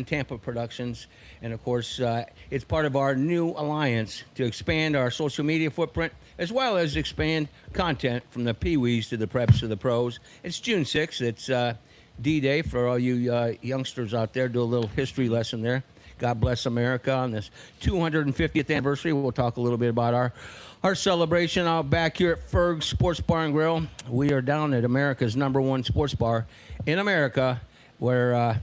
Tampa Productions. And of course, it's part of our new alliance to expand our social media footprint as well as expand content from the Pee-wees to the preps to the pros. It's June 6th. It's D-Day for all you youngsters out there. Do a little history lesson there. God bless America on this 250th anniversary. We'll talk a little bit about our celebration out back here at Ferg's Sports Bar and Grill. We are down at America's #1 sports bar in America, where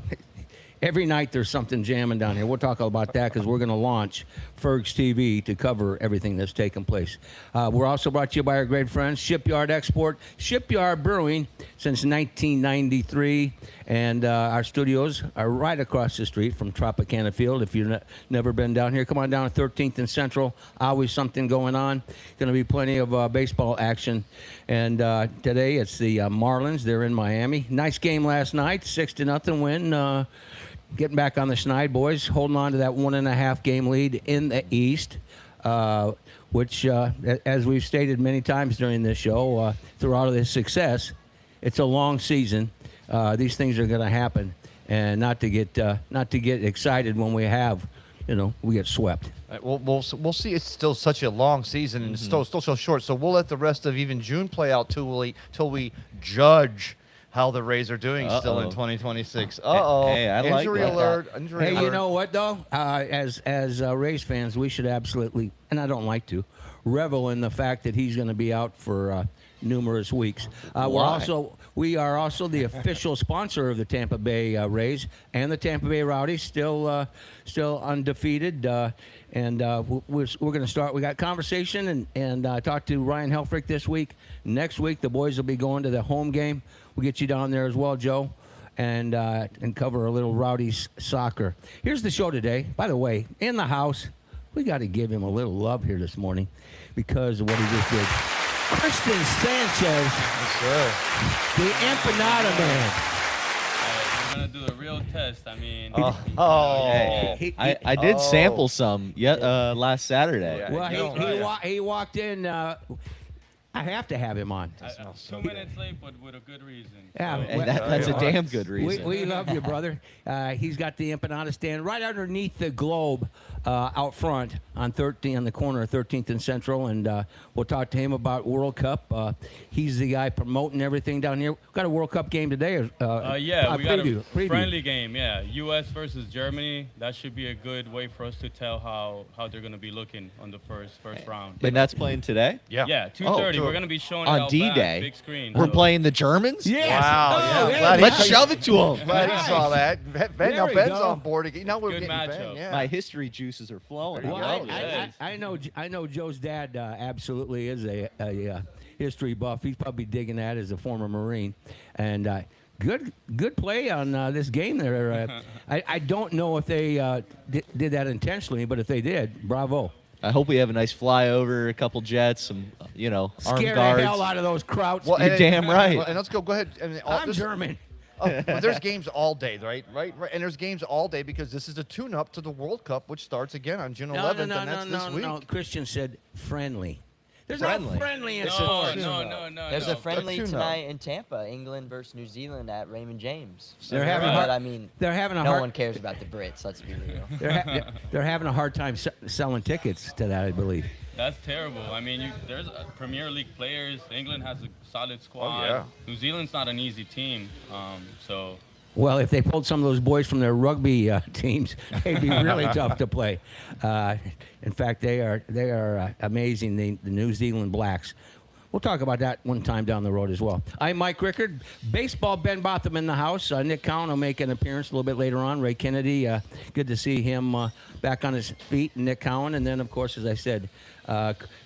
every night there's something jamming down here. We'll talk about that because we're going to launch Ferg's TV to cover everything that's taken place. We're also brought to you by our great friends, Shipyard Export, Shipyard Brewing since 1993. And our studios are right across the street from Tropicana Field. If you've never been down here, come on down to 13th and Central. Always something going on. Going to be plenty of baseball action. And today it's the Marlins. They're in Miami. Nice game last night, 6-0 win. Getting back on the schneid, boys, holding on to that 1.5 game lead in the East, which, as we've stated many times during this show, throughout this success, it's a long season. These things are going to happen, and not to get excited when we get swept. We'll see. It's still such a long season, and it's still so short. So we'll let the rest of even June play out till we judge how the Rays are doing still in 2026. Hey, I like injury that. alert. Hey, you know what though? As Rays fans, we should absolutely, and I don't like to, revel in the fact that he's going to be out for numerous weeks. We are also the official sponsor of the Tampa Bay Rays and the Tampa Bay Rowdies, still undefeated. And we're going to start. We got conversation and talk to Ryan Helfrich this week. Next week, the boys will be going to the home game. We'll get you down there as well, Joe, and cover a little Rowdies soccer. Here's the show today. By the way, in the house, we got to give him a little love here this morning because of what he just did. Christian Sanchez, the Empanada Man. We're going to do a real test. I mean, I did sample some last Saturday. Yeah. Well, he walked in. I have to have him on. 2 minutes late, but with a good reason. Yeah, So, That's a damn good reason. We love you, brother. He's got the empanada stand right underneath the globe out front on the corner of 13th and Central, and we'll talk to him about World Cup. He's the guy promoting everything down here. We've got a World Cup game today. we got preview. a friendly game. Yeah, U.S. versus Germany. That should be a good way for us to tell how they're going to be looking on the first round. And that's playing today? Yeah, 2:30. We're going to be showing it On out D-Day. back, big screen. We're so- playing the Germans? Yes. Wow. Oh, yeah. yeah. Let's shove it to them. Glad he saw that. There we Ben's go. on board again. Now we're Good getting matchup. Ben. Yeah. My history juices are flowing. Well, Yeah. I know Joe's dad absolutely is a history buff. He's probably digging that as a former Marine. And good play on this game there. I don't know if they did that intentionally, but if they did, bravo. I hope we have a nice flyover, a couple jets, some, armed Scare guards. the hell out of those krauts. Well, You're damn right. And let's go ahead. I'm German. Well, there's games all day, right? And there's games all day because this is a tune-up to the World Cup, which starts again on June 11th, and that's this week. No. Christian said friendly. There's Friendly. no friendly in No, sports. no. There's a friendly tune-up. tonight in Tampa, England versus New Zealand at Raymond James. They're having But hard- I mean, They're having a no hard. one cares about the Brits. Let's be real. They're having a hard time selling tickets to that, I believe. That's terrible. I mean, there's Premier League players. England has a solid squad. yeah. New Zealand's not an easy team. So Well, if they pulled some of those boys from their rugby teams, they'd be really tough to play. In fact, they are amazing. The New Zealand Blacks. We'll talk about that one time down the road as well. I'm Mike Rickard. Baseball Ben Botham in the house. Nick Cowan will make an appearance a little bit later on. Ray Kennedy, good to see him back on his feet. Nick Cowan. And then, of course, as I said,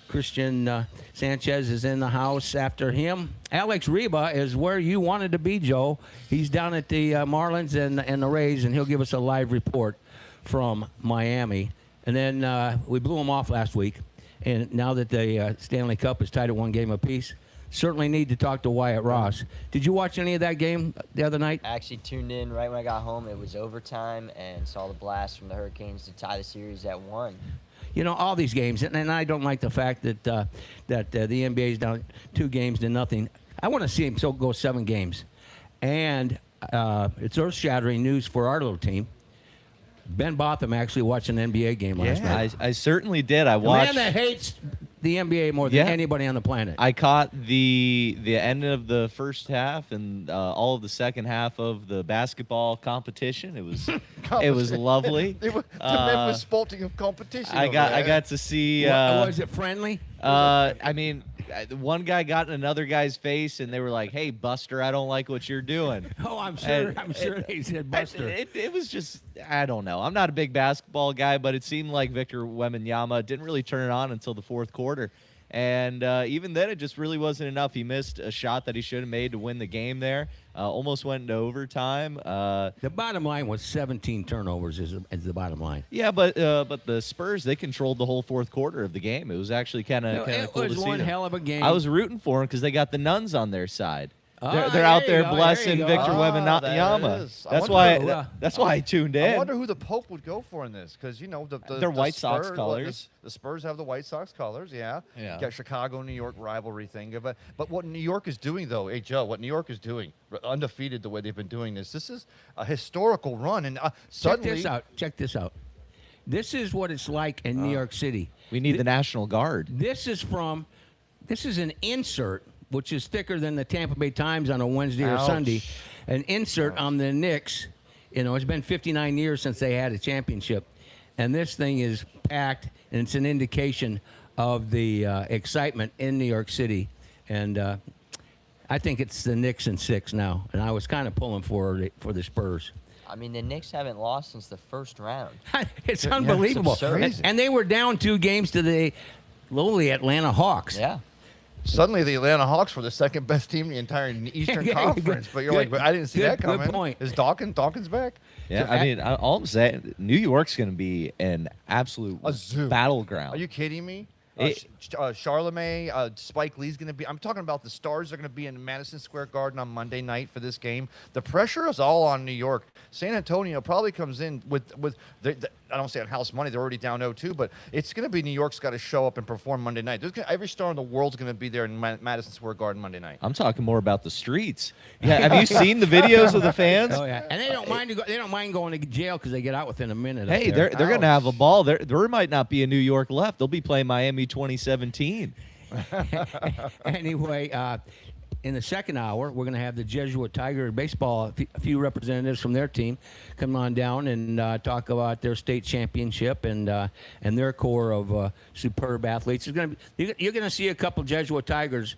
Christian Sanchez is in the house after him. Alex Reba is where you wanted to be, Joe. He's down at the Marlins and the Rays, and he'll give us a live report from Miami. And then we blew him off last week. And now that the Stanley Cup is tied at 1 game apiece, certainly need to talk to Wyatt Ross. Did you watch any of that game the other night? I actually tuned in right when I got home. It was overtime and saw the blast from the Hurricanes to tie the series at 1. You know, all these games, and I don't like the fact that the NBA is down 2-0. I want to see him go 7 games. And it's earth-shattering news for our little team. Ben Botham actually watched an NBA game last Yeah. night. I certainly did. I The watched. man that hates the NBA more than Yeah. anybody on the planet. I caught the end of the first half and all of the second half of the basketball competition. It was lovely. The man was sporting of competition. I over got there. to see. Was it friendly? I mean, one guy got in another guy's face, and they were like, "Hey, Buster, I don't like what you're doing." Oh, I'm sure. And I'm sure they said Buster. It was just, I don't know. I'm not a big basketball guy, but it seemed like Victor Wembanyama didn't really turn it on until the fourth quarter. And even then, it just really wasn't enough. He missed a shot that he should have made to win the game there. Almost went into overtime. The bottom line was 17 turnovers is the bottom line. Yeah, but the Spurs, they controlled the whole fourth quarter of the game. It was actually kind of It cool to was see one them. hell of a game. I was rooting for them because they got the nuns on their side. Oh, They're out there you there go, blessing there you Victor go. There it Wembanyama. is. I That's why I tuned in. I wonder who the Pope would go for in this, because Their White Sox Spurs- colors. The Spurs have the White Sox colors, yeah. Yeah. You got Chicago-New York rivalry thing, but what New York is doing though, hey Joe, what New York is doing, undefeated the way they've been doing this is a historical run, and suddenly Check this out. This is what it's like in New York City. We need the National Guard. This is an insert, which is thicker than the Tampa Bay Times on a Wednesday or Ouch. Sunday. An insert on the Knicks. It's been 59 years since they had a championship. And this thing is packed, and it's an indication of the excitement in New York City. And I think it's the Knicks in 6 now. And I was kind of pulling for the Spurs. I mean, the Knicks haven't lost since the first round. It's unbelievable. it's absurd. And they were down 2 games to the lowly Atlanta Hawks. Yeah. suddenly the Atlanta Hawks were the second best team in the entire Eastern Yeah, Conference. But you're like, but I didn't see that good coming. point. Is Dawkins back? Yeah, I mean, all I'm saying, New York's going to be an absolute A zoo. battleground. Are you kidding me? It- Charlemagne, Spike Lee's going to be. I'm talking about the stars are going to be in Madison Square Garden on Monday night for this game. The pressure is all on New York. San Antonio probably comes in with I don't say on house money. They're already down 0-2, but it's going to be New York's got to show up and perform Monday night. Every star in the world's going to be there in Madison Square Garden Monday night. I'm talking more about the streets. Yeah, have you seen the videos of the fans? Oh yeah, and they don't mind. They don't mind going to jail because they get out within a minute. Hey, up there. they're going to have a ball. There might not be a New York left. They'll be playing Miami 2017. Anyway, in the second hour, we're going to have the Jesuit Tiger baseball, a few representatives from their team come on down and talk about their state championship and their core of superb athletes. You're going to see a couple Jesuit Tigers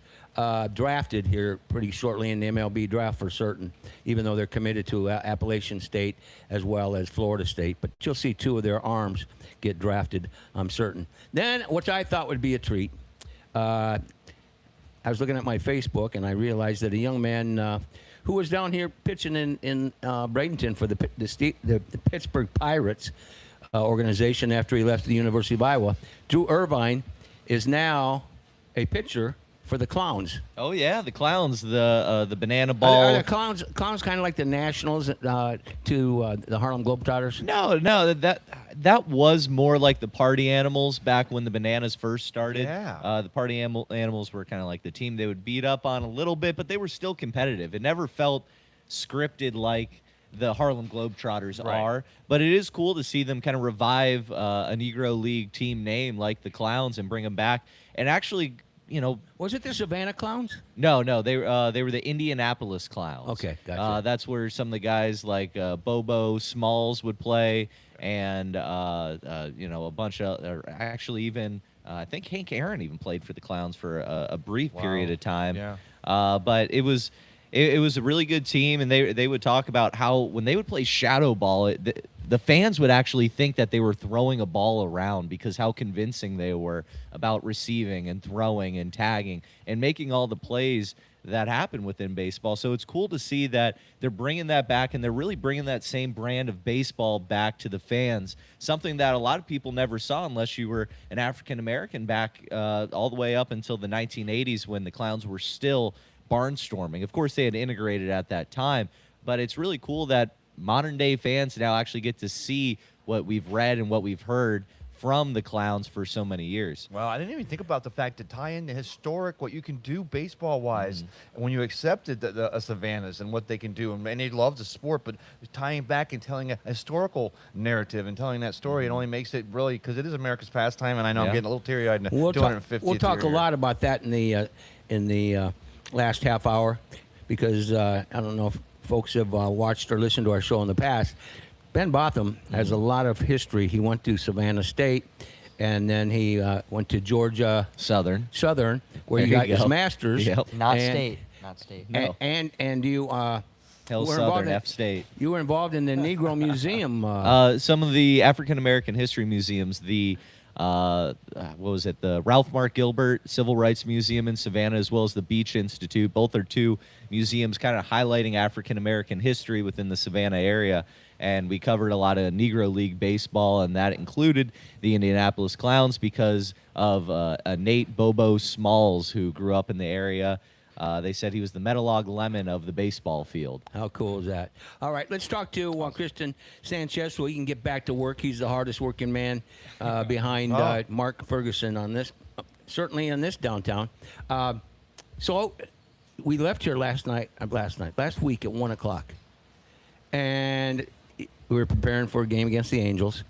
drafted here pretty shortly in the MLB draft for certain, even though they're committed to Appalachian State as well as Florida State. But you'll see two of their arms get drafted, I'm certain. Then, which I thought would be a treat, I was looking at my Facebook, and I realized that a young man who was down here pitching in Bradenton for the Pittsburgh Pirates organization after he left the University of Iowa, Drew Irvine, is now a pitcher for the Clowns. Oh yeah, the Clowns, the banana ball. Are the Clowns kind of like the Nationals to the Harlem Globetrotters? No, that was more like the Party Animals back when the Bananas first started. Yeah. The Party Animals were kind of like the team they would beat up on a little bit, but they were still competitive. It never felt scripted like the Harlem Globetrotters are, but it is cool to see them kind of revive a Negro League team name like the Clowns and bring them back. And actually, Was it the Savannah Clowns? No, they were the Indianapolis Clowns. Okay, gotcha. That's where some of the guys like Bobo Smalls would play, and a bunch of, or actually even I think Hank Aaron even played for the Clowns for a brief period of time. Yeah. But it was a really good team, and they would talk about how when they would play shadow ball, the fans would actually think that they were throwing a ball around because how convincing they were about receiving and throwing and tagging and making all the plays that happen within baseball. So it's cool to see that they're bringing that back, and they're really bringing that same brand of baseball back to the fans, something that a lot of people never saw unless you were an African-American back all the way up until the 1980s when the Clowns were still barnstorming. Of course, they had integrated at that time, but it's really cool that modern-day fans now actually get to see what we've read and what we've heard from the Clowns for so many years. Well, I didn't even think about the fact to tie in the historic, what you can do baseball-wise, and when you accepted the Savannahs and what they can do, and they love the sport, but tying back and telling a historical narrative and telling that story, it only makes it really, because it is America's pastime, and I know I'm Yeah. getting a little teary-eyed in the We'll 250th we'll talk a year. lot about that in the last half hour, because I don't know if folks have watched or listened to our show in the past. Ben Botham has a lot of history. He went to Savannah State, and then he went to Georgia Southern. where he There got you his go. master's. Yep. Not and, state. Not state. No. And you Hell were involved Southern, in- F State. you were involved in the Negro Museum. Some of the African American history museums, the what was it? The Ralph Mark Gilbert Civil Rights Museum in Savannah, as well as the Beach Institute. Both are two museums kind of highlighting African American history within the Savannah area. And we covered a lot of Negro League baseball, and that included the Indianapolis Clowns because of Nate Bobo Smalls, who grew up in the area. They said he was the Metalog Lemon of the baseball field. How cool is that? All right, let's talk to Christian Sanchez so he can get back to work. He's the hardest working man behind Mark Ferguson on this, certainly in this downtown. So we left here last week at 1 o'clock. And we were preparing for a game against the Angels.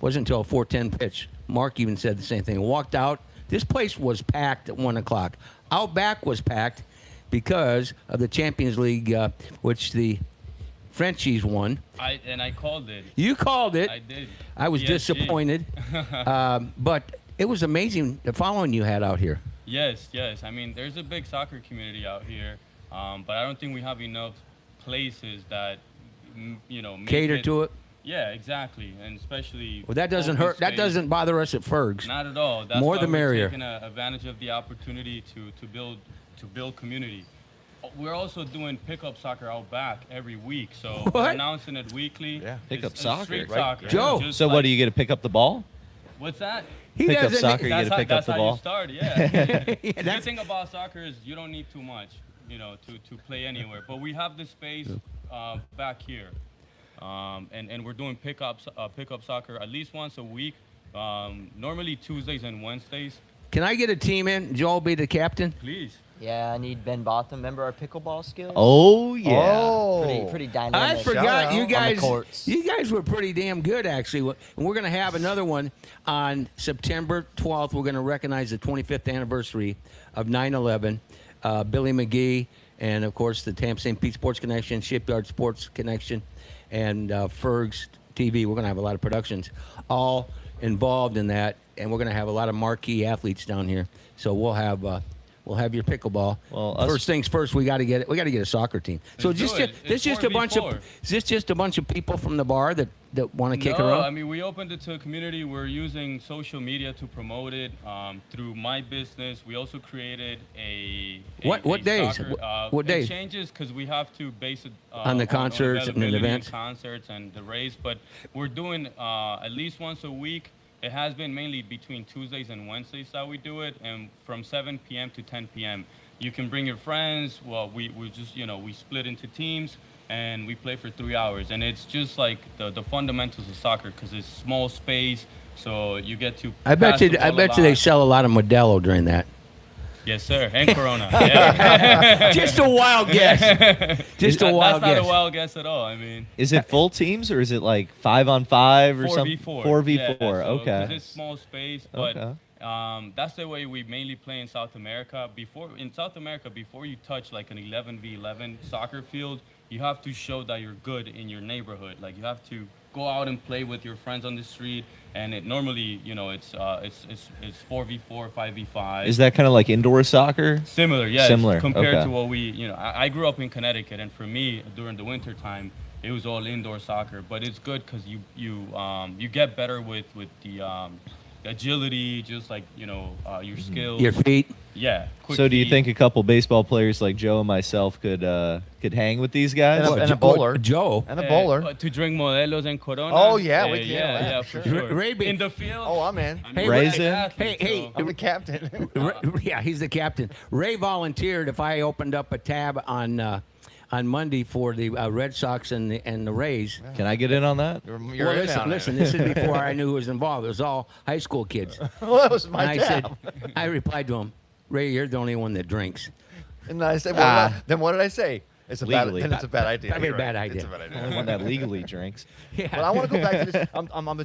Wasn't until a 4:10 pitch. Mark even said the same thing. Walked out. This place was packed at 1 o'clock. Out back was packed because of the Champions League, which the Frenchies won. I called it. You called it. I did. I was PSG. disappointed. But it was amazing the following you had out here. Yes. I mean, there's a big soccer community out here, but I don't think we have enough places that, make Cater to it. Yeah, exactly, and especially. Well, that doesn't open hurt. That space. doesn't bother us at Fergs. Not at all. That's More why the we're merrier. taking advantage of the opportunity to build community. We're also doing pickup soccer out back every week, so we're What? announcing it weekly. Yeah. Pickup It's soccer, street right? soccer. Joe. Just So what, like- do you get to pick up the ball? What's that? He Pick up doesn't- soccer, you get to pick up That's the how ball. you start, yeah. Yeah, The that's- good thing about soccer is you don't need too much, to play anywhere. But we have the space back here, and we're doing pickup soccer at least once a week. Normally Tuesdays and Wednesdays. Can I get a team in? Joel be the captain? Please. Yeah, I need Ben Botham. Remember our pickleball skills? Oh, yeah. Oh. Pretty I dynamic. forgot out you on the guys. courts. You guys were pretty damn good, actually. And we're going to have another one on September 12th. We're going to recognize the 25th anniversary of 9/11. Billy McGee, and of course the Tampa St. Pete Sports Connection, Shipyard Sports Connection, and Fergs TV. We're going to have a lot of productions all involved in that, and we're going to have a lot of marquee athletes down here. So we'll have your pickleball. Well, us- First things first, we got to get a soccer team. So Let's just do it. this It's just a bunch of 4v4. is this just a bunch of people from the bar that want to kick No, around? I mean, we opened it to a community. We're using social media to promote it through my business. We also created a What days? soccer, What days? It changes because we have to base it On the concerts and the availability events? concerts and the race. But we're doing at least once a week. It has been mainly between Tuesdays and Wednesdays that we do it, and from 7 p.m. to 10 p.m. You can bring your friends. Well, we just we split into teams and we play for 3 hours, and it's just like the fundamentals of soccer because it's small space, so you get to. I bet pass you. the I ball bet a you they lot. sell a lot of Modelo during that. Yes, sir, and Corona. Yeah. Just a wild guess. Just a wild That's not guess. a wild guess at all. I mean. Is it full teams or is it like 5-on-5 or something? 4v4. 4v4. Yeah, so, Okay. 'cause it's small space, but Okay. that's the way we mainly play in South America. Before you touch like an 11v11 soccer field, you have to show that you're good in your neighborhood. Like you have to go out and play with your friends on the street, and it normally, it's 4v4, 5v5. Is that kind of like indoor soccer? Similar, yes. Similar, Compared okay. to what I grew up in Connecticut, and for me, during the winter time, it was all indoor soccer. But it's good because you get better with the agility, just like your skills. Your feet. Yeah. quick So do you feet. think a couple baseball players like Joe and myself could hang with these guys? And a bowler. Joe. And a bowler. To drink Modelos and Corona? Oh, yeah, we can, yeah, yeah, yeah, for for sure. sure. Ray B- In the field. Oh, I'm in. I Hey, mean, Raisin? we're athlete, Hey, so- I'm the captain. Yeah, he's the captain. Ray volunteered if I opened up a tab on on Monday for the Red Sox and the Rays. Can I get in on that? You're Well, in down listen. there. This is before I knew who was involved. It was all high school kids. Well, that was my And I dad. said, I replied to him, Ray, you're the only one that drinks. And I said, well, then what did I say? It's a Legally. bad. Then it's a bad idea. Probably a You're bad right. idea. It's a bad idea. Only one that legally drinks. Yeah. But I want to go back to this.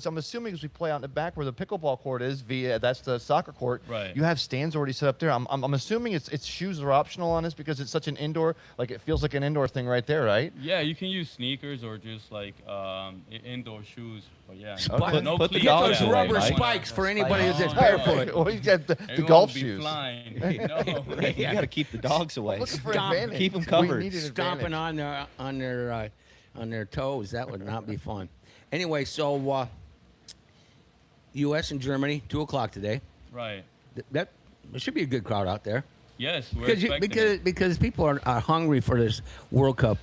I'm assuming as we play out in the back where the pickleball court is, that's the soccer court. Right. You have stands already set up there. I'm assuming it's shoes are optional on this because it's such an indoor, like it feels like an indoor thing right there, right? Yeah, you can use sneakers or just like indoor shoes. But yeah, Spike- no put the cleats. Get dogs those away, rubber Mike. spikes for anybody who's Oh, barefoot. Well, you got the Everyone golf will be shoes. Flying. No. You got to keep the dogs away. Looking for Stomp. advantage. Keep 'em We covered. need an Stomping advantage. on their toes. That would not be fun. Anyway, so U.S. and Germany, 2:00 today. Right. That there should be a good crowd out there Yes, we're because expecting it. because people are hungry for this World Cup,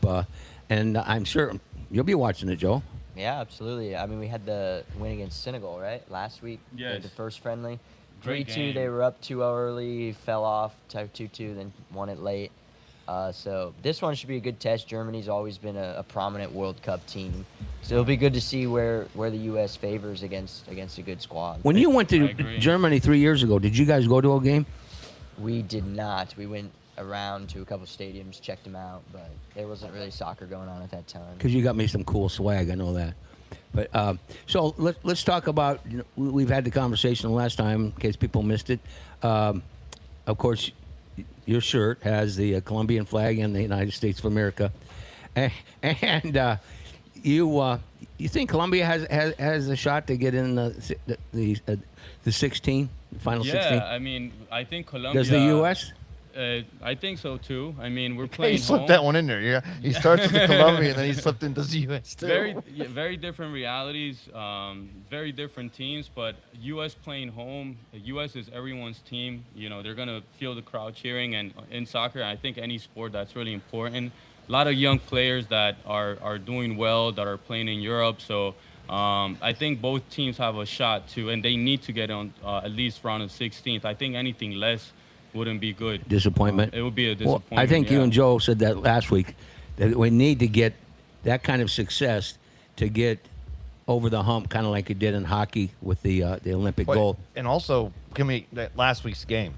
and I'm sure you'll be watching it, Joe. Yeah, absolutely. I mean, we had the win against Senegal, right? Last week. Yes. The first friendly. Great 3-2, game. they were up too early, fell off, tied 2-2, then won it late. So this one should be a good test. Germany's always been a prominent World Cup team. So it'll be good to see where the U.S. favors against a good squad. When you went I to agree. Germany 3 years ago, did you guys go to a game? We did not. We went around to a couple stadiums, checked them out, but there wasn't really soccer going on at that time. Because you got me some cool swag, I know that. But so let's talk about. We've had the conversation the last time, in case people missed it. Of course, your shirt has the Colombian flag and the United States of America, and you think Colombia has a shot to get in the 16, final 16? Yeah, I mean, I think Colombia. Does the U.S.? I think so too. I mean, we're He playing slipped home. that one in there. Yeah, he starts with the Colombia and then he slipped into the U.S. too. Very different realities, very different teams. But U.S. playing home, the U.S. is everyone's team. You know, they're gonna feel the crowd cheering, and in soccer, I think any sport that's really important. A lot of young players that are doing well, that are playing in Europe. So I think both teams have a shot to, and they need to get on at least round of 16th. I think anything less wouldn't be good. Disappointment. It would be a Well, disappointment. I think you yeah. and Joe said that last week, that we need to get that kind of success to get over the hump, kind of like it did in hockey with the Olympic But- gold. And also, that last week's game.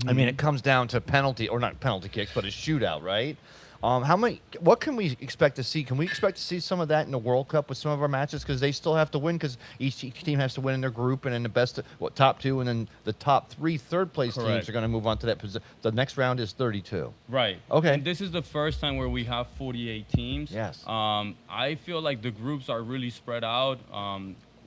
I mean, it comes down to penalty, or not penalty kicks, but a shootout, right? What can we expect to see? Can we expect to see some of that in the World Cup with some of our matches? Because they still have to win, because each team has to win in their group, and in the best, top two, and then the top three third-place teams Correct. are going to move on to that position. The next round is 32. Right. Okay. And this is the first time where we have 48 teams. Yes. I feel like the groups are really spread out.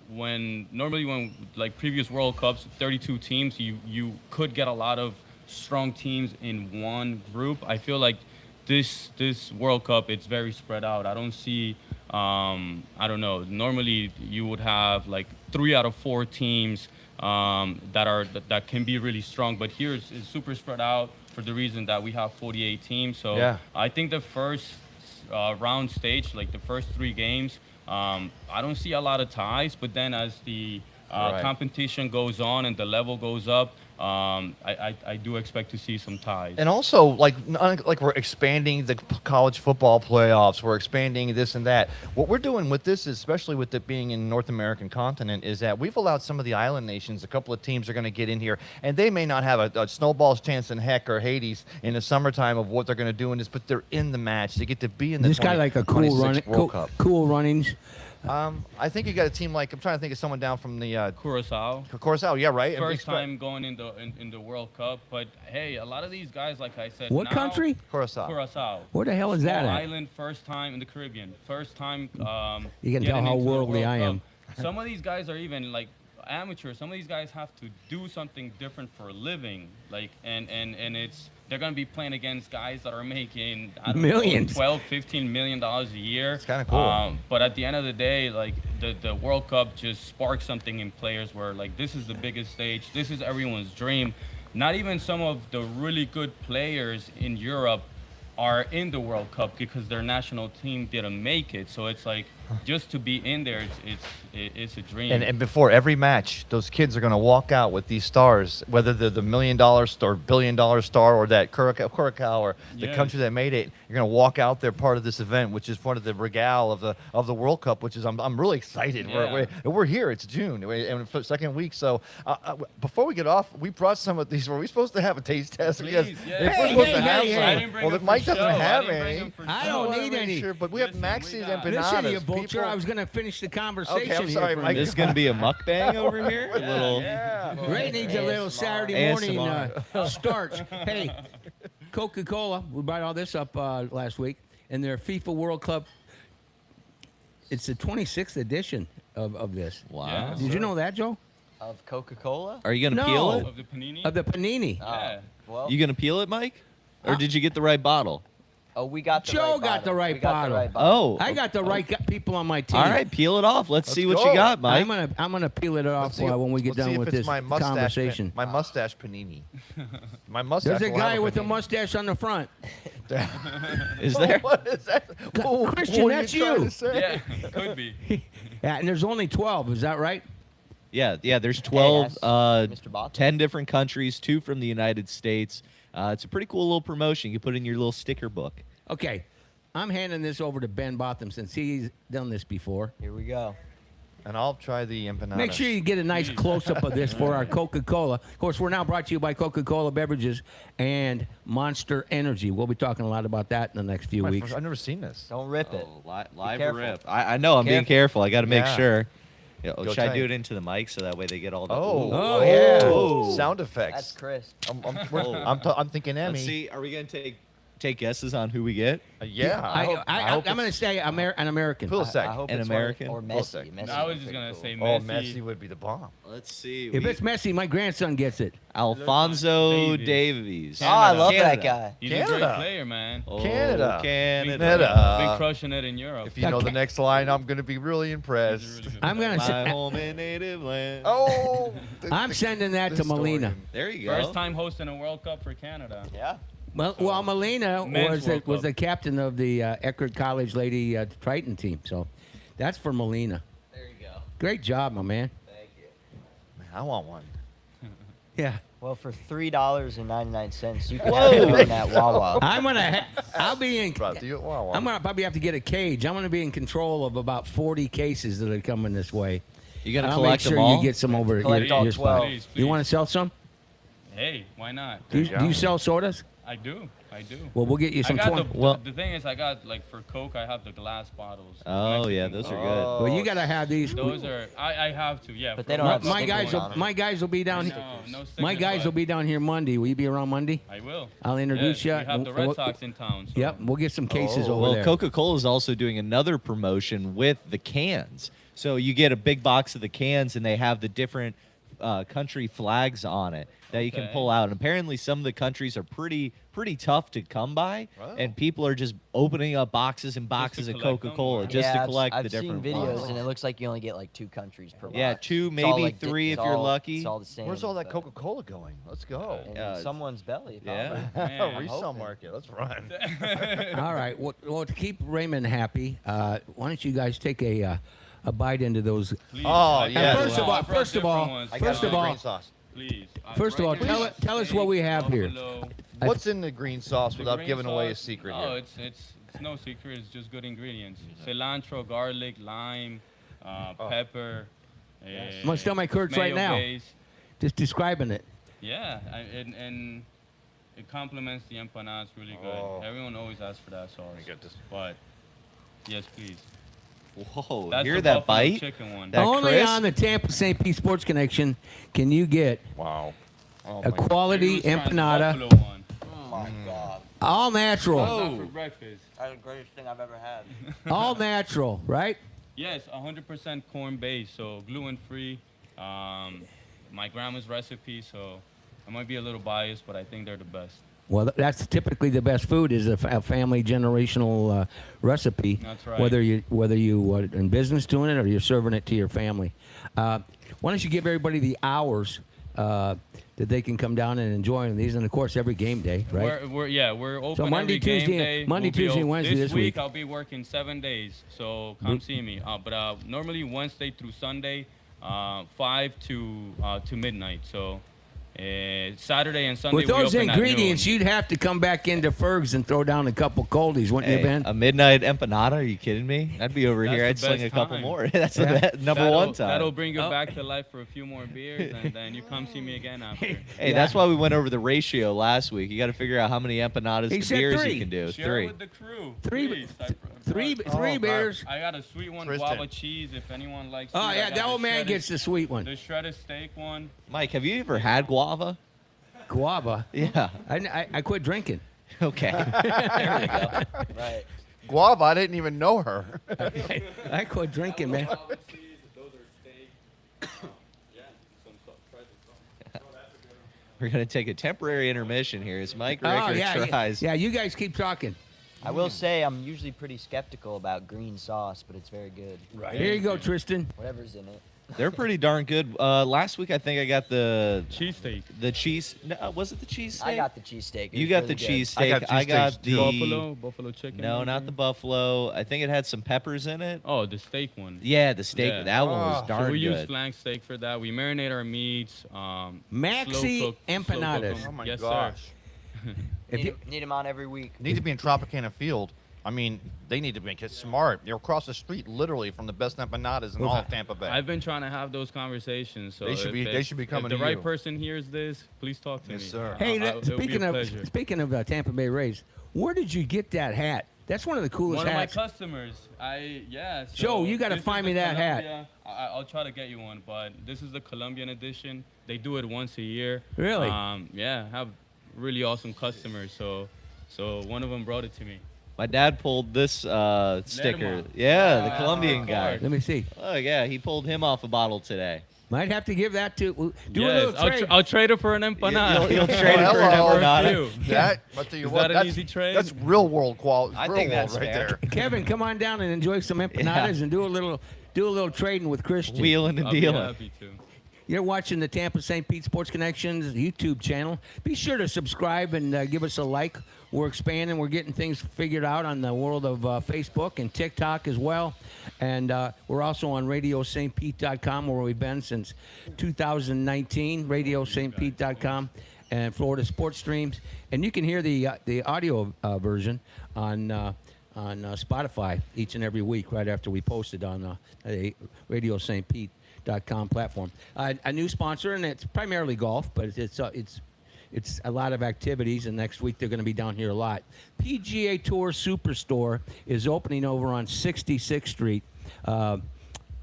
Normally when like previous World Cups, 32 teams, you could get a lot of strong teams in one group. I feel like this World Cup, it's very spread out. I don't see. I don't know. Normally you would have like 3 out of 4 teams that can be really strong, but here it's super spread out for the reason that we have 48 teams. So Yeah. I think the first round stage, like the first 3 games, I don't see a lot of ties. But then as the Right. competition goes on and the level goes up, I do expect to see some ties. And also, like we're expanding the college football playoffs. We're expanding this and that. What we're doing with this, especially with it being in North American continent, is that we've allowed some of the island nations. A couple of teams are going to get in here, and they may not have a snowball's chance in heck or Hades in the summertime of what they're going to do in this, but they're in the match. They get to be in the This guy like a cool 26 running, World Cup. cool runnings. I think you got a team like, I'm trying to think of someone down from the Curacao. Curacao. Yeah, right. And First expect- time going in the World Cup, but hey, a lot of these guys, like I said, What now- country? Curacao. Curacao. Where the hell is that Small at? island, first time in the Caribbean, first time. You can tell getting how into the worldly World I am. Cup. Some of these guys are even like amateurs. Some of these guys have to do something different for a living, like and it's they're gonna be playing against guys that are making I don't Millions. know, 12, 15 million dollars a year. It's kinda cool. But at the end of the day, like the World Cup just sparks something in players where like this is the biggest stage. This is everyone's dream. Not even some of the really good players in Europe are in the World Cup because their national team didn't make it. So it's like just to be in there, it's a dream. And before every match, those kids are going to walk out with these stars, whether they're the $1 million star, $1 billion star, or that Curacao or the Yes. country that made it. You're going to walk out there part of this event, which is part of the regale of the World Cup, which is I'm really excited. Yeah. We're here. It's June and for the second week. So before we get off, we brought some of these. Were we supposed to have a taste test? Because Please, if yeah. we're Hey, supposed hey, to have hey, some. hey. I didn't bring Well, them if for Mike show. doesn't I have didn't bring any, them for I show. don't wanna need make any. sure, but we have Listen, Maxi we and got- empanadas. Listen, you vulture. People- I was going to finish the conversation. Okay, I'm here sorry, for a Mike. This is going to be a mukbang over here. A little. Yeah. Ray needs a little ASMR. Saturday morning ASMR. starch. Hey, Coca-Cola, we brought all this up last week, and their FIFA World Cup, it's the 26th edition of this. Wow. Yeah. Did you know that, Joe? Of Coca-Cola? Are you going to No. peel it? Of the panini? Of the Panini. Yeah. Well, You going to peel it, Mike? Or did you get the right bottle? we got the Joe right got the bottle. right We got the bottle. right bottle. Oh. I got the right people on my team. All right, peel it off. Let's see what go. you got, Mike. I'm gonna peel it off Let's see if- when we get let's see done if with it's this my mustache conversation. My mustache panini. My mustache. There's a will have guy with a panini. mustache on the front. Is there? What is that? Christian, What are that's trying you. to say? Yeah, could be. Yeah, and there's only 12. Is that right? Yeah, there's 12, that's Mr. Botham. 10 different countries, 2 from the United States. It's a pretty cool little promotion. You can put in your little sticker book. Okay, I'm handing this over to Ben Botham since he's done this before. Here we go. And I'll try the empanadas. Make sure you get a nice close-up of this for our Coca-Cola. Of course, we're now brought to you by Coca-Cola Beverages and Monster Energy. We'll be talking a lot about that in the next few weeks. I've never seen this. Don't rip it. Live careful. rip. I know, I'm being careful. I got to make Yeah. sure. Yeah, Go should I tight. do it into the mic so that way they get all the... Oh, yeah. Oh. Sound effects. That's Chris. I'm thinking Emmy. Let's see. Are we going to take guesses on who we get? Yeah. I'm going to say an American. Pulisic. I hope An it's American? Or Pulisic. Messi. Messi I was would just be gonna cool. say Oh, Messi. Messi would be the bomb. Let's see. If it's Messi, my grandson gets it. Alfonso Davies. Davies. Oh, I love Canada. that guy. He's a Canada. great player, man. Oh, Canada. Canada. Been crushing it in Europe. If you know the next line, I'm going to be really He's a impressed. really good I'm going to My say, home and native land. Oh. I'm sending that to historian. Molina. There you player. go. First time hosting a World Cup for Canada. Yeah. Well, Molina Men's World was Cup. the captain of the Eckerd College Lady Triton team. So that's for Molina. There you go. Great job, my man. Thank you. Man, I want one. Yeah. Well, for $3.99, you can Whoa. have it in that Wawa. I'll be in. Brought to you at Wawa. I'm gonna probably have to get a cage. I'm gonna be in control of about 40 cases that are coming this way. You going to I'll make collect sure them all? you get some over at Collect all your spot. 12. Please, You please. want to sell some? Hey, why not? Do you go. you sell sodas? I do. Well, we'll get you some I got 20. Well- the thing is, I got like for Coke, I have the glass bottles. Oh, yeah, Mexican those are Coke. good. Well, you got to have these. Those are I have to, yeah. But for they don't my, have Coke. stickers on 'em. my guys will be down. No, no My stickers, guys but will be down here Monday. Will you be around Monday? I will. I'll introduce Yes, you. We have the We'll- Red Sox in town. So. Yep, we'll get some cases Oh. over Well, there. Coca-Cola is also doing another promotion with the cans. So you get a big box of the cans, and they have the different country flags on it that you can Okay. pull out. And apparently, some of the countries are pretty tough to come by, Wow. and people are just opening up boxes and boxes of collect them, Coca-Cola or- just yeah, to collect I've the different seen videos, ones. and it looks like you only get like 2 countries per Yeah, box. 2, It's all, maybe like, 3 it's if you're all- lucky. It's all the same. Where's all that but Coca-Cola going? Let's go. In someone's belly. Yeah. probably. Man, Resale hoping. market. Let's run. All right. Well, to keep Raymond happy, why don't you guys take a bite into those? Please. Oh, I yeah. brought First of all- different first of all- ones. I First got of the all- green sauce. Please. First of all, Right here, tell us what we have here. buffalo. What's in the green sauce The without green giving away a sauce- secret No, here? it's no secret. It's just good ingredients. Cilantro, garlic, lime, pepper. I'm gonna steal my Kurtz right mayo now. base. Just describing it. Yeah, and it complements the empanadas really good. Oh. Everyone always asks for that sauce. get this. But yes, please. Whoa, That's hear the that buffalo bite? chicken one. That Only crisp? on the Tampa St. Pete Sports Connection can you get Wow. Oh, a my quality Maybe we'll try the empanada, buffalo one. Oh my god. all natural, Not for breakfast. That's the greatest thing I've ever had. all natural, right? Yes, 100% corn based, so gluten free. My grandma's recipe, so I might be a little biased, but I think they're the best. Well, that's typically the best food is a family generational recipe. That's right. Whether you are in business doing it or you're serving it to your family. Why don't you give everybody the hours that they can come down and enjoy these, and of course every game day, right? We're open Monday, every game Tuesday- day. Monday, We'll be Tuesday, op- Wednesday this week. I'll be working 7 days, so come see me. But normally Wednesday through Sunday, 5 to midnight. So Saturday and Sunday With we those open at ingredients, noon. you'd have to come back into Ferg's and throw down a couple coldies, wouldn't you, Hey, Ben? a midnight empanada? Are you kidding me? I'd be over That's here. the I'd sling best a couple time. more. That's Yeah. the number one time. That'll bring you Oh. back to life for a few more beers, and then you come see me again after. Hey, Yeah. that's why we went over the ratio last week. You got to figure out how many empanadas He to said beers 3. you can do. Share 3. it with the crew. Three- please. Three God. beers. I got a sweet one, Tristan. guava cheese. If anyone likes. Oh sweet, I yeah, got that the old man shredded- gets the sweet one. the shredded steak one. Mike, have you ever had guava? Guava. Yeah. I quit drinking. Okay. there we go. Right. Guava, I didn't even know her. I quit drinking, man. We're going to take a temporary intermission here as Mike Oh Ricker yeah, tries. yeah. You guys keep talking. I will say I'm usually pretty skeptical about green sauce, but it's very good. Right. Here you go, Tristan. Whatever's in it. They're pretty darn good. Last week, I think I got the Cheesesteak. cheese. No, was it the cheese steak? I got the cheesesteak. It You was got really the good. cheese I steak. got I got cheesesteaks, the too. Buffalo chicken. No, not the buffalo. I think it had some peppers in it. Oh, the steak one. Yeah, the steak. Yeah. That one was Oh. darn So we use good. flank steak for that. We marinate our meats. Maxi slow cook empanadas. 'em. Oh my yes, gosh. If Need, you, need them on every week. Need to be in Tropicana Field. I mean, they need to make it smart. They're across the street, literally, from the best empanadas in all of Tampa Bay. I've been trying to have those conversations. So They should if be- it- they should be coming If the to right you. person hears this, please talk to Yes, me. sir. hey, It'll be a pleasure. speaking of Tampa Bay Rays, where did you get that hat? That's one of the coolest One of my hats. customers. So Joe, you gotta this is find the me that hat. Columbia- I'll try to get you one, but this is the Colombian edition. They do it once a year. Really? Yeah, have really awesome customers. So one of them brought it to me. My dad pulled this sticker. on. Yeah, the Ah, Colombian of guy. course. Let me see. Oh yeah, he pulled him off a bottle today. Might have to give that to do a Yes, little trade. I'll trade it for an empanada. You'll trade it for an hello. empanada. That, I'll tell you Is what, that an that's, easy trade? that's real world quality. I real think world that's right fair. there. Kevin, come on down and enjoy some empanadas and do a little trading with Christian. Wheeling and I'll be dealing. happy to. You're watching the Tampa St. Pete Sports Connections YouTube channel. Be sure to subscribe and give us a like. We're expanding. We're getting things figured out on the world of Facebook and TikTok as well. And we're also on RadioSt.Pete.com, where we've been since 2019, RadioSt.Pete.com, and Florida Sports Streams. And you can hear the audio version on Spotify each and every week right after we post it on the RadioSt.Pete.com platform. A new sponsor, and it's primarily golf, but it's a lot of activities, and next week they're going to be down here a lot. PGA Tour Superstore is opening over on 66th Street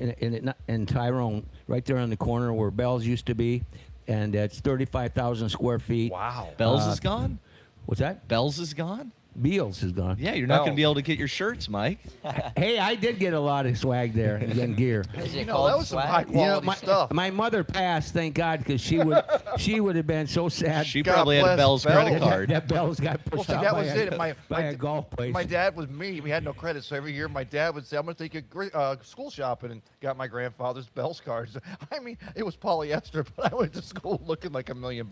in Tyrone, right there on the corner where Bell's used to be, and it's 35,000 square feet. Wow. Bells is gone. What's that? Bells is gone. Beals is gone. Yeah, you're not going to Bells. be able to get your shirts, Mike. Hey, I did get a lot of swag there and gear. Is You it know, called that was some swag? high You know, quality stuff. my mother passed, thank God, because she would have been so sad. She God probably had a bless Bell's Bells. credit card. That Bells got Well, pushed see, out that by, was a, it. by a golf place. My dad was me. We had no credit, so every year my dad would say, "I'm going to take you school shopping," and got my grandfather's Bell's cards. I mean, it was polyester, but I went to school looking like $1 million.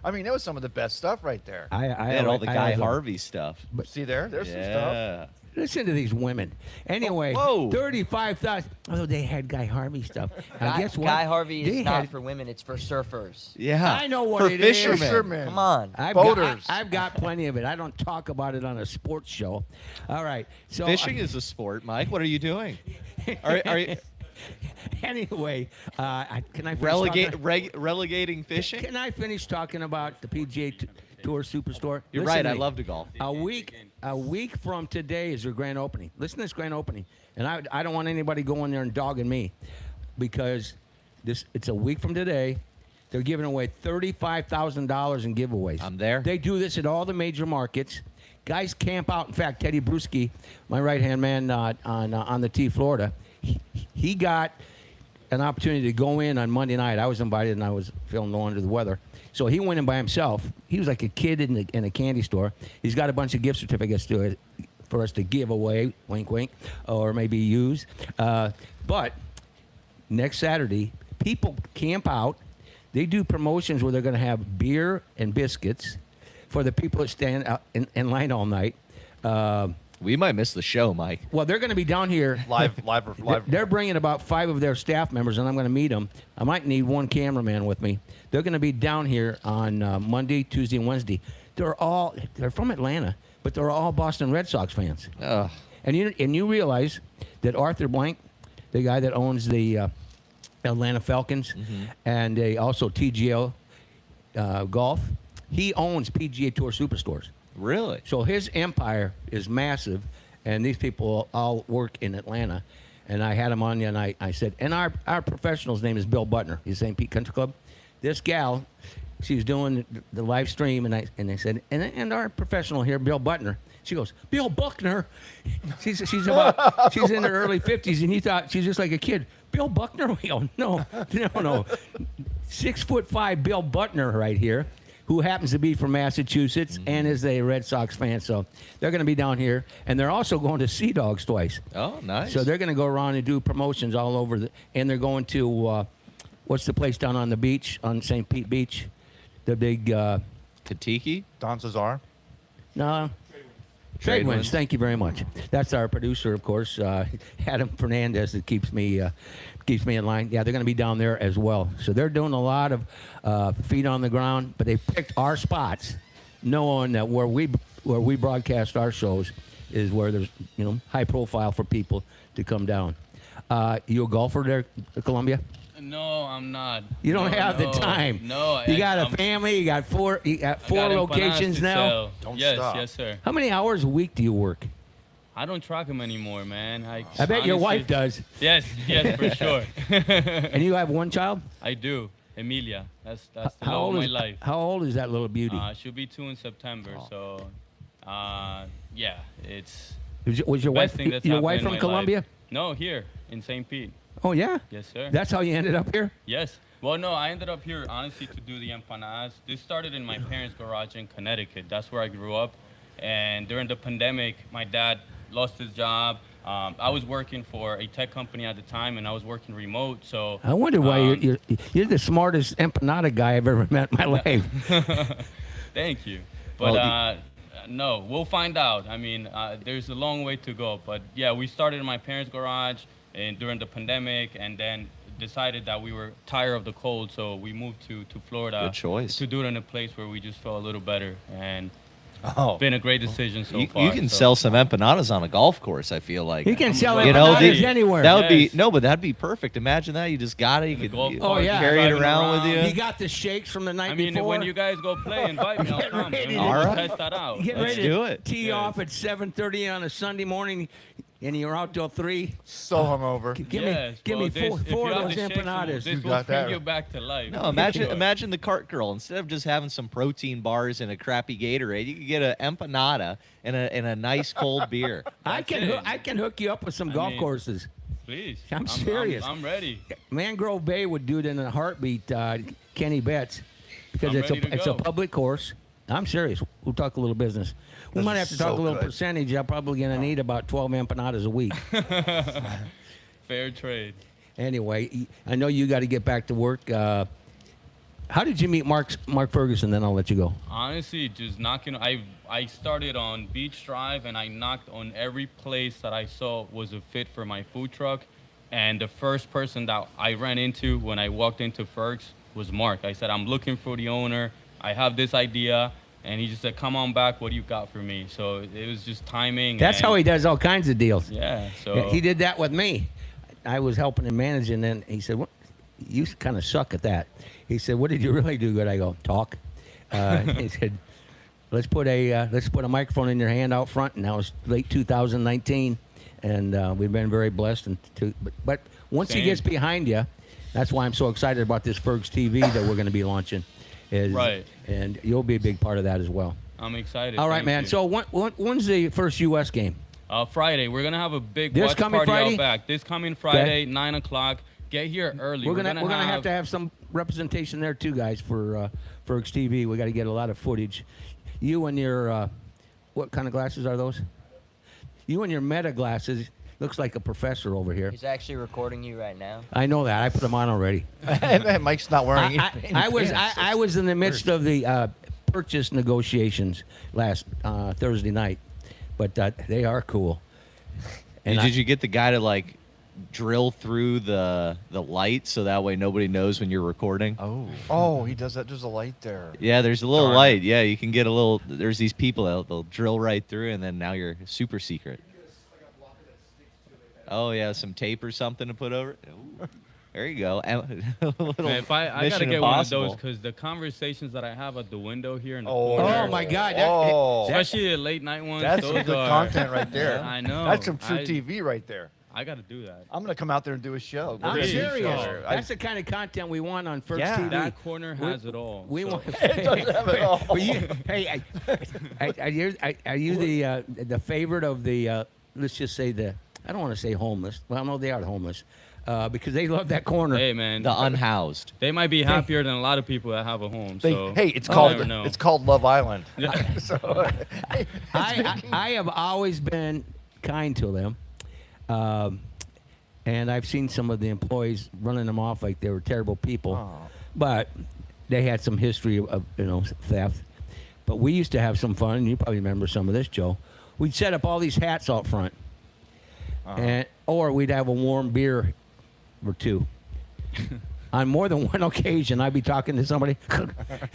I mean, it was some of the best stuff right there. I They had all the I Guy had them. Harvey stuff. See there? There's some stuff. Yeah. Listen to these women. Anyway, Whoa. 35,000. Oh, they had Guy Harvey stuff. And Guy, guess what? Guy Harvey They is not had- for women. It's for surfers. Yeah. I know what For it is. fishermen. Fishermen. Come on. Boaters. I've got plenty of it. I don't talk about it on a sports show. All right. So Fishing is a sport, Mike. What are you doing? Are you anyway, can I finish talking? relegating fishing? Can I finish talking about the PGA Tour Superstore? You're Listen right. to I me. love to golf. A week from today is their grand opening. Listen to this grand opening, and I don't want anybody going there and dogging me, because it's a week from today. They're giving away $35,000 in giveaways. I'm there. They do this at all the major markets. Guys camp out. In fact, Teddy Bruschi, my right-hand man on the tee, Florida, he got an opportunity to go in on Monday night. I was invited, and I was feeling low under the weather. So he went in by himself. He was like a kid in a candy store. He's got a bunch of gift certificates for us to give away, wink, wink, or maybe use. But next Saturday, people camp out. they do promotions where they're going to have beer and biscuits for the people that stand out in line all night. We might miss the show, Mike. Well, they're going to be down here. Live. They're bringing about 5 of their staff members, and I'm going to meet them. I might need one cameraman with me. They're going to be down here on Monday, Tuesday, and Wednesday. They're from Atlanta, but they're all Boston Red Sox fans. Ugh. And you realize that Arthur Blank, the guy that owns the Atlanta Falcons, and also TGL Golf, he owns PGA Tour Superstores. Really? So his empire is massive, and these people all work in Atlanta. And I had him on the night. I said, and our professional's name is Bill Butner. He's St. Pete Country Club. This gal, she's doing the live stream, and I said, and our professional here, Bill Butner. She goes, Bill Buckner. She's in her early 50s, and he thought she's just like a kid. Bill Buckner? We go, no. 6'5" Bill Butner right here, who happens to be from Massachusetts and is a Red Sox fan. So they're going to be down here, and they're also going to Sea Dogs twice. Oh, nice. So they're going to go around and do promotions all over, and they're going to what's the place down on the beach on St. Pete Beach, the big Katiki? Don Cesar. no. Trade Winds. Thank you very much. That's our producer, of course, Adam Fernandez, that keeps me in line. Yeah, they're going to be down there as well. So they're doing a lot of feet on the ground, but they picked our spots, knowing that where we broadcast our shows is where there's high profile for people to come down. You a golfer there, Columbia? No, I'm not. You don't No, have no, the time. No. You got a family. You got four I got locations empanadas to now. sell. Don't yes, stop. Yes, sir. How many hours a week do you work? I don't track them anymore, man. I bet your honestly- wife does. Yes, for sure. And you have one child? I do. Emilia. That's the How love old of my is life. How old is that little beauty? She'll be 2 in September, so yeah, it's Was your the wife best thing that's your happened wife in from my Columbia? life. No, here in St. Pete. Oh yeah. Yes, sir. That's how you ended up here. Yes. Well, no, I ended up here, honestly, to do the empanadas. This started in my parents' garage in Connecticut. That's where I grew up. And during the pandemic, my dad lost his job. I was working for a tech company at the time, and I was working remote. So I wonder why you're the smartest empanada guy I've ever met in my life. Thank you. But no, we'll find out. I mean, there's a long way to go. But yeah, we started in my parents' garage and during the pandemic, and then decided that we were tired of the cold, so we moved to Florida. Good choice. To do it in a place where we just felt a little better, and Oh, been a great decision so You, far. you can so. sell some empanadas on a golf course, I feel like. You can sell You know, empanadas the- anywhere. That would Yes. be no, but that'd be perfect. Imagine that you just got it. You The could golf you cart, yeah. carry it driving around with you. You got the shakes from the night I mean, before. when you guys go play, invite me. I'll Get come. ready And to- we'll All right. test that out. Get Let's ready do to it. tee Yeah. off at 7:30 on a Sunday morning, and you're out till 3. so hungover. Give Yes, me well, four if you of have those the shakes, empanadas. This You will got bring that. you back to life. No, Sure. imagine the cart girl. Instead of just having some protein bars and a crappy Gatorade, you could get an empanada and a nice cold beer. I That's can it. I can hook you up with some I golf mean- courses. Please. I'm serious. I'm ready. Mangrove Bay would do it in a heartbeat, Kenny Betts, because I'm it's ready to a go. public course. I'm serious. We'll talk a little business. We This might is have to talk so a little good. percentage. I'm probably going to need about 12 empanadas a week. Fair trade. Anyway, I know you got to get back to work. How did you meet Mark Ferguson? Then I'll let you go. Honestly, just knocking. I started on Beach Drive, and I knocked on every place that I saw was a fit for my food truck. And the first person that I ran into when I walked into Ferg's was Mark. I said, I'm looking for the owner. I have this idea. And he just said, come on back. What do you got for me? So it was just timing. That's how he does all kinds of deals. Yeah. So Yeah, he did that with me. I was helping him manage, and then he said, "What? You kind of suck at that." He said, "What did you really do good?" I go, "Talk." He said, let's put a microphone in your hand out front." And that was late 2019, and we've been very blessed. But once he Same. gets behind you, that's why I'm so excited about this Ferg's TV that we're going to be launching. Right. And you'll be a big part of that as well. I'm excited. All right, Thank man. you. So when's the first U.S. game? Friday, we're gonna have a big This watch coming party Friday? out back. This coming Friday, 9 o'clock. Get here early. We're gonna have to have some representation there too, guys, for Ferg's TV. We got to get a lot of footage. You and your what kind of glasses are those? You and your Meta glasses. looks like a professor over here. He's actually recording you right now. I know that. I put him on already. Mike's not wearing any I was in the midst of the purchase negotiations last Thursday night, but they are cool. And Did you get the guy to like drill through the light so that way nobody knows when you're recording? Oh, he does that. There's a light there. Yeah, there's a little Darn. light. Yeah, you can get a little. There's these people they'll drill right through, and then now you're super secret. Oh yeah, some tape or something to put over it. Ooh, there you go. A little Man, if I gotta Mission get Impossible. one of those because the conversations that I have at the window here in the Oh, corner, Oh my God! especially the late night ones, That's those some good are, content right there. I know. That's some true I- TV right there. I gotta do that. I'm gonna come out there and do a show. I'm Really? serious. Sure. That's the kind of content we want on First Yeah. TV. That corner has it all. We so. want. It doesn't have it all. But you, hey, are you the favorite of the? Let's just say the. I don't want to say homeless. Well, no, they are homeless, because they love that corner. Hey man, the unhoused. they might be happier than a lot of people that have a home. So Hey, it's you called never know. Love Island. Yeah. So, I have always been kind to them, and I've seen some of the employees running them off like they were terrible people, Oh. but they had some history of theft. But we used to have some fun, and you probably remember some of this, Joe. We'd set up all these hats out front, or we'd have a warm beer or two. On more than one occasion, I'd be talking to somebody.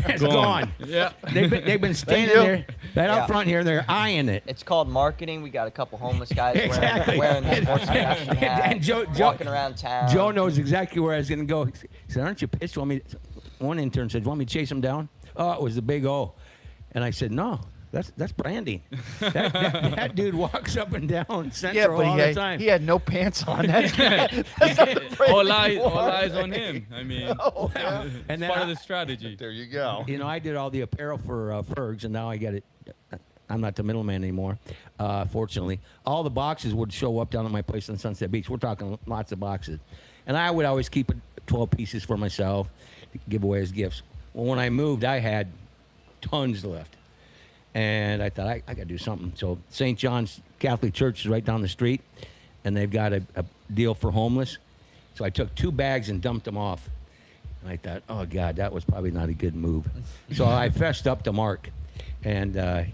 It's gone. Yeah. They've been standing you. there right Yeah. out front here. They're eyeing it. It's called marketing. We got a couple homeless guys Exactly. wearing the sports fashion hat, And Joe- walking around town. Joe knows exactly where I was going to go. He said, "Aren't you pissed?" One intern said, "Want me to chase him down?" Oh, it was the big O. And I said, "No, that's branding." That dude walks up and down Central all the time. he had no pants on. That's all eyes on him. I mean, And it's then part I- of the strategy. There you go. You know, I did all the apparel for Fergs, and now I get it. I'm not the middleman anymore, fortunately. All the boxes would show up down at my place on Sunset Beach. We're talking lots of boxes. And I would always keep 12 pieces for myself to give away as gifts. Well, when I moved, I had tons left. And I thought, I got to do something. So St. John's Catholic Church is right down the street, and they've got a deal for homeless. So I took 2 bags and dumped them off. And I thought, oh, God, that was probably not a good move. So I fessed up to Mark. And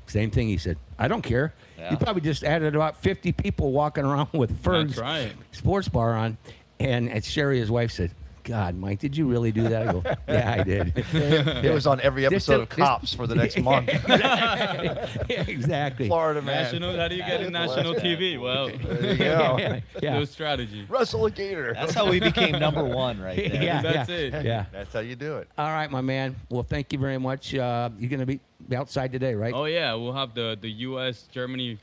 same thing, he said, I don't care. Yeah. You probably just added about 50 people walking around with Ferg's That's right. sports bar on. And Sherry, his wife, said, God, Mike, did you really do that? I go, yeah, I did. It was on every episode of Cops for the next month. Yeah, exactly. Florida man. National? How do you get in national TV? Well, There you go. Yeah. no strategy. Wrestle a gator. That's how we became #1 right there. Yeah, That's yeah, it. Yeah. That's how you do it. All right, my man. Well, thank you very much. You're going to be outside today, right? Oh yeah, we'll have the U.S. Germany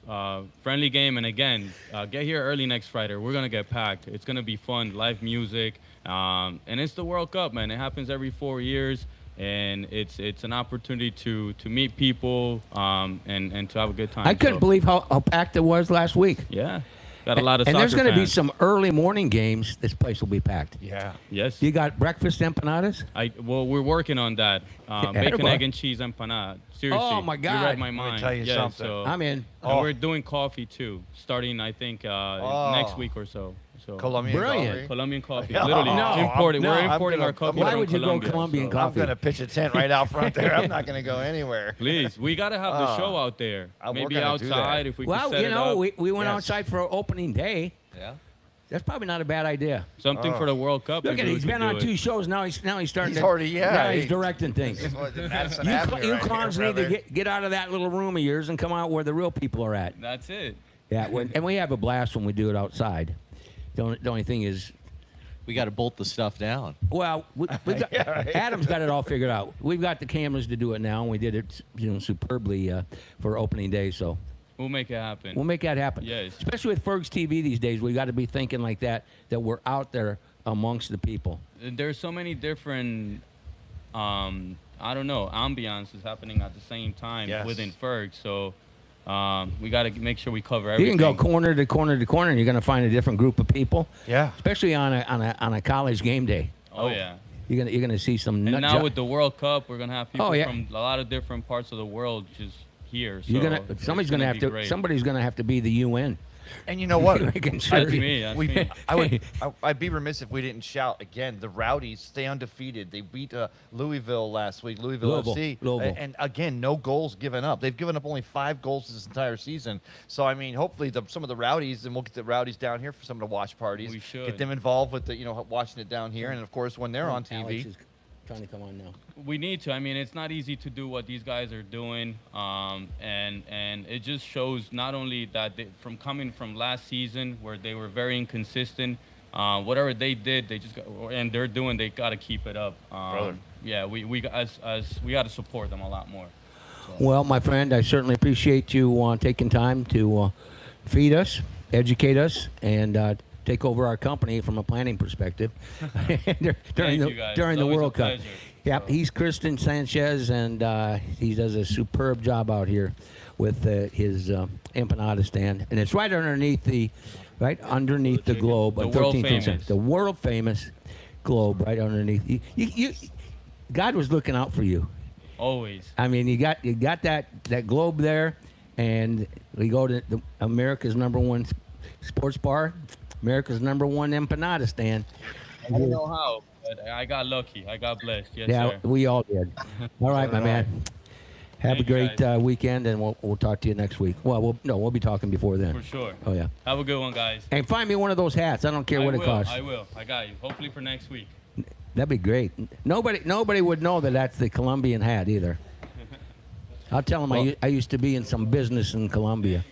friendly game, and again, get here early next Friday. We're gonna get packed. It's gonna be fun, live music, and it's the World Cup, man. It happens every 4 years, and it's an opportunity to meet people and to have a good time. I couldn't So, believe how packed it was last week. Yeah, got a lot of. And there's going going to be some early morning games. This place will be packed. Yeah. Yes. You got breakfast empanadas? Well, we're working on that. Bacon, Attaboy. egg, and cheese empanada. Seriously. Oh, my You God. read my Let me mind. tell you yeah, something. So, I'm in. and Oh. we're doing coffee too, starting I think next week or so. So Colombian Brilliant. coffee. Colombian coffee, No, literally No, imported. I'm- We're no, importing I'm our gonna- coffee Why from would you go Colombia, Colombian so- coffee? I'm gonna pitch a tent right out front there. I'm not gonna go anywhere. Please, we gotta have the show out there. we're Maybe gonna do that. outside if we Well, can set you it know, up. we went Yes. outside for opening day. Yeah. That's probably not a bad idea. Something for the World Cup. Look at maybe it. we He's could been do on it. 2 shows. Now he's starting He's to. already- yeah, he's he- directing things. This is what the Madison You, Avenue you right clowns here, need to brother. get out of that little room of yours and come out where the real people are at. That's it. Yeah, and we have a blast when we do it outside. The only thing is, We got to bolt the stuff down. well, we got, Yeah, right. Adam's got it all figured out. We've got the cameras to do it now, and we did it, superbly for opening day. So We'll make it happen. we'll make that happen. Yes. Especially with Ferg's TV these days, we got to be thinking like that. That we're out there amongst the people. There's so many different, I don't know, ambiances happening at the same time Yes. within Ferg. So we got to make sure we cover You everything. can go corner to corner to corner, and you're going to find a different group of people. Yeah. Especially on a college game day. Oh yeah. You're gonna see some. And nut now job- with the World Cup, we're gonna have people Oh, yeah. from a lot of different parts of the world just here. So You're gonna it's somebody's gonna have be to great. somebody's gonna have to be the UN. And you know what? Making sure That's me. That's me. I'd be remiss if we didn't shout again. The Rowdies stay undefeated. They beat Louisville last week, Louisville FC, Louisville. and again, no goals given up. They've given up only 5 goals this entire season. So I mean, hopefully some of the Rowdies, and we'll get the Rowdies down here for some of the watch parties. We should. Get them involved with watching it down here, and of course when they're on Alex TV. is trying to come on now. We need to. I mean, it's not easy to do what these guys are doing, and it just shows not only that from coming from last season where they were very inconsistent. Whatever they did, they just got, and they're doing. They got to keep it up. Brother. Yeah, we got to support them a lot more. Well, my friend, I certainly appreciate you taking time to feed us, educate us, and take over our company from a planning perspective during you guys. the It's always a World Cup. pleasure. Yep, he's Christian Sanchez, and he does a superb job out here with his empanada stand, and it's right underneath the globe, The on world 13th famous. Street. The world famous globe right underneath. God was looking out for you. Always. I mean, you got that globe there, and we go to America's #1 sports bar, America's #1 empanada stand. I don't know how, but I got lucky. I got blessed. Yes, Yeah, sir. we all did. All right, my man. Have Thank a you, great weekend, and we'll talk to you next week. Well, we'll be talking before then. For sure. Oh yeah. Have a good one, guys. And find me one of those hats. I don't care what it costs. I will. I got you. Hopefully for next week. That'd be great. Nobody would know that that's the Colombian hat either. I'll tell them I used to be in some business in Colombia.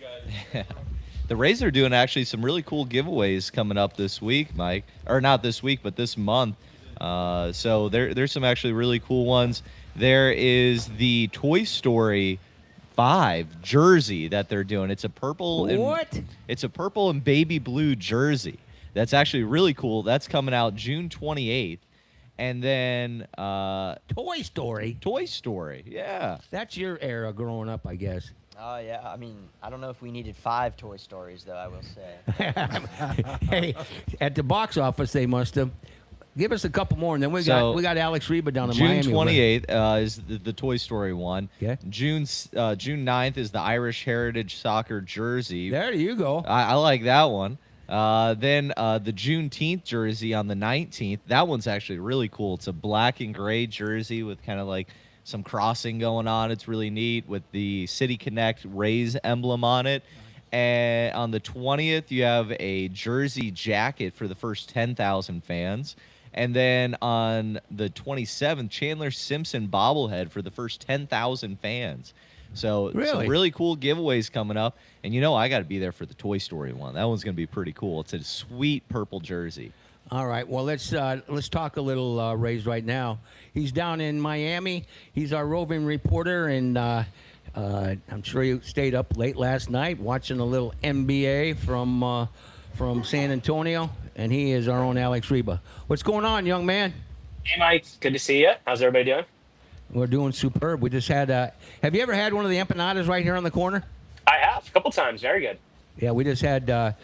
The Rays are doing actually some really cool giveaways coming up this week, Mike. Or not this week, but this month. So there's some actually really cool ones. There is the Toy Story 5 jersey that they're doing. It's a purple it's a purple and baby blue jersey. That's actually really cool. That's coming out June 28th. And then Toy Story. Toy Story, yeah. That's your era growing up, I guess. Oh, yeah. I mean, I don't know if we needed 5 Toy Stories, though, I will say. Hey, at the box office, they must have. Give us a couple more, and then we got Alex Reba down in Miami. June 28th is the Toy Story one. Okay. June 9th is the Irish Heritage Soccer jersey. There you go. I like that one. Then the Juneteenth jersey on the 19th. That one's actually really cool. It's a black and gray jersey with kind of like some crossing going on. It's really neat with the City Connect Rays emblem on it. And on the 20th, you have a jersey jacket for the first 10,000 fans. And then on the 27th, Chandler Simpson bobblehead for the first 10,000 fans. So some really cool giveaways coming up. And I got to be there for the Toy Story one. That one's going to be pretty cool. It's a sweet purple jersey. All right. Well, let's talk a little Rays right now. He's down in Miami. He's our roving reporter, and I'm sure you stayed up late last night watching a little NBA from San Antonio. And he is our own Alex Reba. What's going on, young man? Hey, Mike. Good to see you. How's everybody doing? We're doing superb. We just had. Have you ever had one of the empanadas right here on the corner? I have a couple times. Very good. Yeah, we just had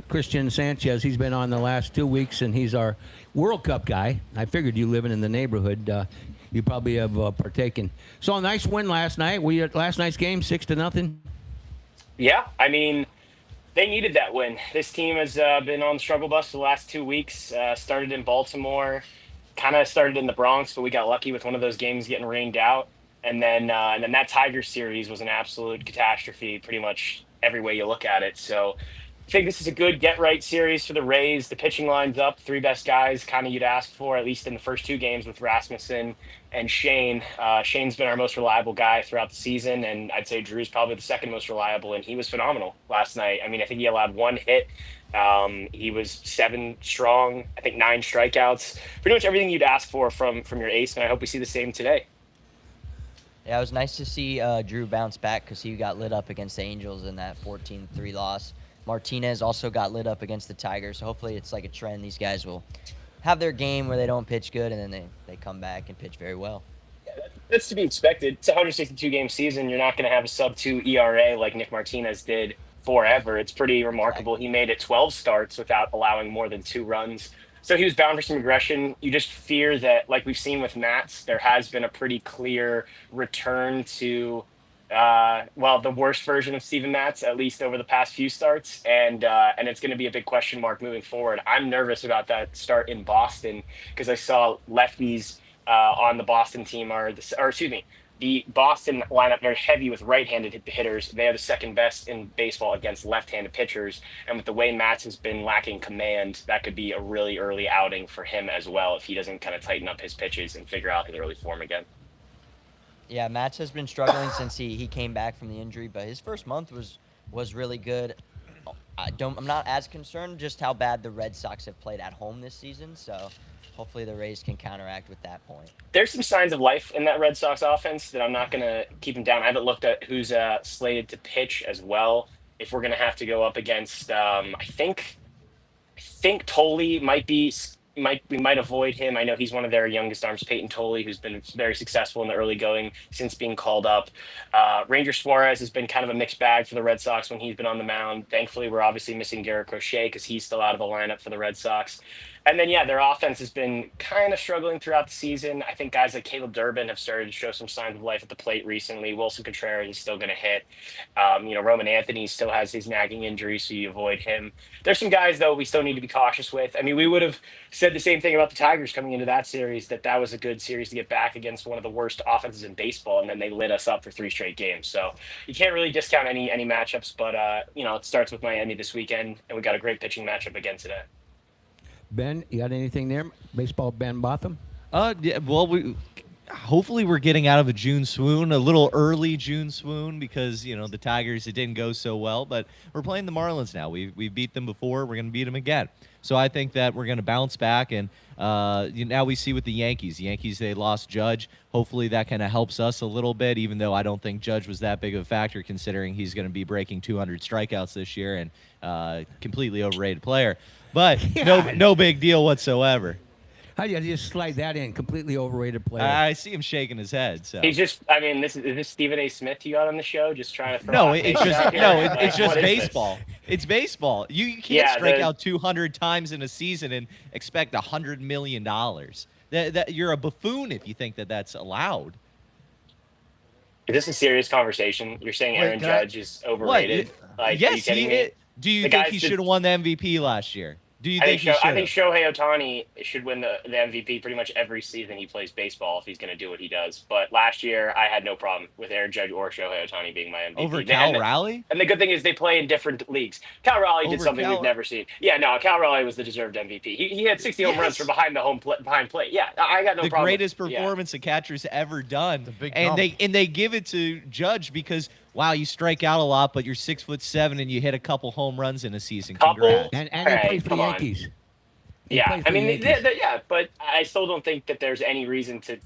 Christian Sanchez. He's been on the last 2 weeks, and he's our World Cup guy. I figured you living in the neighborhood, you probably have partaken. So a nice win last night. Last night's game 6-0. Yeah, I mean, they needed that win. This team has been on the struggle bus for the last 2 weeks. Started in Baltimore, kind of started in the Bronx, but we got lucky with one of those games getting rained out. And then that Tigers series was an absolute catastrophe, pretty much every way you look at it. So I think this is a good get-right series for the Rays. The pitching line's up, 3 best guys kind of you'd ask for, at least in the first 2 games with Rasmussen and Shane. Shane's been our most reliable guy throughout the season, and I'd say Drew's probably the second most reliable, and he was phenomenal last night. I mean, I think he allowed 1 hit. He was 7 strong, I think 9 strikeouts. Pretty much everything you'd ask for from your ace, and I hope we see the same today. Yeah, it was nice to see Drew bounce back because he got lit up against the Angels in that 14-3 loss. Martinez also got lit up against the Tigers, so hopefully it's like a trend. These guys will have their game where they don't pitch good, and then they come back and pitch very well. Yeah, that's to be expected. It's a 162-game season. You're not going to have a sub-2 ERA like Nick Martinez did forever. It's pretty remarkable. He made it 12 starts without allowing more than 2 runs. So he was bound for some aggression. You just fear that, like we've seen with Mats, there has been a pretty clear return to well, the worst version of Steven Matz, at least over the past few starts, and it's going to be a big question mark moving forward. I'm nervous about that start in Boston because I saw lefties on the Boston team or excuse me, the Boston lineup very heavy with right-handed hitters. They are the second best in baseball against left-handed pitchers, and with the way Matz has been lacking command, that could be a really early outing for him as well if he doesn't kind of tighten up his pitches and figure out his early form again. Yeah, Matz has been struggling since he came back from the injury, but his first month was really good. I'm not as concerned just how bad the Red Sox have played at home this season, so hopefully the Rays can counteract with that point. There's some signs of life in that Red Sox offense that I'm not going to keep him down. I haven't looked at who's slated to pitch as well. If we're going to have to go up against, I think Tolley we might avoid him. I know he's one of their youngest arms, Peyton Tolley, who's been very successful in the early going since being called up. Ranger Suarez has been kind of a mixed bag for the Red Sox when he's been on the mound. Thankfully, we're obviously missing Garrett Crochet because he's still out of the lineup for the Red Sox. And then, yeah, their offense has been kind of struggling throughout the season. I think guys like Caleb Durbin have started to show some signs of life at the plate recently. Wilson Contreras is still going to hit. Roman Anthony still has his nagging injury, so you avoid him. There's some guys, though, we still need to be cautious with. I mean, we would have said the same thing about the Tigers coming into that series, that was a good series to get back against one of the worst offenses in baseball, and then they lit us up for 3 straight games. So you can't really discount any matchups, but, it starts with Miami this weekend, and we got a great pitching matchup again today. Ben, you got anything there? Baseball Ben Botham? Yeah, well, hopefully we're getting out of a June swoon, a little early June swoon, because the Tigers, it didn't go so well, but we're playing the Marlins now. We beat them before, we're going to beat them again. So I think that we're going to bounce back, and now we see with the Yankees. The Yankees, they lost Judge. Hopefully that kind of helps us a little bit, even though I don't think Judge was that big of a factor, considering he's going to be breaking 200 strikeouts this year and completely overrated player. But no big deal whatsoever. How do you just slide that in? Completely overrated player. I see him shaking his head. So He's just, is this Stephen A. Smith you got on the show? Just trying to throw no, out it's things just out here? it's just what is this? baseball. It's baseball. You can't Yeah, strike out 200 times in a season and expect $100 million. That you're a buffoon if you think that that's allowed. Is this a serious conversation? You're saying Aaron Judge is overrated? Are you Yes, kidding me? do you The think guys he did- should have won the MVP last year? Do you I think think, he should? I think Shohei Ohtani should win the MVP pretty much every season he plays baseball if he's going to do what he does. But last year, I had no problem with Aaron Judge or Shohei Ohtani being my MVP. Over Cal Raleigh? And the good thing is they play in different leagues. Cal Raleigh did Over something Cal- we've never seen. Yeah, no, Cal Raleigh was the deserved MVP. He had 60 home runs from behind plate. Yeah, I got no the problem. greatest performance a catcher's ever done. big and dump. they give it to Judge because wow, you strike out a lot, but you're 6'7" and you hit a couple home runs in a season. Congrats. And All he right, plays for the come on. Yankees. He Yeah, plays for I mean, the Yankees. yeah, but I still don't think that there's any reason to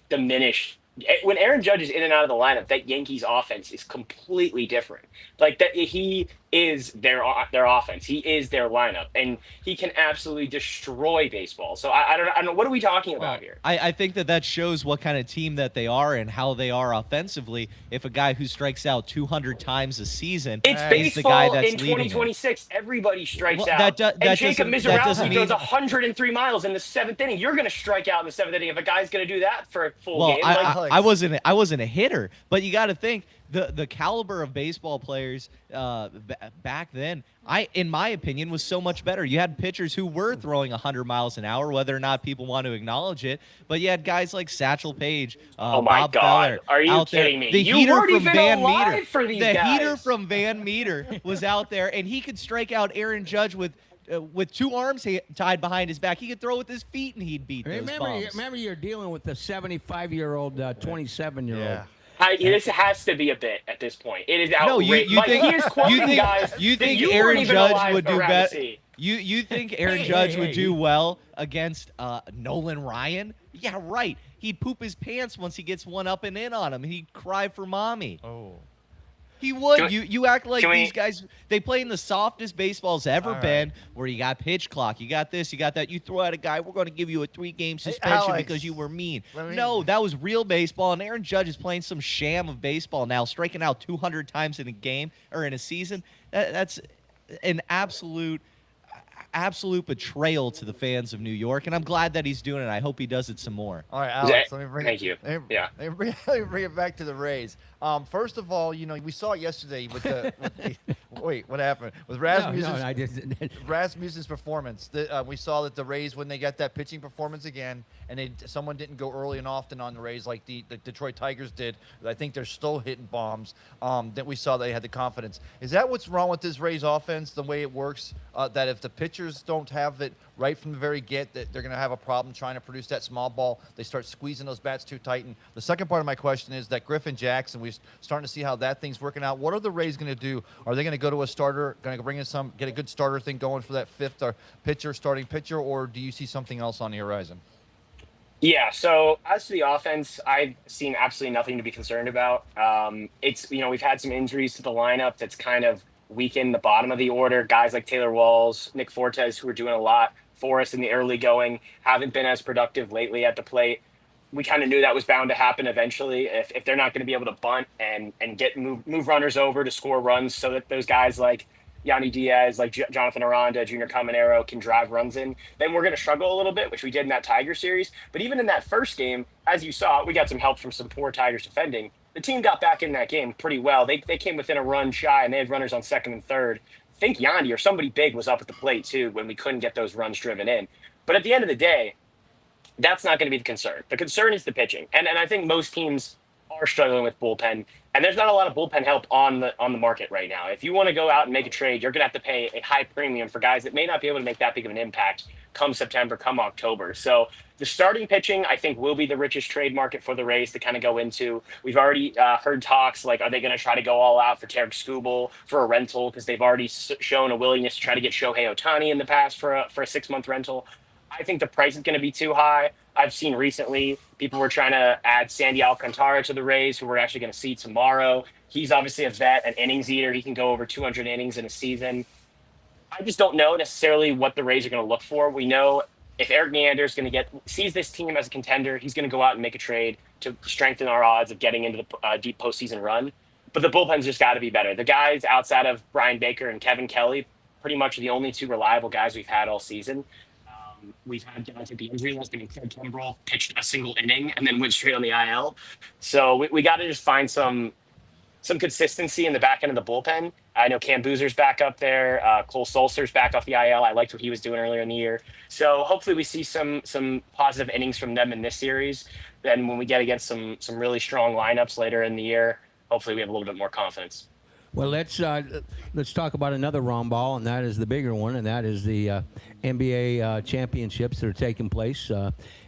diminish. When Aaron Judge is in and out of the lineup, that Yankees offense is completely different. Like that, he is their offense. He is their lineup, and he can absolutely destroy baseball. So I don't know. What are we talking about here? I think that shows what kind of team that they are and how they are offensively. If a guy who strikes out 200 times a season It's is baseball the guy that's in leading them. 2026. Everybody strikes Well, out. that And Jacob doesn't- that Mizrachi doesn't throws mean- 103 miles in the 7th inning. You're going to strike out in the 7th inning if a guy's going to do that for a full Well, game. I wasn't a hitter, but you got to think the caliber of baseball players back then, in my opinion, was so much better. You had pitchers who were throwing 100 miles an hour, whether or not people want to acknowledge it. But you had guys like Satchel Paige, Oh my Bob God. Feller Are you out there. kidding me? The You heater weren't from even Van alive Meter, for these the guys. heater from Van Meter was out there, and he could strike out Aaron Judge with 2 arms tied behind his back. He could throw with his feet, and he'd beat those bums. Remember, you're dealing with the 75-year-old, 27-year-old. Yeah. This has to be a bit at this point. It is No, outrageous. you think he is quoting you think guys you that think you weren't Aaron even Judge alive would do around to better? see. You think Aaron Hey, Judge hey, would hey. do well against Nolan Ryan? Yeah, right. He'd poop his pants once he gets one up and in on him. He'd cry for mommy. Oh. He would. Can we- You act like can we- these guys, they play in the softest baseball's ever All right. been, where you got pitch clock, you got this, you got that. You throw out a guy, we're going to give you a 3-game suspension Alex, because you were mean. let me- No, that was real baseball, and Aaron Judge is playing some sham of baseball now, striking out 200 times in a game or in a season. That's an absolute. absolute betrayal to the fans of New York, and I'm glad that he's doing it. I hope he does it some more. All right, Alex, let me bring Thank you. Yeah. let me bring it back to the Rays. First of all, we saw it yesterday with the, wait, what happened? With Rasmussen's, I just Rasmussen's performance. We saw that the Rays, when they got that pitching performance again, and someone didn't go early and often on the Rays like the Detroit Tigers did. I think they're still hitting bombs. That we saw they had the confidence. Is that what's wrong with this Rays offense, the way it works? That if the pitchers don't have it right from the very get, that they're going to have a problem trying to produce that small ball. They start squeezing those bats too tight. And the second part of my question is that Griffin Jackson, we're starting to see how that thing's working out. What are the Rays going to do? Are they going to go to a starter, going to bring in get a good starter thing going for that fifth starting pitcher, or do you see something else on the horizon? Yeah, so as to the offense, I've seen absolutely nothing to be concerned about. We've had some injuries to the lineup that's kind of weakened the bottom of the order. Guys like Taylor Walls, Nick Fortes, who are doing a lot for us in the early going, haven't been as productive lately at the plate. We kind of knew that was bound to happen eventually if they're not going to be able to bunt and move runners over to score runs so that those guys like Yanni Diaz, like Jonathan Aranda, Junior Caminero can drive runs in, then we're going to struggle a little bit, which we did in that Tiger series. But even in that first game, as you saw, we got some help from some poor Tigers defending. The team got back in that game pretty well. They came within a run shy, and they had runners on second and third. I think Yanni or somebody big was up at the plate, too, when we couldn't get those runs driven in. But at the end of the day, that's not going to be the concern. The concern is the pitching. And I think most teams are struggling with bullpen, and there's not a lot of bullpen help on the market right now. If you want to go out and make a trade, you're going to have to pay a high premium for guys that may not be able to make that big of an impact come September, come October. So the starting pitching, I think, will be the richest trade market for the Rays to kind of go into. We've already heard talks like, are they going to try to go all out for Tarek Skubal for a rental, because they've already shown a willingness to try to get Shohei Ohtani in the past for a 6-month rental. I think the price is going to be too high. I've seen recently people were trying to add Sandy Alcantara to the Rays, who we're actually going to see tomorrow. He's obviously a vet, an innings eater. He can go over 200 innings in a season. I just don't know necessarily what the Rays are going to look for. We know if Eric Neander sees this team as a contender, he's going to go out and make a trade to strengthen our odds of getting into the deep postseason run. But the bullpen's just got to be better. The guys outside of Brian Baker and Kevin Kelly, pretty much the only two reliable guys we've had all season. We've had guys at the injury list. I mean, Craig Kimbrell pitched a single inning and then went straight on the IL. So we got to just find some consistency in the back end of the bullpen. I know Cam Boozer's back up there. Cole Sulcer's back off the IL. I liked what he was doing earlier in the year. So hopefully we see some positive innings from them in this series. Then when we get against some really strong lineups later in the year, hopefully we have a little bit more confidence. Well, let's talk about another round ball, and that is the bigger one, and that is the NBA championships that are taking place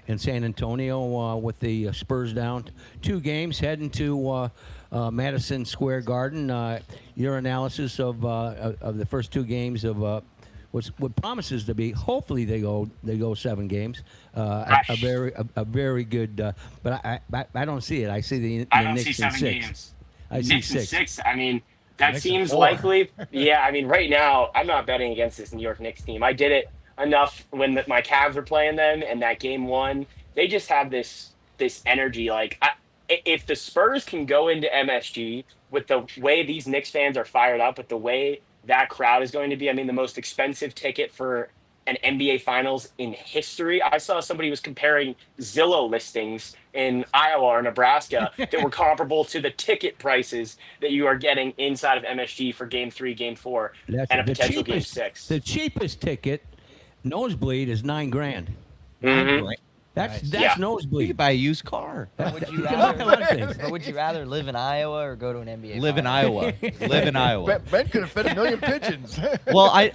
in San Antonio with the Spurs down 2 games, heading to Madison Square Garden. Your analysis of the first 2 games of what promises to be, hopefully they go 7 games. A very good, but I don't see it. I see the Knicks see in 7 6. games. I see Knicks in 6. 6. I mean, that Knicks seems 4. likely. Yeah, I mean, right now, I'm not betting against this New York Knicks team. I did it enough when my Cavs were playing them, and that game 1, they just have this energy. Like, if the Spurs can go into MSG with the way these Knicks fans are fired up, with the way that crowd is going to be, I mean, the most expensive ticket for an NBA Finals in history. I saw somebody was comparing Zillow listings in Iowa or Nebraska that were comparable to the ticket prices that you are getting inside of MSG for Game 3, Game 4, and a potential Game 6. The cheapest ticket, nosebleed, is $9,000. Mhm. That's nosebleed. You could buy a used car. Would you rather live in Iowa or go to an NBA? Live in Iowa. Live in Iowa. Ben could have fed a million pigeons. Well, I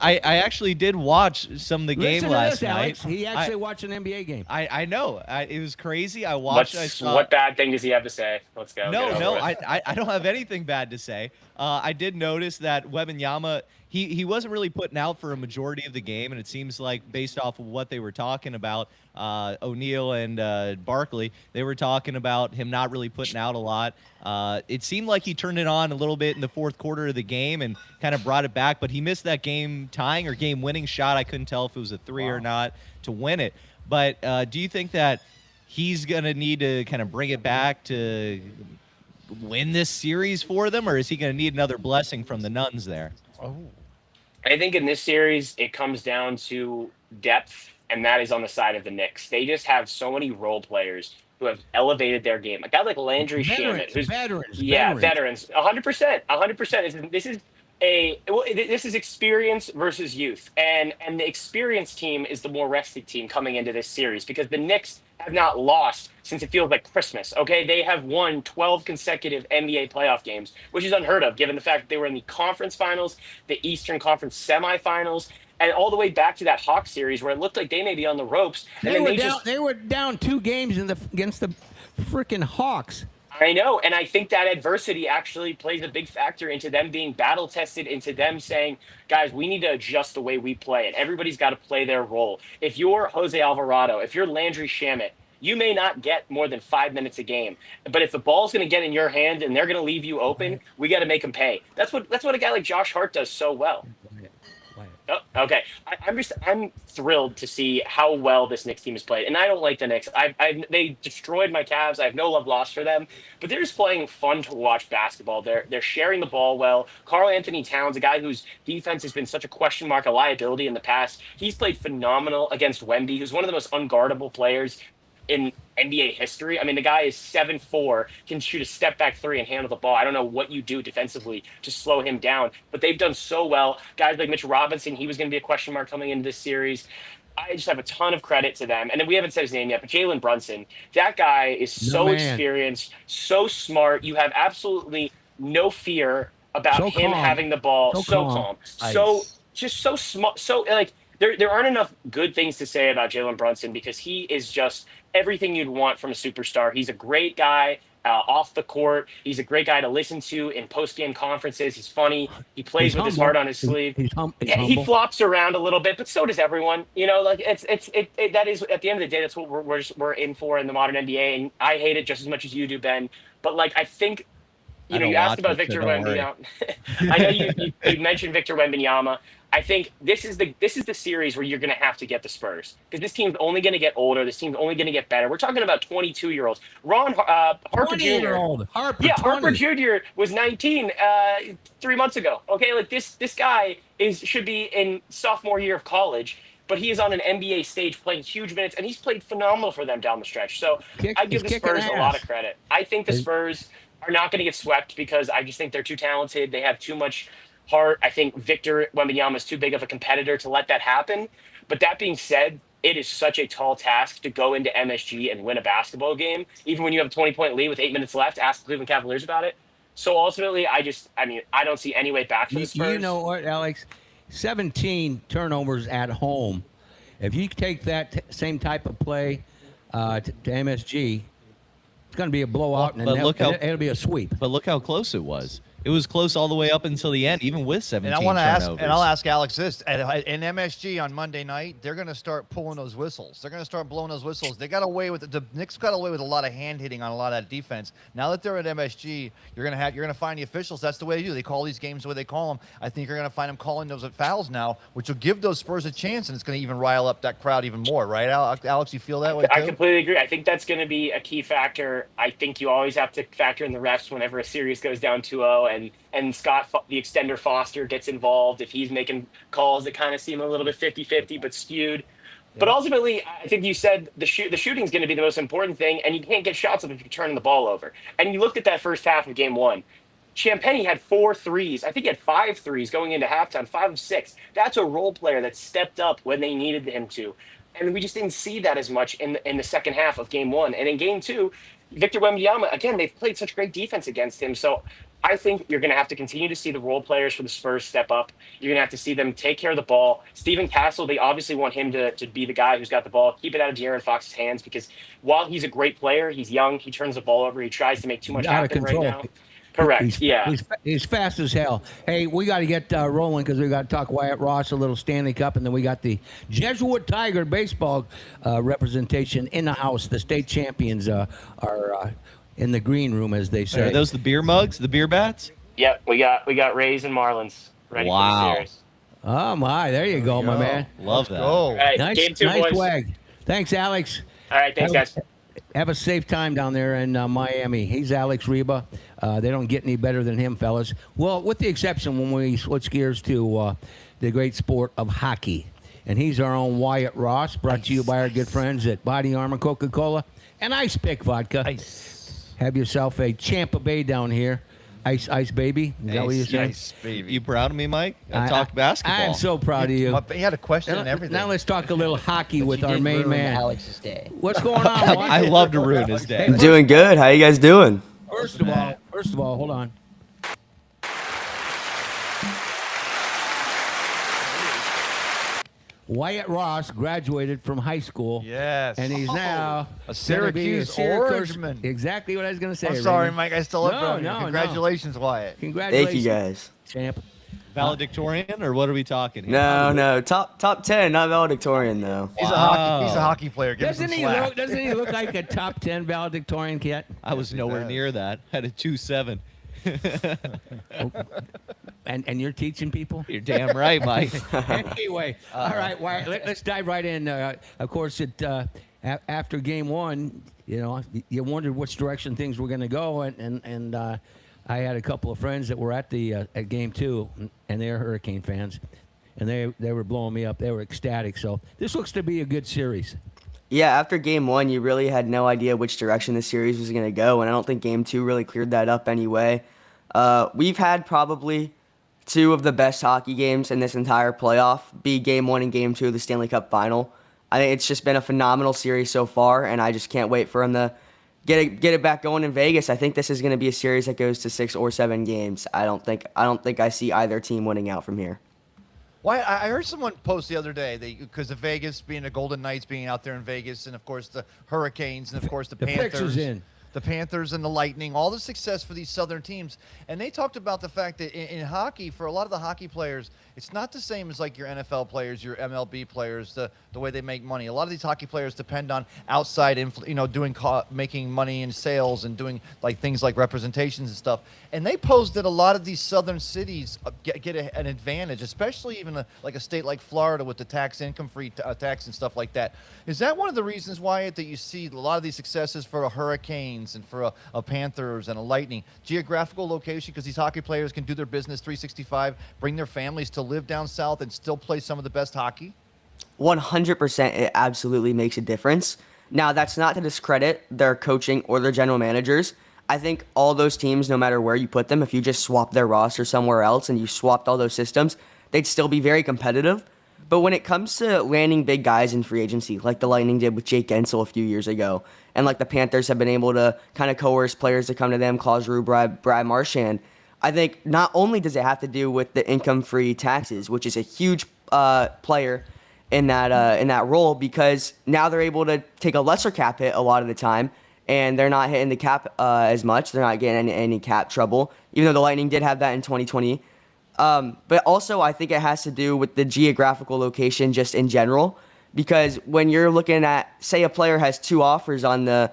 actually did watch some of the game Listen to last this, night. Alex. He actually watched an NBA game. I know. It was crazy. I watched. What bad thing does he have to say? Let's go. No, I I don't have anything bad to say. I did notice that Wembanyama, he wasn't really putting out for a majority of the game, and it seems like based off of what they were talking about, O'Neal and Barkley, they were talking about him not really putting out a lot. It seemed like he turned it on a little bit in the 4th quarter of the game and kind of brought it back, but he missed that game-tying or game-winning shot. I couldn't tell if it was a 3 or not to win it. But do you think that he's going to need to kind of bring it back to win this series for them, or is he going to need another blessing from the Nuns there? Oh. I think in this series, it comes down to depth, and that is on the side of the Knicks. They just have so many role players who have elevated their game. A guy like Landry Shamet, who's veterans, 100%, 100%. This is experience versus youth, and the experienced team is the more rested team coming into this series because the Knicks have not lost since it feels like Christmas. Okay, they have won 12 consecutive NBA playoff games, which is unheard of given the fact that they were in the conference finals, the Eastern Conference semifinals, and all the way back to that Hawks series where it looked like they may be on the ropes. They were down 2 games against the freaking Hawks. I know, and I think that adversity actually plays a big factor into them being battle tested, into them saying, guys, we need to adjust the way we play, and everybody's got to play their role. If you're Jose Alvarado, if you're Landry Shamet, you may not get more than 5 minutes a game, but if the ball's going to get in your hand and they're going to leave you open, we got to make them pay. That's what a guy like Josh Hart does so well. Oh, okay. I'm thrilled to see how well this Knicks team has played, and I don't like the Knicks. They destroyed my Cavs. I have no love lost for them, but they're just playing fun to watch basketball. They're sharing the ball well. Karl Anthony Towns, a guy whose defense has been such a question mark, a liability in the past, he's played phenomenal against Wemby, who's one of the most unguardable players in NBA history. I mean, the guy is 7'4", can shoot a step back 3 and handle the ball. I don't know what you do defensively to slow him down, but they've done so well. Guys like Mitchell Robinson, he was going to be a question mark coming into this series. I just have a ton of credit to them. And then we haven't said his name yet, but Jalen Brunson, that guy is so experienced, so smart. You have absolutely no fear about him having the ball. So calm. Just so smart. So like, there aren't enough good things to say about Jalen Brunson because he is just everything you'd want from a superstar. He's a great guy off the court. He's a great guy to listen to in post-game conferences. He's funny. He plays with his heart on his sleeve. He flops around a little bit, but so does everyone. You know, like that is at the end of the day, that's what we're in for in the modern NBA. And I hate it just as much as you do, Ben. But like, I think you asked about Victor Wembanyama. I know you mentioned Victor Wembanyama. I think this is the series where you're going to have to get the Spurs because this team's only going to get older. This team's only going to get better. We're talking about 22-year-olds. Harper Jr. Harper Jr. was 19 3 months ago. Okay, like this guy should be in sophomore year of college, but he is on an NBA stage playing huge minutes, and he's played phenomenal for them down the stretch. So I give the Spurs a lot of credit. I think the Spurs are not going to get swept because I just think they're too talented. They have too much heart. I think Victor Wembanyama is too big of a competitor to let that happen. But that being said, it is such a tall task to go into MSG and win a basketball game, even when you have a 20-point lead with 8 minutes left. Ask the Cleveland Cavaliers about it. So ultimately, I don't see any way back for the Spurs. You know what, Alex? 17 turnovers at home. If you take that same type of play to MSG, it's going to be a blowout, and it'll be a sweep. But look how close it was. It was close all the way up until the end, even with 17 turnovers. I'll ask Alex this: in MSG on Monday night, they're going to start pulling those whistles. They're going to start blowing those whistles. They got away with the Knicks got away with a lot of hand hitting on a lot of that defense. Now that they're at MSG, you're going to find the officials. That's the way they do. They call these games the way they call them. I think you're going to find them calling those fouls now, which will give those Spurs a chance, and it's going to even rile up that crowd even more, right? Alex, you feel that way too? I completely agree. I think that's going to be a key factor. I think you always have to factor in the refs whenever a series goes down 2-0, and Scott, the extender Foster, gets involved if he's making calls that kind of seem a little bit 50-50 but skewed. Yeah. But ultimately, I think you said the shooting is going to be the most important thing, and you can't get shots up if you're turning the ball over. And you looked at that first half of Game 1. Champagnie had 4 threes. I think he had 5 threes going into halftime, 5 of 6. That's a role player that stepped up when they needed him to. And we just didn't see that as much in the second half of Game 1. And in Game 2, Victor Wembanyama, again, they've played such great defense against him. So I think you're going to have to continue to see the role players for the Spurs step up. You're going to have to see them take care of the ball. Stephen Castle, they obviously want him to be the guy who's got the ball, keep it out of De'Aaron Fox's hands, because while he's a great player, he's young, he turns the ball over, he tries to make too much happen right now. Correct. He's fast as hell. Hey, we got to get rolling because we got to talk Wyatt Ross, a little Stanley Cup, and then we got the Jesuit Tiger baseball representation in the house. The state champions are in the green room, as they say. Are those the beer mugs, the beer bats? Yep, we got Rays and Marlins ready for the series. Oh my, there you go, my man. Love that. All right, nice, Game 2, nice boys. swag. Thanks, Alex. All right, thanks, guys. Have a safe time down there in Miami. He's Alex Reba. They don't get any better than him, fellas. Well, with the exception when we switch gears to the great sport of hockey. And he's our own Wyatt Ross, brought to you by our good friends at Body Armor Coca-Cola and Ice Pick Vodka. Nice. Have yourself a Champa Bay down here. Ice baby. Is that what you're saying? Nice, baby. You proud of me, Mike? I talk basketball. I'm so proud of you. He had a question and everything. Now let's talk a little hockey with You our did main ruin man. Alex's day. What's going on? I Wyatt? love to ruin his day. Doing good. How you guys doing? First of all, hold on. Wyatt Ross graduated from high school. Yes. And he's now A gonna be Syracuse Orangeman. Exactly what I was going to say. I'm sorry, Raymond. Mike. I stole it No, from you. no, Congratulations, Wyatt. Congratulations. Thank you guys. Champ. Valedictorian, or what are we talking here? No, top 10, not valedictorian though. He's Wow. a hockey player. Give Doesn't him he some slack. doesn't he look like a top 10 valedictorian kid? I was nowhere does. near that. Had a 2.7. And you're teaching people? You're damn right, Mike. Anyway, all right, Wyatt, let's dive right in. Of course, after game one, you wondered which direction things were going to go, and I had a couple of friends that were at game two, and they're Hurricane fans, and they were blowing me up. They were ecstatic. So this looks to be a good series. Yeah, after game one, you really had no idea which direction the series was going to go, and I don't think game two really cleared that up anyway. We've had probably two of the best hockey games in this entire playoff, be game one and game two of the Stanley Cup final. I think it's just been a phenomenal series so far, and I just can't wait for them to get it back going in Vegas. I think this is going to be a series that goes to 6 or 7 games. I don't think I see either team winning out from here. Why? I heard someone post the other day because of Vegas being the Golden Knights being out there in Vegas, and of course the Hurricanes, and of course the Panthers. Fixers in. The Panthers and the Lightning, all the success for these Southern teams. And they talked about the fact that in hockey, for a lot of the hockey players, it's not the same as like your NFL players, your MLB players, the way they make money. A lot of these hockey players depend on outside, making money in sales and doing like things like representations and stuff. And they posed that a lot of these Southern cities get an advantage, especially even like a state like Florida with the tax income-free tax and stuff like that. Is that one of the reasons, Wyatt, that you see a lot of these successes for a Hurricanes and for a Panthers and a Lightning? Geographical location, because these hockey players can do their business 365, bring their families to live down south and still play some of the best hockey? 100%, it absolutely makes a difference. Now, that's not to discredit their coaching or their general managers. I think all those teams, no matter where you put them, if you just swap their roster somewhere else and you swapped all those systems, they'd still be very competitive. But when it comes to landing big guys in free agency, like the Lightning did with Jake Gensel a few years ago, and like the Panthers have been able to kind of coerce players to come to them, Claude Giroux, Brad Marchand, I think not only does it have to do with the income-free taxes, which is a huge player in that role, because now they're able to take a lesser cap hit a lot of the time, and they're not hitting the cap as much. They're not getting any cap trouble, even though the Lightning did have that in 2020. But also, I think it has to do with the geographical location just in general, because when you're looking at, say, a player has 2 offers on the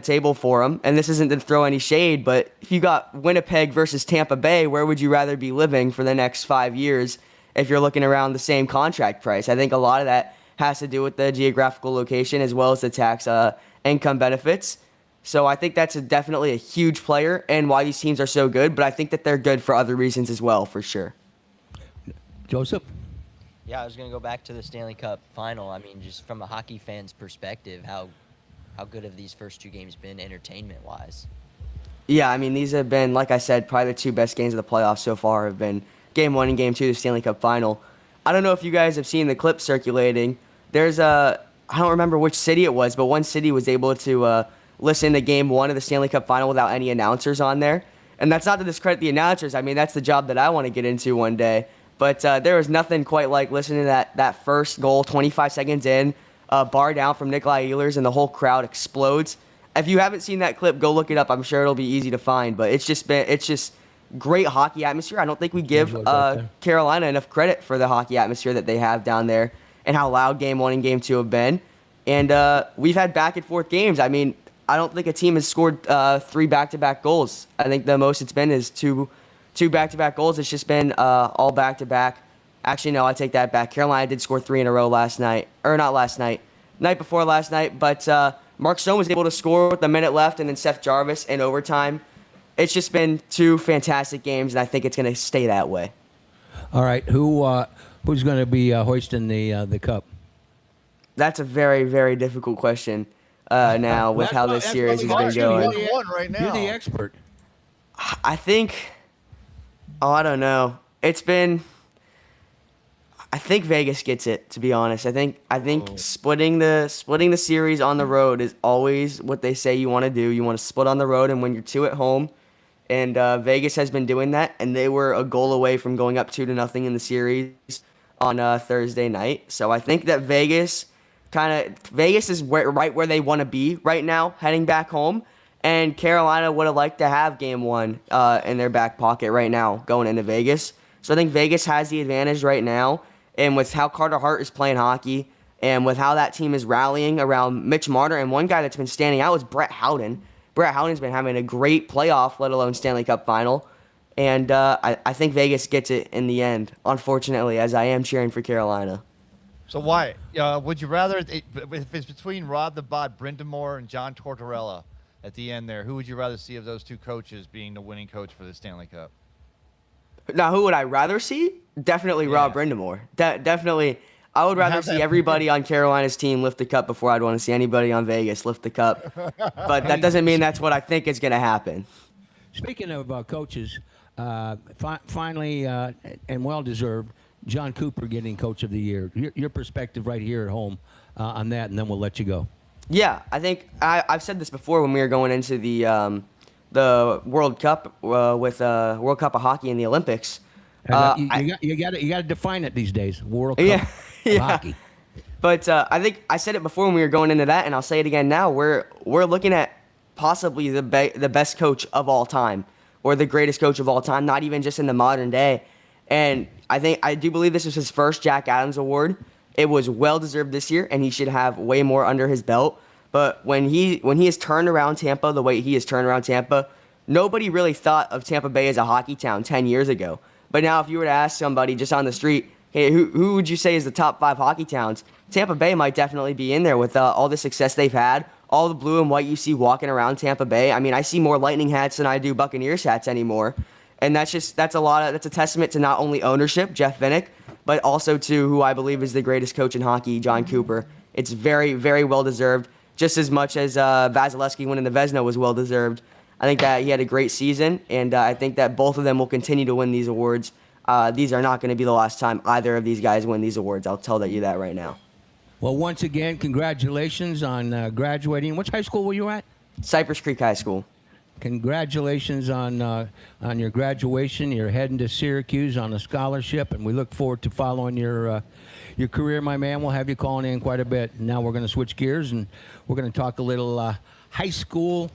table for him, and this isn't to throw any shade, but if you got Winnipeg versus Tampa Bay, where would you rather be living for the next 5 years if you're looking around the same contract price? I think a lot of that has to do with the geographical location as well as the tax income benefits. So I think that's definitely a huge player and why these teams are so good, but I think that they're good for other reasons as well, for sure. Joseph? Yeah, I was going to go back to the Stanley Cup final. I mean, just from a hockey fan's perspective, how good have these first 2 games been entertainment-wise? Yeah, I mean, these have been, like I said, probably the 2 best games of the playoffs so far have been Game 1 and Game 2 of the Stanley Cup final. I don't know if you guys have seen the clip circulating. There's I don't remember which city it was, but one city was able to listen to Game 1 of the Stanley Cup final without any announcers on there. And that's not to discredit the announcers. I mean, that's the job that I want to get into one day. But there was nothing quite like listening to that first goal 25 seconds in, bar down from Nikolai Ehlers, and the whole crowd explodes. If you haven't seen that clip, go look it up. I'm sure it'll be easy to find. But it's just great hockey atmosphere. I don't think we give Carolina enough credit for the hockey atmosphere that they have down there and how loud Game 1 and Game 2 have been. And we've had back-and-forth games. I mean, I don't think a team has scored 3 back-to-back goals. I think the most it's been is two back-to-back goals. It's just been all back-to-back. Actually, no, I take that back. Carolina did score 3 in a row last night. Or not last night. Night before last night. But Mark Stone was able to score with a minute left, and then Seth Jarvis in overtime. It's just been 2 fantastic games, and I think it's going to stay that way. All right, who's going to be hoisting the cup? That's a very, very difficult question now with how this series has been going. You're the one right now. You're the expert. I think, I don't know. I think Vegas gets it, to be honest. I think splitting the series on the road is always what they say you want to do. You want to split on the road and when you're 2 at home. And Vegas has been doing that, and they were a goal away from going up 2-0 in the series on Thursday night. So I think that Vegas is right where they want to be right now, heading back home. And Carolina would have liked to have Game 1 in their back pocket right now, going into Vegas. So I think Vegas has the advantage right now. And with how Carter Hart is playing hockey, and with how that team is rallying around Mitch Marner, and one guy that's been standing out is Brett Howden. Brett Howden's been having a great playoff, let alone Stanley Cup final. And I think Vegas gets it in the end, unfortunately, as I am cheering for Carolina. So why would you rather, if it's between Rod the Bod Brindamore and John Tortorella at the end there, who would you rather see of those two coaches being the winning coach for the Stanley Cup? Now, who would I rather see? Definitely Rob Brindamore. Definitely. I would rather see everybody on Carolina's team lift the cup before I'd want to see anybody on Vegas lift the cup. But that doesn't mean that's what I think is going to happen. Speaking of coaches, finally and well-deserved, John Cooper getting Coach of the Year. Your perspective right here at home on that, and then we'll let you go. Yeah, I think I've said this before when we were going into the World Cup with World Cup of Hockey and the Olympics. You got to define it these days. World Cup of Hockey. But I think I said it before when we were going into that, and I'll say it again now. We're looking at possibly the best coach of all time, or the greatest coach of all time, not even just in the modern day. And I do believe this is his first Jack Adams Award. It was well deserved this year, and he should have way more under his belt. But when he has turned around Tampa the way he has turned around Tampa, nobody really thought of Tampa Bay as a hockey town 10 years ago. But now if you were to ask somebody just on the street, hey, who would you say is the top 5 hockey towns? Tampa Bay might definitely be in there with all the success they've had, all the blue and white you see walking around Tampa Bay. I mean, I see more Lightning hats than I do Buccaneers hats anymore. And that's a testament to not only ownership, Jeff Vinik, but also to who I believe is the greatest coach in hockey, John Cooper. It's very, very well deserved, just as much as Vasilevsky winning the Vezina was well deserved. I think that he had a great season, and I think that both of them will continue to win these awards. These are not going to be the last time either of these guys win these awards. I'll tell you that right now. Well, once again, congratulations on graduating. Which high school were you at? Cypress Creek High School. Congratulations on your graduation. You're heading to Syracuse on a scholarship, and we look forward to following your career, my man. We'll have you calling in quite a bit. Now we're going to switch gears, and we're going to talk a little high school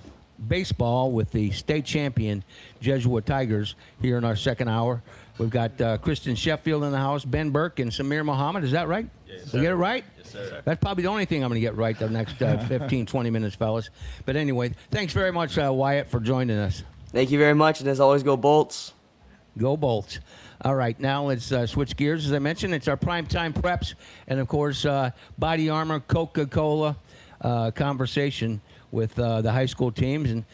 baseball with the state champion Jesuit Tigers here in our second hour. We've got Kristen Sheffield in the house, Ben Burke, and Samir Mohammed. Is that right? Yes, sir. You get it right? Yes, sir. That's probably the only thing I'm going to get right the next 15, 20 minutes, fellas. But anyway, thanks very much, Wyatt, for joining us. Thank you very much, and as always, go Bolts. Go Bolts. All right, now let's switch gears. As I mentioned, it's our primetime preps, and, of course, Body Armor, Coca-Cola conversation with the high school teams. And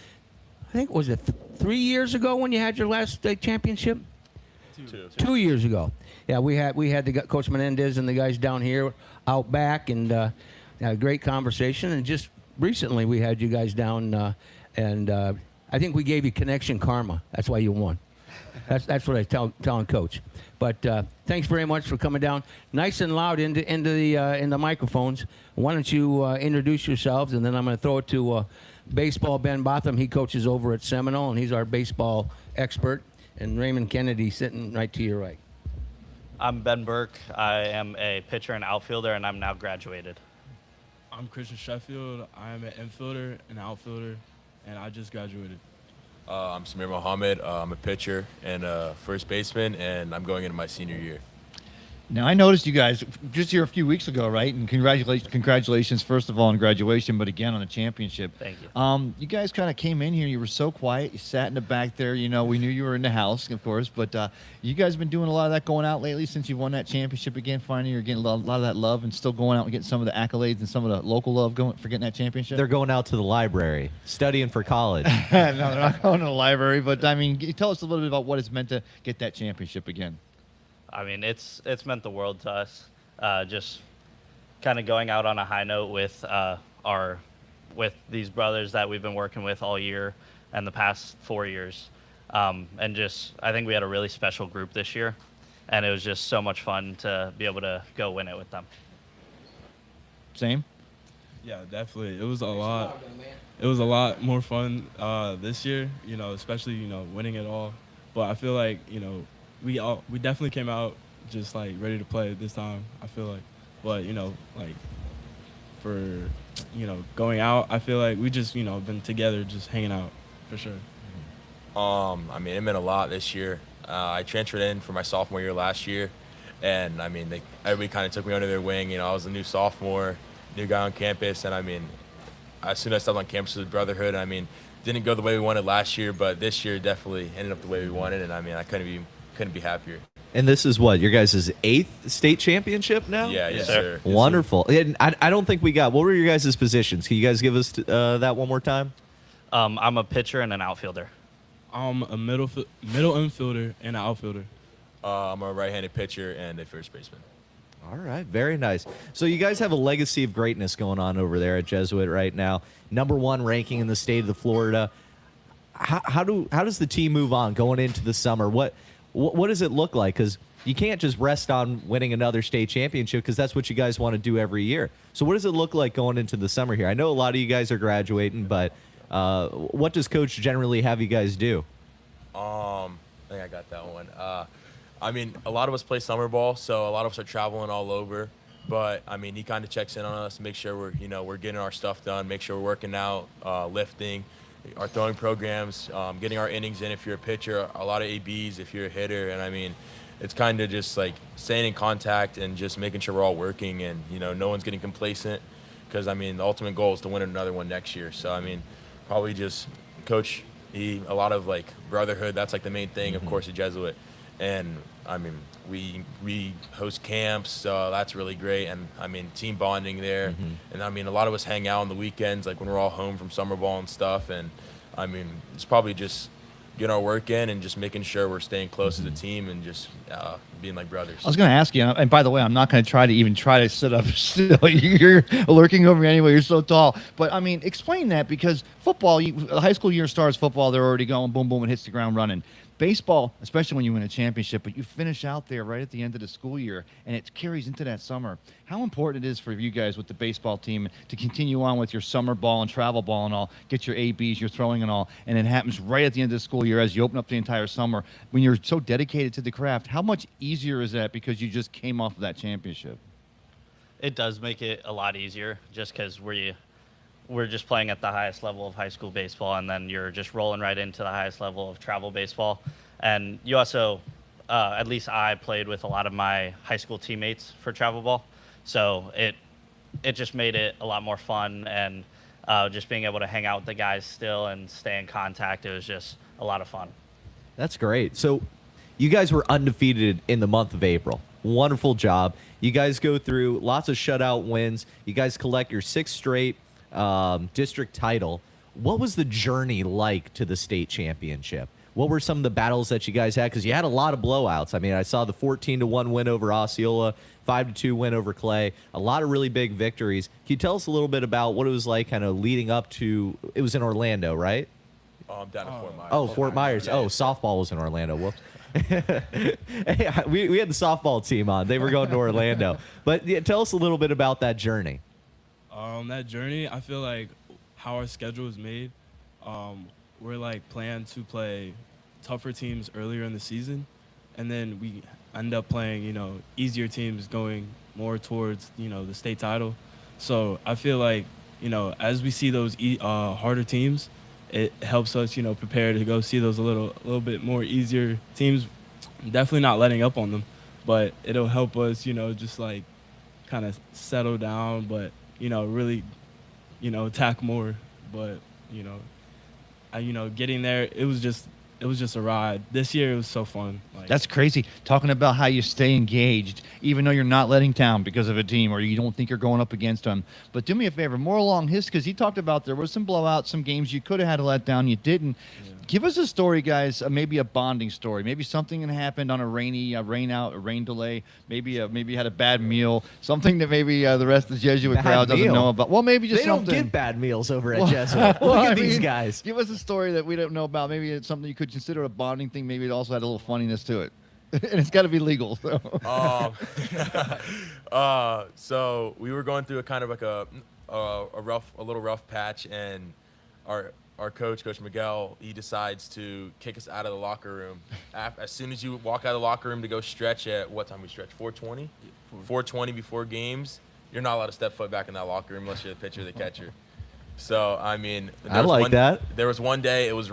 I think, was it 3 years ago when you had your last state championship? 2 years ago. Yeah, we had the Coach Menendez and the guys down here out back, and had a great conversation. And just recently we had you guys down, and I think we gave you connection karma. That's why you won. That's what I telling Coach. But thanks very much for coming down, nice and loud into the microphones. Why don't you introduce yourselves, and then I'm going to throw it to baseball Ben Botham. He coaches over at Seminole, and he's our baseball expert. And Raymond Kennedy sitting right to your right. I'm Ben Burke. I am a pitcher and outfielder, and I'm now graduated. I'm Christian Sheffield. I am an infielder and outfielder, and I just graduated. I'm Samir Mohammed. I'm a pitcher and a first baseman, and I'm going into my senior year. Now, I noticed you guys just here a few weeks ago, right? And congratulations, first of all, on graduation, but again on the championship. Thank you. You guys kind of came in here. You were so quiet. You sat in the back there. You know, we knew you were in the house, of course, but you guys have been doing a lot of that going out lately since you won that championship again. Finally, you're getting a lot of that love and still going out and getting some of the accolades and some of the local love for getting that championship. They're going out to the library, studying for college. No, they're not going to the library, but I mean, tell us a little bit about what it's meant to get that championship again. I mean, it's meant the world to us. Just kind of going out on a high note with with these brothers that we've been working with all year and the past 4 years. And just, I think we had a really special group this year, and it was just so much fun to be able to go win it with them. Same. Yeah, definitely. It was a lot. It was a lot more fun this year, especially, winning it all. But I feel like, we definitely came out just like ready to play this time, I feel like. But, like for, going out, I feel like we just, been together just hanging out for sure. I mean, it meant a lot this year. I transferred in for my sophomore year last year, and I mean, everybody kind of took me under their wing. I was a new sophomore, new guy on campus, and I mean, as soon as I stepped on campus with Brotherhood, I mean, didn't go the way we wanted last year, but this year definitely ended up the way we wanted, and I mean, I couldn't be happier. And this is what, your guys' 8th state championship now? Yeah, yes, sir. Wonderful. And I don't think we got, what were your guys' positions? Can you guys give us that one more time? I'm a pitcher and an outfielder. I'm a middle infielder and an outfielder. I'm a right-handed pitcher and a first baseman. All right, very nice. So you guys have a legacy of greatness going on over there at Jesuit right now. #1 ranking in the state of Florida. How does the team move on going into the summer? What does it look like? Because you can't just rest on winning another state championship, because that's what you guys want to do every year. So what does it look like going into the summer here? I know a lot of you guys are graduating, but what does Coach generally have you guys do? I think I got that one. I mean, a lot of us play summer ball, so a lot of us are traveling all over. But I mean, he kind of checks in on us, make sure we're getting our stuff done, make sure we're working out, lifting, our throwing programs, getting our innings in. If you're a pitcher, a lot of ABs if you're a hitter, and I mean, it's kind of just like staying in contact and just making sure we're all working, and no one's getting complacent, because I mean, the ultimate goal is to win another one next year. So I mean, probably just Coach, a lot of like brotherhood. That's like the main thing, of course, at Jesuit. And I mean, we host camps, so that's really great. And I mean, team bonding there. And I mean, a lot of us hang out on the weekends, like when we're all home from summer ball and stuff. And I mean, it's probably just getting our work in and just making sure we're staying close as a team and just being like brothers. I was going to ask you, and by the way, I'm not going to try to sit up still. You're lurking over me anyway. You're so tall. But I mean, explain that, because football, the high school year starts football, they're already going boom, boom, and hits the ground running. Baseball, especially when you win a championship, but you finish out there right at the end of the school year, and it carries into that summer. How important it is for you guys with the baseball team to continue on with your summer ball and travel ball and all, get your ABs, your throwing and all, and it happens right at the end of the school year as you open up the entire summer. When you're so dedicated to the craft, how much easier is that because you just came off of that championship? It does make it a lot easier, just because we're just playing at the highest level of high school baseball, and then you're just rolling right into the highest level of travel baseball. And you also, at least I played with a lot of my high school teammates for travel ball, so it just made it a lot more fun, and just being able to hang out with the guys still and stay in contact, it was just a lot of fun. That's great. So you guys were undefeated in the month of April. Wonderful job. You guys go through lots of shutout wins. You guys collect your 6th straight district title. What was the journey like to the state championship? What were some of the battles that you guys had? Because you had a lot of blowouts. I mean, I saw the 14-1 win over Osceola, 5-2 win over Clay, a lot of really big victories. Can you tell us a little bit about what it was like kind of leading up to, it was in Orlando, right? Down in Fort Myers. Oh, Fort Myers. Oh, softball was in Orlando. Whoops. Hey, we had the softball team on. They were going to Orlando. But yeah, tell us a little bit about that journey. That journey, I feel like how our schedule is made, we're like planned to play tougher teams earlier in the season, and then we end up playing, easier teams going more towards, the state title. So I feel like, as we see those harder teams, it helps us, prepare to go see those a little bit more easier teams. Definitely not letting up on them, but it'll help us, just like kind of settle down, but really, attack more. But, getting there, it was just it was just a ride. This year it was so fun. Like, That's crazy. Talking about how you stay engaged, even though you're not letting down because of a team or you don't think you're going up against them. But do me a favor, more along his, because he talked about there was some blowouts, some games you could have had to let down, you didn't. Give us a story, guys. Maybe a bonding story. Maybe something that happened on a rain out, a rain delay. Maybe you had a bad meal. Something that maybe the rest of the Jesuit Bad crowd doesn't meal? know about. Well, maybe just They something. don't get bad meals over at Well, Jesuit. well, Look at I these mean, guys. Give us a story that we don't know about. Maybe it's something you could consider a bonding thing. Maybe it also had a little funniness to it. And it's got to be legal. So. So we were going through a kind of like a little rough patch, and our coach, Coach Miguel, he decides to kick us out of the locker room. As soon as you walk out of the locker room to go stretch at what time we stretch? 4:20. 4:20 before games. You're not allowed to step foot back in that locker room unless you're the pitcher, or the catcher. So I mean, I like that. There was one day it was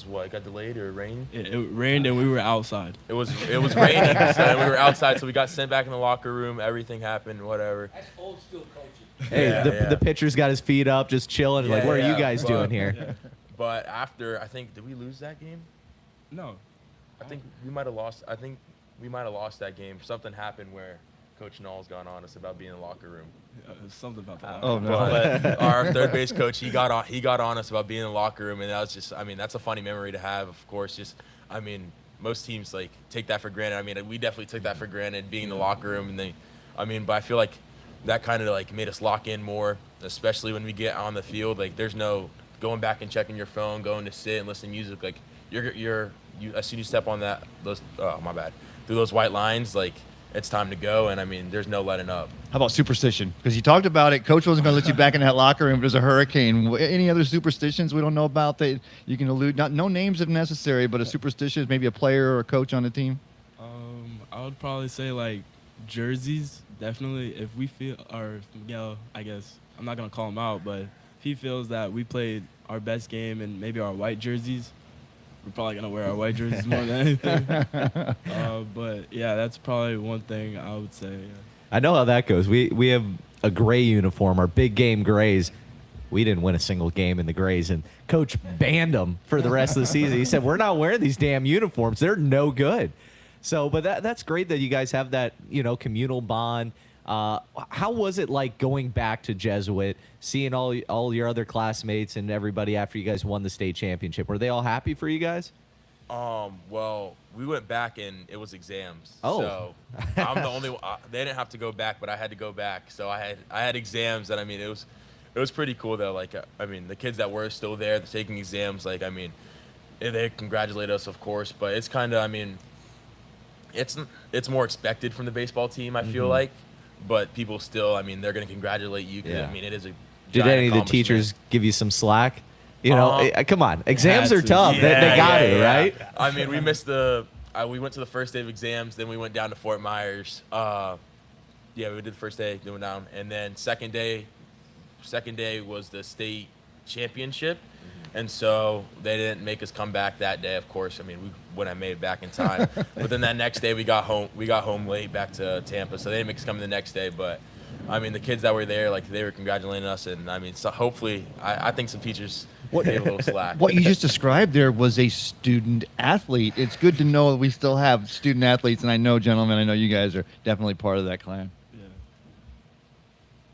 what, it got delayed or rained. it rained and we were outside. It was raining, so we were outside. So we got sent back in the locker room. Everything happened, whatever. That's old school coaching. Hey, Yeah. the pitcher's got his feet up, just chilling. Like, Yeah, what are you yeah, guys but- doing here? But after, I think, did we lose that game? No. I think we might have lost. I think we might have lost that game. Something happened where Coach Null's got on us about being in the locker room. Something about that. Oh, no. But our third base coach, he got on us about being in the locker room, and that was just, I mean, that's a funny memory to have. Of course, just, I mean, most teams like take that for granted. I mean, we definitely took that for granted, being in the locker room, and but I feel like that kind of like made us lock in more, especially when we get on the field. Like, there's no going back and checking your phone, going to sit and listen to music. Like, you as soon as you step on through those white lines, like, it's time to go, and I mean, there's no letting up. How about superstition? Because you talked about it. Coach wasn't going to let you back in that locker room. There's a hurricane. Any other superstitions we don't know about that you can allude? No names if necessary, but a superstition, maybe a player or a coach on the team. I would probably say like jerseys. Definitely, if we feel, or Miguel, I guess I'm not gonna call him out, but if he feels that we played our best game in maybe our white jerseys, we're probably gonna wear our white jerseys more than anything. But yeah, that's probably one thing I would say. Yeah. I know how that goes. We have a gray uniform, our big game grays. We didn't win a single game in the grays, and Coach banned them for the rest of the season. He said, "We're not wearing these damn uniforms. They're no good." So, but that's great that you guys have that, communal bond. How was it like going back to Jesuit, seeing all your other classmates and everybody after you guys won the state championship? Were they all happy for you guys? Well, we went back and it was exams. Oh. So I'm the only one. They didn't have to go back, but I had to go back. So I had exams, and I mean, it was pretty cool though. Like, I mean, the kids that were still there, they're taking exams. Like, I mean, they congratulate us, of course, but it's kind of, I mean, it's more expected from the baseball team, I feel like, but people still, I mean, they're going to congratulate you because, Yeah. I mean, it is a Did giant any of the accomplishment. teachers give you some slack? Come on, exams had are to. tough. They got it, yeah. right? I mean, we missed we went to the first day of exams, then we went down to Fort Myers. We did the first day, then went down, and then second day was the state championship, and so they didn't make us come back that day. Of course, I mean, we wouldn't have made it back in time. But then that next day we got home late back to Tampa, so they didn't make us come the next day. But I mean, the kids that were there, like, they were congratulating us, and I mean, so hopefully, I think some teachers gave a little slack. What you just described there was a student athlete. It's good to know that we still have student athletes, and I know, gentlemen, I know you guys are definitely part of that clan. Yeah.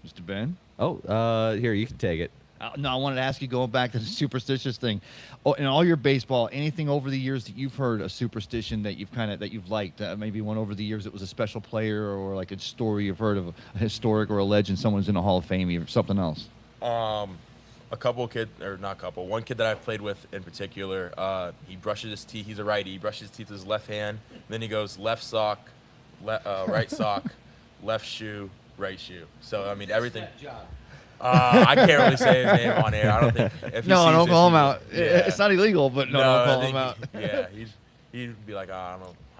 Mr. Ben? Oh, here, you can take it. No, I wanted to ask you, going back to the superstitious thing. Oh, in all your baseball, anything over the years that you've heard a superstition that you've liked? Maybe one over the years that was a special player, or like a story you've heard of a historic or a legend, someone's in the Hall of Fame, or something else. One kid that I played with in particular, he brushes his teeth. He's a righty. He brushes his teeth with his left hand. Then he goes left sock, right sock, left shoe, right shoe. So I mean, everything. I can't really say his name on air. I don't think. If he No, sees don't this, call him he- out. Yeah. It's not illegal, but no, don't I call think him out. Yeah, he'd be like, I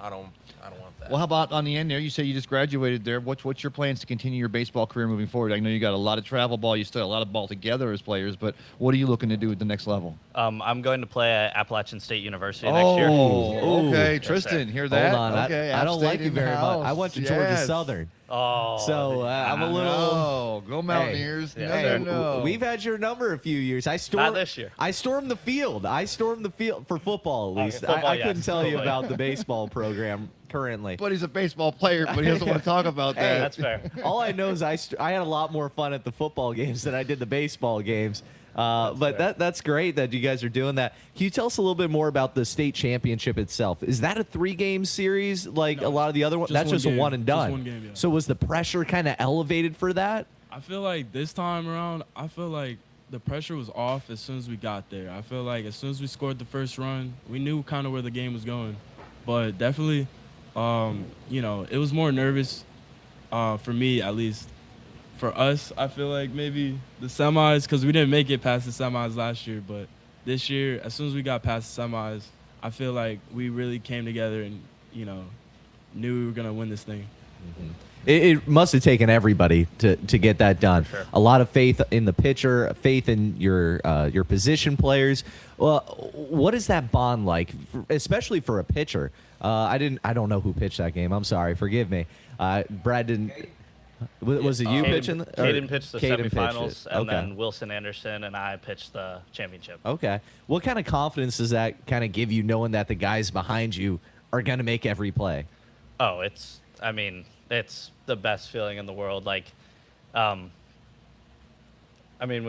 don't want that. Well, how about on the end there? You say you just graduated there. What's your plans to continue your baseball career moving forward? I know you got a lot of travel ball. You still got a lot of ball together as players, but what are you looking to do at the next level? I'm going to play at Appalachian State University next year. Oh, okay. Yes, Tristan, sir. hear that? Hold on. Okay, I App don't State like you in the very much. I house. went to Georgia Yes. Southern. Oh, So I'm a little. Oh, go Mountaineers. Hey, Never hey, know. We've had your number a few years. Not this year. I stormed the field. I stormed the field for football, at least. football, I yes. couldn't tell you Football, about the baseball program currently. But he's a baseball player, but he doesn't want to talk about that. That's fair. All I know is I had a lot more fun at the football games than I did the baseball games. But that's great that you guys are doing that. Can you tell us a little bit more about the state championship itself? Is that a 3-game series like a lot of the other ones? That's just a one and done. Just one game, yeah. So was the pressure kind of elevated for that? I feel like this time around, I feel like the pressure was off as soon as we got there. I feel like as soon as we scored the first run, we knew kind of where the game was going. But definitely, it was more nervous for me, at least. For us, I feel like maybe the semis, because we didn't make it past the semis last year. But this year, as soon as we got past the semis, I feel like we really came together and, knew we were going to win this thing. Mm-hmm. It must have taken everybody to get that done. For sure. A lot of faith in the pitcher, faith in your position players. Well, what is that bond like, especially for a pitcher? I don't know who pitched that game. I'm sorry, forgive me. Brad didn't. Was it you pitching? Caden pitched the Caden pitched semifinals, it. and Okay. then Wilson Anderson and I pitched the championship. Okay. What kind of confidence does that kind of give you, knowing that the guys behind you are going to make every play? Oh, it's the best feeling in the world. When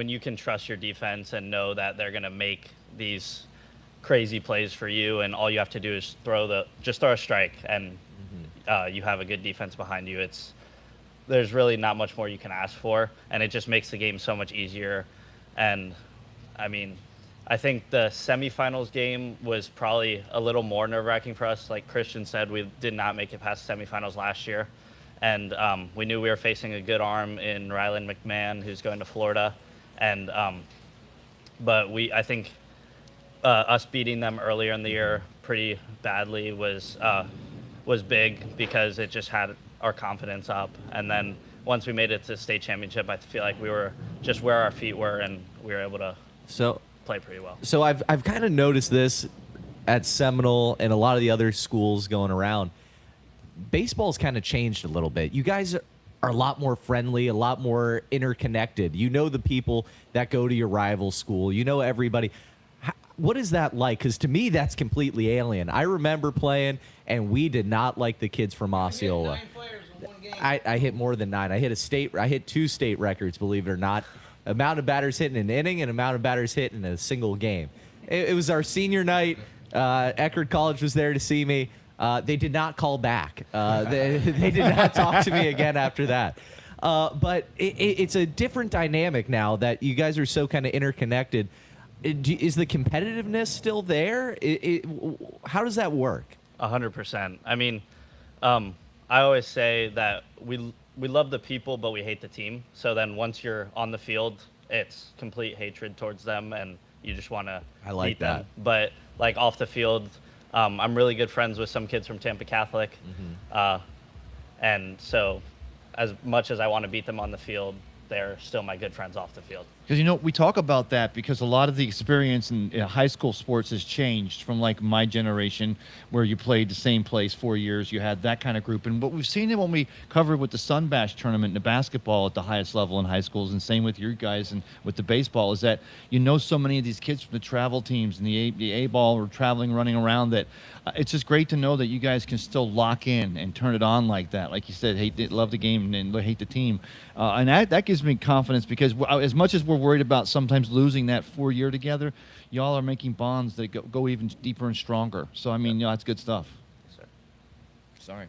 you can trust your defense and know that they're going to make these crazy plays for you, and all you have to do is throw a strike, and you have a good defense behind you. There's really not much more you can ask for, and it just makes the game so much easier. And I think the semifinals game was probably a little more nerve-wracking for us. Like Christian said, we did not make it past semifinals last year, and we knew we were facing a good arm in Rylan McMahon, who's going to Florida. And but I think us beating them earlier in the year pretty badly was big, because it just had our confidence up. And then once we made it to state championship, I feel like we were just where our feet were, and we were able to play pretty well. So I've kind of noticed this at Seminole and a lot of the other schools going around. Baseball's kind of changed a little bit. You guys are a lot more friendly, a lot more interconnected. You know the people that go to your rival school. You know everybody. What is that like? Because to me, that's completely alien. I remember playing, and we did not like the kids from Osceola. I hit more than 9. I hit 2 state records, believe it or not. Amount of batters hit in an inning and amount of batters hit in a single game. It was our senior night. Eckerd College was there to see me. They did not call back. They did not talk to me again after that. But it's a different dynamic now that you guys are so kind of interconnected. Is the competitiveness still there? How does that work? 100%. I always say that we love the people, but we hate the team. So then once you're on the field, it's complete hatred towards them, and you just want to beat them. But like off the field, I'm really good friends with some kids from Tampa Catholic, and so as much as I want to beat them on the field, they're still my good friends off the field. Because, we talk about that because a lot of the experience in high school sports has changed from like my generation, where you played the same place 4 years. You had that kind of group. And what we've seen it when we covered with the Sun Bash tournament in the basketball at the highest level in high schools, and same with you guys and with the baseball, is that so many of these kids from the travel teams and the A-ball are traveling, running around, that it's just great to know that you guys can still lock in and turn it on like that. Like you said, love the game and hate the team. And that gives me confidence, because as much as we're worried about sometimes losing that 4 year together, y'all are making bonds that go even deeper and stronger. So, that's good stuff. Yes, sir. Sorry.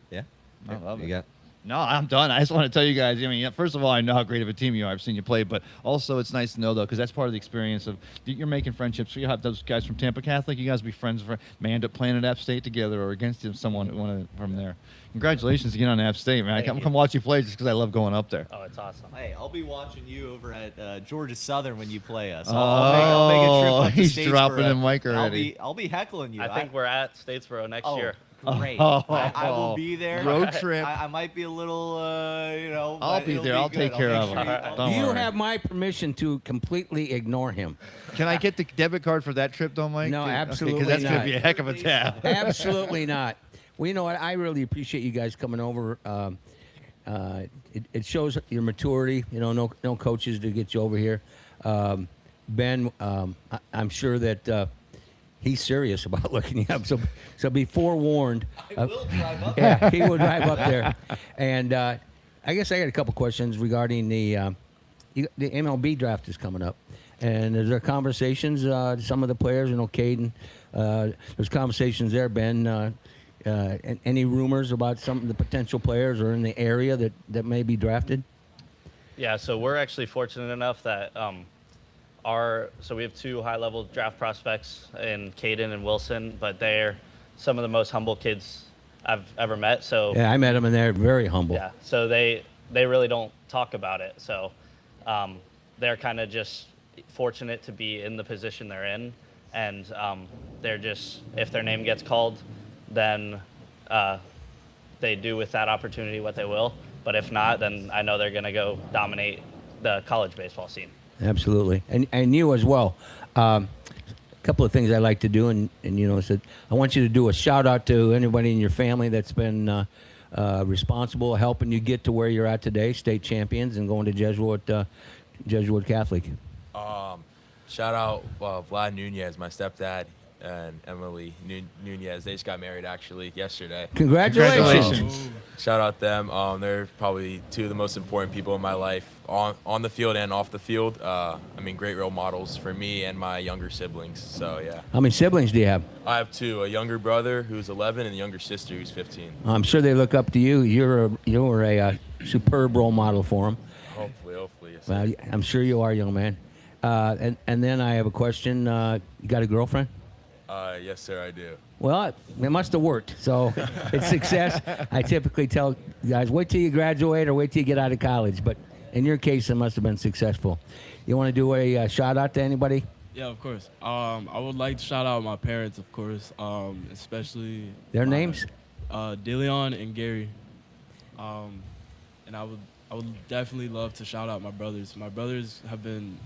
Yeah. I love it. got. No, I'm done. I just want to tell you guys, first of all, I know how great of a team you are. I've seen you play, but also it's nice to know, though, because that's part of the experience of you're making friendships. So you have those guys from Tampa Catholic. You guys will be friends. May end up playing at App State together or against someone from there. Congratulations again on App State, man. I come watch you play just because I love going up there. Oh, it's awesome. Hey, I'll be watching you over at Georgia Southern when you play us. I'll make a trip up to he's Statesboro. dropping in mic already. I'll be heckling you. I think we're at Statesboro next year. great. Oh, I will be there. road trip. I might be a little, I'll but be it'll there. I'll good. take care make of sure him. you- Don't You worry. have my permission to completely ignore him. Can I get the debit card for that trip, though, Mike? No, absolutely Because that's not. going to be a heck of a tab. Absolutely not. Well, you know what? I really appreciate you guys coming over. It shows your maturity. You know, no coaches to get you over here. Ben, I'm sure that he's serious about looking you up. So be forewarned. I will drive up. Yeah, he will drive up there. And I guess I got a couple questions regarding the MLB draft is coming up. And is there conversations? Some of the players, Caden, there's conversations there, Ben. Any rumors about some of the potential players or in the area that may be drafted? Yeah, so we're actually fortunate enough that so we have 2 high-level draft prospects in Caden and Wilson, but they're some of the most humble kids I've ever met. So Yeah, I met them and they're very humble. yeah, so they really don't talk about it. So they're kind of just fortunate to be in the position they're in, and they're just, if their name gets called, then they do with that opportunity what they will. But if not, then I know they're going to go dominate the college baseball scene. Absolutely. And you as well. A couple of things I like to do, and said I want you to do a shout out to anybody in your family that's been responsible helping you get to where you're at today, state champions, and going to Jesuit Catholic. Shout out Vlad Nunez, my stepdad, and Emily Nunez. They just got married actually yesterday. Congratulations. Shout out them. They're probably 2 of the most important people in my life, on the field and off the field. Great role models for me and my younger siblings. So yeah. How many siblings do you have? I have 2: a younger brother who's 11 and a younger sister who's 15. I'm sure they look up to you. You're a superb role model for them. Hopefully. Yes. Well, I'm sure you are, young man. And then I have a question. You got a girlfriend? Yes, sir, I do. Well, it must have worked. So it's success. I typically tell guys, wait till you graduate or wait till you get out of college. But in your case, it must have been successful. You want to do a shout out to anybody? Yeah, of course. I would like to shout out my parents, of course, especially Their names? DeLeon and Gary. And I would definitely love to shout out my brothers. My brothers have been,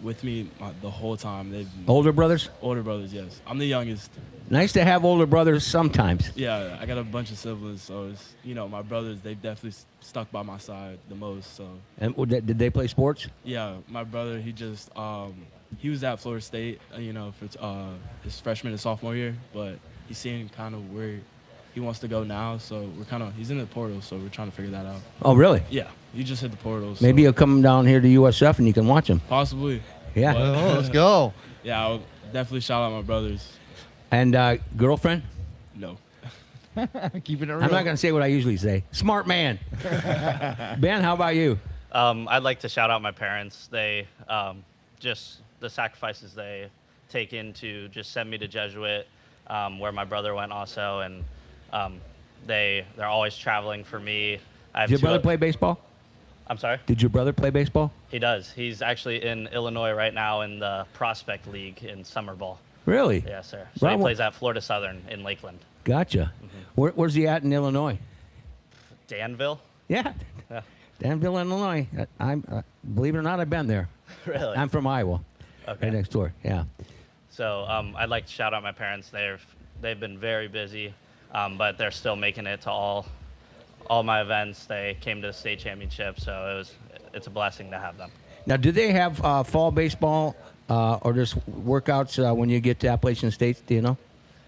with me the whole time. They've been Older brothers? older brothers, yes. I'm the youngest. Nice to have older brothers sometimes. Yeah, I got a bunch of siblings, so it's, my brothers, they've definitely stuck by my side the most. So And did they play sports? yeah, my brother, he just he was at Florida State, for his freshman and sophomore year, but he's seeing kind of where he wants to go now. So he's in the portal, so we're trying to figure that out. Oh, really? Yeah, he just hit the portal. So Maybe he'll come down here to USF and you can watch him. possibly. Yeah. Oh, let's go. Yeah, I would definitely shout out my brothers. And girlfriend? No. Keeping it real. I'm not going to say what I usually say. Smart man. Ben, how about you? I'd like to shout out my parents. They just the sacrifices they take in to just send me to Jesuit, where my brother went also, and they're always traveling for me. I have Did your 2 brother play baseball? I'm sorry? Did your brother play baseball? He does. He's actually in Illinois right now in the Prospect League in summer ball. Really? Yes, sir. So Right, he well- plays at Florida Southern in Lakeland. Gotcha. Where's he at in Illinois? Danville? Yeah. Yeah. Danville, Illinois. I'm believe it or not, I've been there. Really? I'm from Iowa. Okay. Right next door. Yeah. So I'd like to shout out my parents. They've been very busy, but they're still making it to all my events. They came to the state championship, so it's a blessing to have them. Now, do they have fall baseball or just workouts when you get to Appalachian State? Do you know?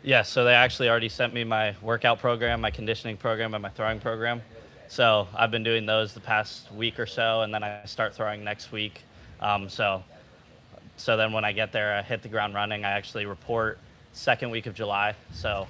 Yes, so they actually already sent me my workout program, my conditioning program, and my throwing program. So I've been doing those the past week or so, and then I start throwing next week. So then when I get there, I hit the ground running. I actually report second week of July. So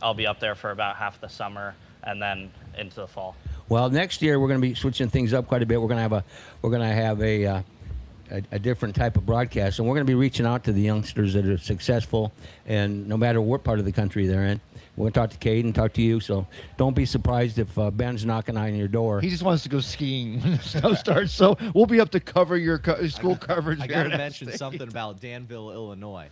I'll be up there for about half the summer and then into the fall. Well, next year we're going to be switching things up quite a bit. We're going to have a different type of broadcast, and we're going to be reaching out to the youngsters that are successful, and no matter what part of the country they're in. We're going to talk to Caden, talk to you, so don't be surprised if Ben's knocking on your door. He just wants to go skiing when the snow starts, so we'll be up to cover your school coverage. I there got to at mention State. something about Danville, Illinois.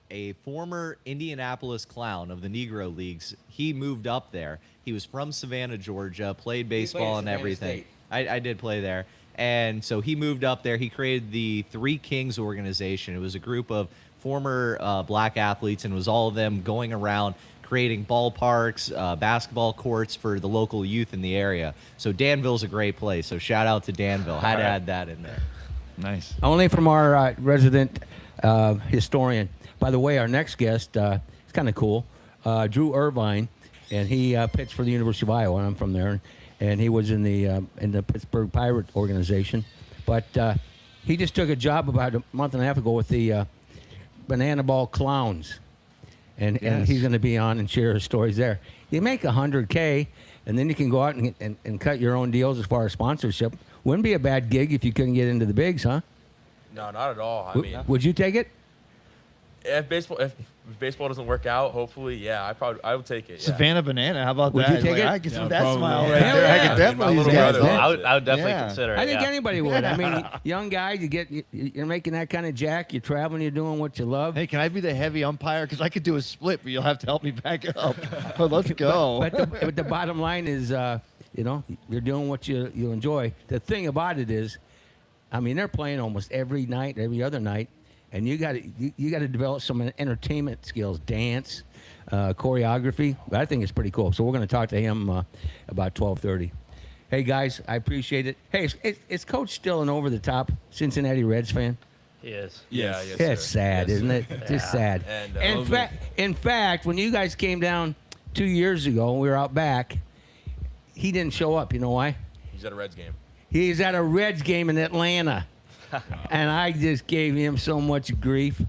a former Indianapolis Clown of the Negro Leagues. He moved up there. He was from Savannah, Georgia, played baseball and Savannah everything. State. I did play there. And so he moved up there. He created the Three Kings organization. It was a group of former black athletes, and it was all of them going around creating ballparks, basketball courts for the local youth in the area. So Danville's a great place. So shout out to Danville. Had to add that in there. Nice. Only from our resident historian. By the way, our next guest is kind of cool. Drew Irvine, and he pitched for the University of Iowa. I'm from there, and he was in the Pittsburgh Pirate organization. But he just took a job about a month and a half ago with the Banana Ball Clowns, and he's going to be on and share his stories there. You make $100K, and then you can go out and cut your own deals as far as sponsorship. Wouldn't be a bad gig if you couldn't get into the bigs, huh? No, not at all. I mean, Would you take it? if baseball doesn't work out, hopefully, yeah, I would take it. Yeah. Savannah Banana. How about Would that? you take Like, it? I can see Yeah, that probably. smile right Hell there. I yeah. can My definitely little see that. brother Yeah. loves I would definitely Yeah. consider it. I think yeah. anybody would. I mean, young guys, you're making that kind of jack. You're traveling. You're doing what you love. Hey, can I be the heavy umpire? Because I could do a split, but you'll have to help me back up. But let's go. But the bottom line is, you're doing what you enjoy. The thing about it is, I mean, they're playing almost every night, every other night, and you got to develop some entertainment skills, dance, choreography. I think it's pretty cool. So we're going to talk to him about 12:30. Hey guys, I appreciate it. Hey, is Coach still an over-the-top Cincinnati Reds fan? He is. Yeah, yes, It's sir. sad, Yes, isn't sir. it? Just sad. And, In fact, when you guys came down 2 years ago, we were out back. He didn't show up. You know why? He's at a Reds game. He's at a Reds game in Atlanta, and I just gave him so much grief.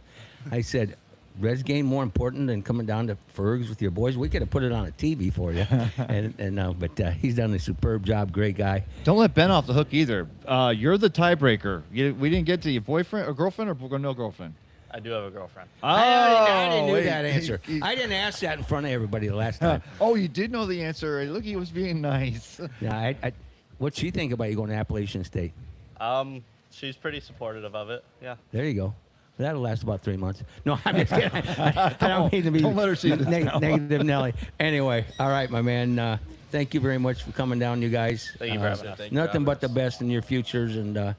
I said, "Reds game more important than coming down to Ferg's with your boys. We could have put it on a TV for you." But he's done a superb job. Great guy. Don't let Ben off the hook either. You're the tiebreaker. We didn't get to your boyfriend or girlfriend or no girlfriend. I do have a girlfriend. I already knew wait. that answer. I didn't ask that in front of everybody the last time. Oh, you did know the answer. Look, he was being nice. Yeah, what'd she think about you going to Appalachian State? She's pretty supportive of it. Yeah. There you go. That'll last about 3 months. No, I'm just kidding. I don't mean to be Don't let her see this now. negative, Nelly. Anyway, all right, my man. Thank you very much for coming down, you guys. Thank you for having us. Thank you for Nothing but the having best in your futures, and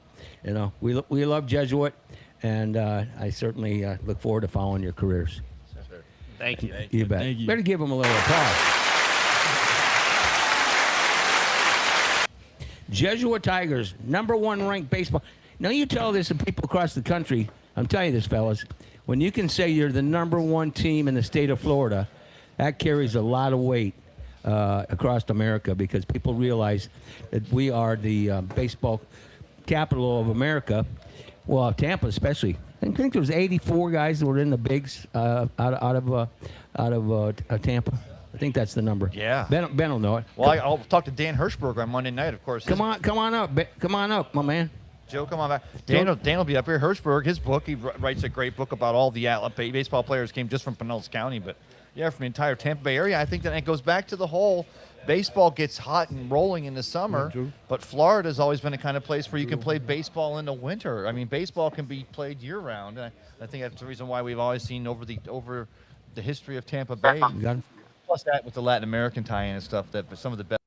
we love Jesuit, and I certainly look forward to following your careers. us. Sure. Thank you. You bet. Thank you. Better give them a little applause. Jesuit Tigers, #1 ranked baseball. Now you tell this to people across the country. I'm telling you this, fellas. When you can say you're the #1 team in the state of Florida, that carries a lot of weight across America, because people realize that we are the baseball capital of America. Well, Tampa especially. I think there was 84 guys that were in the bigs out of Tampa. I think that's the number. Yeah. Ben will know it. Well, I'll talk to Dan Hirschberg on Monday night, of course. Come on up, my man. Joe, come on back. Dan will be up here. Hirschberg, his book, he writes a great book about all the baseball players came just from Pinellas County, but yeah, from the entire Tampa Bay area. I think that it goes back to the whole baseball gets hot and rolling in the summer, but Florida's always been a kind of place where you can play baseball in the winter. I mean, baseball can be played year round. And I think that's the reason why we've always seen over the history of Tampa Bay. You got him? Plus that with the Latin American tie-in and stuff, that some of the best.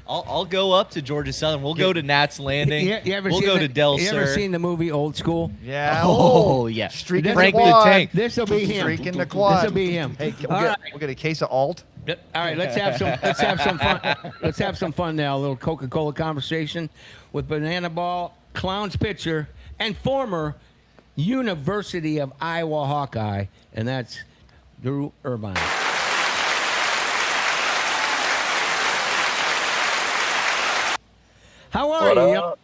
I'll go up to Georgia Southern. We'll go to Nats Landing. We'll go to Del You ever Sur. seen the movie Old School? Yeah. Oh, yeah. Streaking Frank the the quad. Tank. This will be him. Streaking the quad. This will be him. Hey, All right. we'll get a case of alt. All right, let's have some fun. Let's have some fun now. A little Coca-Cola conversation with Banana Ball Clowns pitcher and former University of Iowa Hawkeye, and that's Drew Irvine. How are What you? up?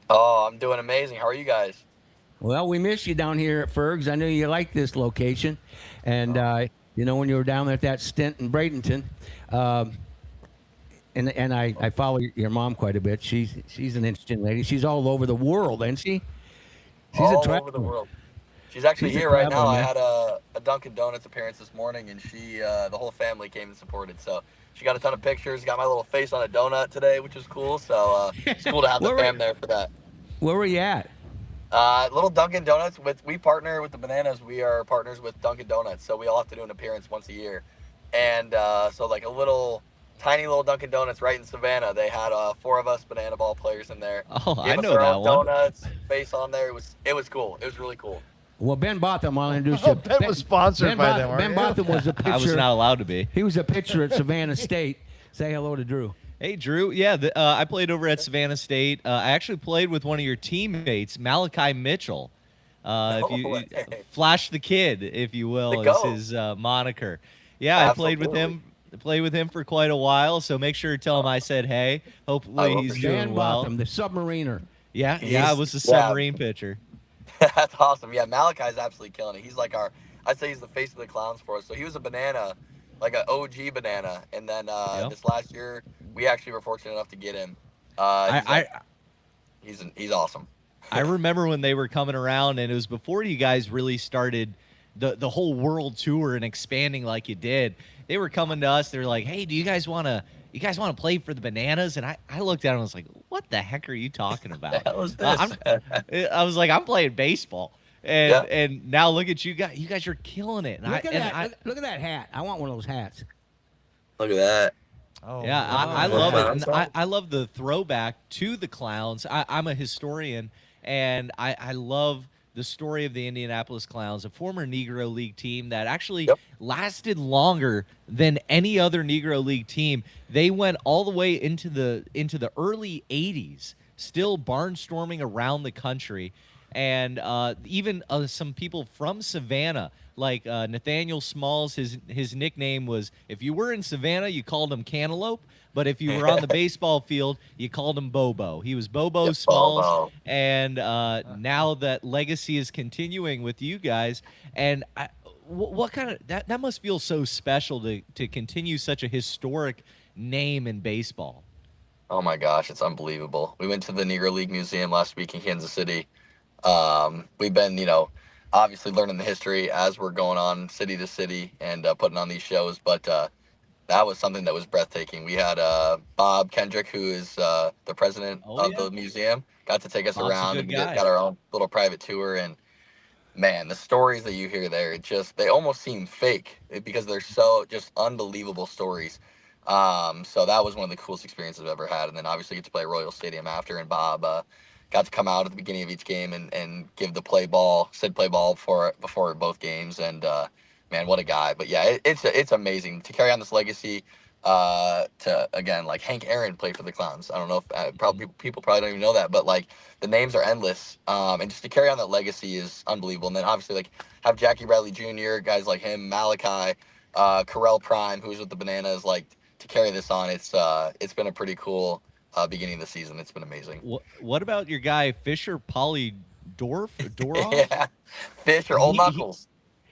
Oh, I'm doing amazing. How are you guys? Well, we miss you down here at Ferg's. I knew you liked this location, and when you were down there at that stint in Bradenton, and I follow your mom quite a bit. She's an interesting lady. She's all over the world, isn't she? She's All a over the world. She's actually She's a here right now. traveler, I man. had a Dunkin' Donuts appearance this morning, and the whole family came and supported. So she got a ton of pictures. Got my little face on a donut today, which was cool. So it's cool to have the Where were- fam there for that. Where were you at? Little Dunkin' Donuts. We partner with the Bananas. We are partners with Dunkin' Donuts, so we all have to do an appearance once a year. And so like a tiny little Dunkin' Donuts right in Savannah. They had 4 of us banana ball players in there. Oh, Gave I us know our that own one. donuts, face on there. It was cool. It was really cool. Well, Ben Botham, I'll introduce Oh, you. Ben was sponsored by them, Ben weren't you? Botham was a pitcher. I was not allowed to be. He was a pitcher at Savannah State. Say hello to Drew. Hey, Drew. Yeah, I played over at Savannah State. I actually played with one of your teammates, Malachi Mitchell. If you Flash the Kid, if you will, The is GOAT. his moniker. Yeah, I played with him. Played with him for quite a while. So make sure to tell him I said hey. Hopefully he's doing Dan well. Botham, the submariner. Yeah, I was a submarine pitcher. That's awesome. Yeah, Malachi's absolutely killing it. He's like I'd say he's the face of the clowns for us. So he was a banana, like an OG banana. And then this last year, we actually were fortunate enough to get him. He's awesome. I remember when they were coming around, and it was before you guys really started the whole world tour and expanding like you did. They were coming to us. They're like, "Hey, do you guys want to play for the Bananas?" And I looked at them and was like, "What the heck are you talking about?" What was this? I was like, "I'm playing baseball." And now look at you guys. You guys are killing it. And Look at that hat. I want one of those hats. Look at that. Oh, Yeah, wow. I love it. Clowns. And I love the throwback to the Clowns. I'm a historian, and I love the story of the Indianapolis Clowns, a former Negro League team that actually lasted longer than any other Negro League team. They went all the way into the early 80s, still barnstorming around the country. And even some people from Savannah, like Nathaniel Smalls, his nickname was, if you were in Savannah, you called him Cantaloupe, but if you were on the baseball field, you called him Bobo. He was Bobo Smalls, Bobo. and now that legacy is continuing with you guys. And what kind of that must feel so special to continue such a historic name in baseball. Oh my gosh, it's unbelievable. We went to the Negro League Museum last week in Kansas City. We've been, obviously learning the history as we're going on city to city and putting on these shows. But that was something that was breathtaking. We had Bob Kendrick, who is the president of the museum, got to take us Bob's a around good and we guy. got our own little private tour. And man, the stories that you hear there, they almost seem fake because they're so just unbelievable stories. So that was one of the coolest experiences I've ever had. And then obviously get to play at Royal Stadium after, and Bob got to come out at the beginning of each game and give the play ball before both games. And man, what a guy. But yeah, it's amazing to carry on this legacy. To again, like Hank Aaron played for the Clowns. I don't know if people probably don't even know that, but like the names are endless. And just to carry on that legacy is unbelievable. And then obviously like have Jackie Bradley Jr., guys like him, Malachi, Carell Prime, who's with the Bananas, like to carry this on. It's been a pretty cool beginning of the season. It's been amazing. What about your guy Fisher Polydorf? Yeah, Fish or Old Knuckles.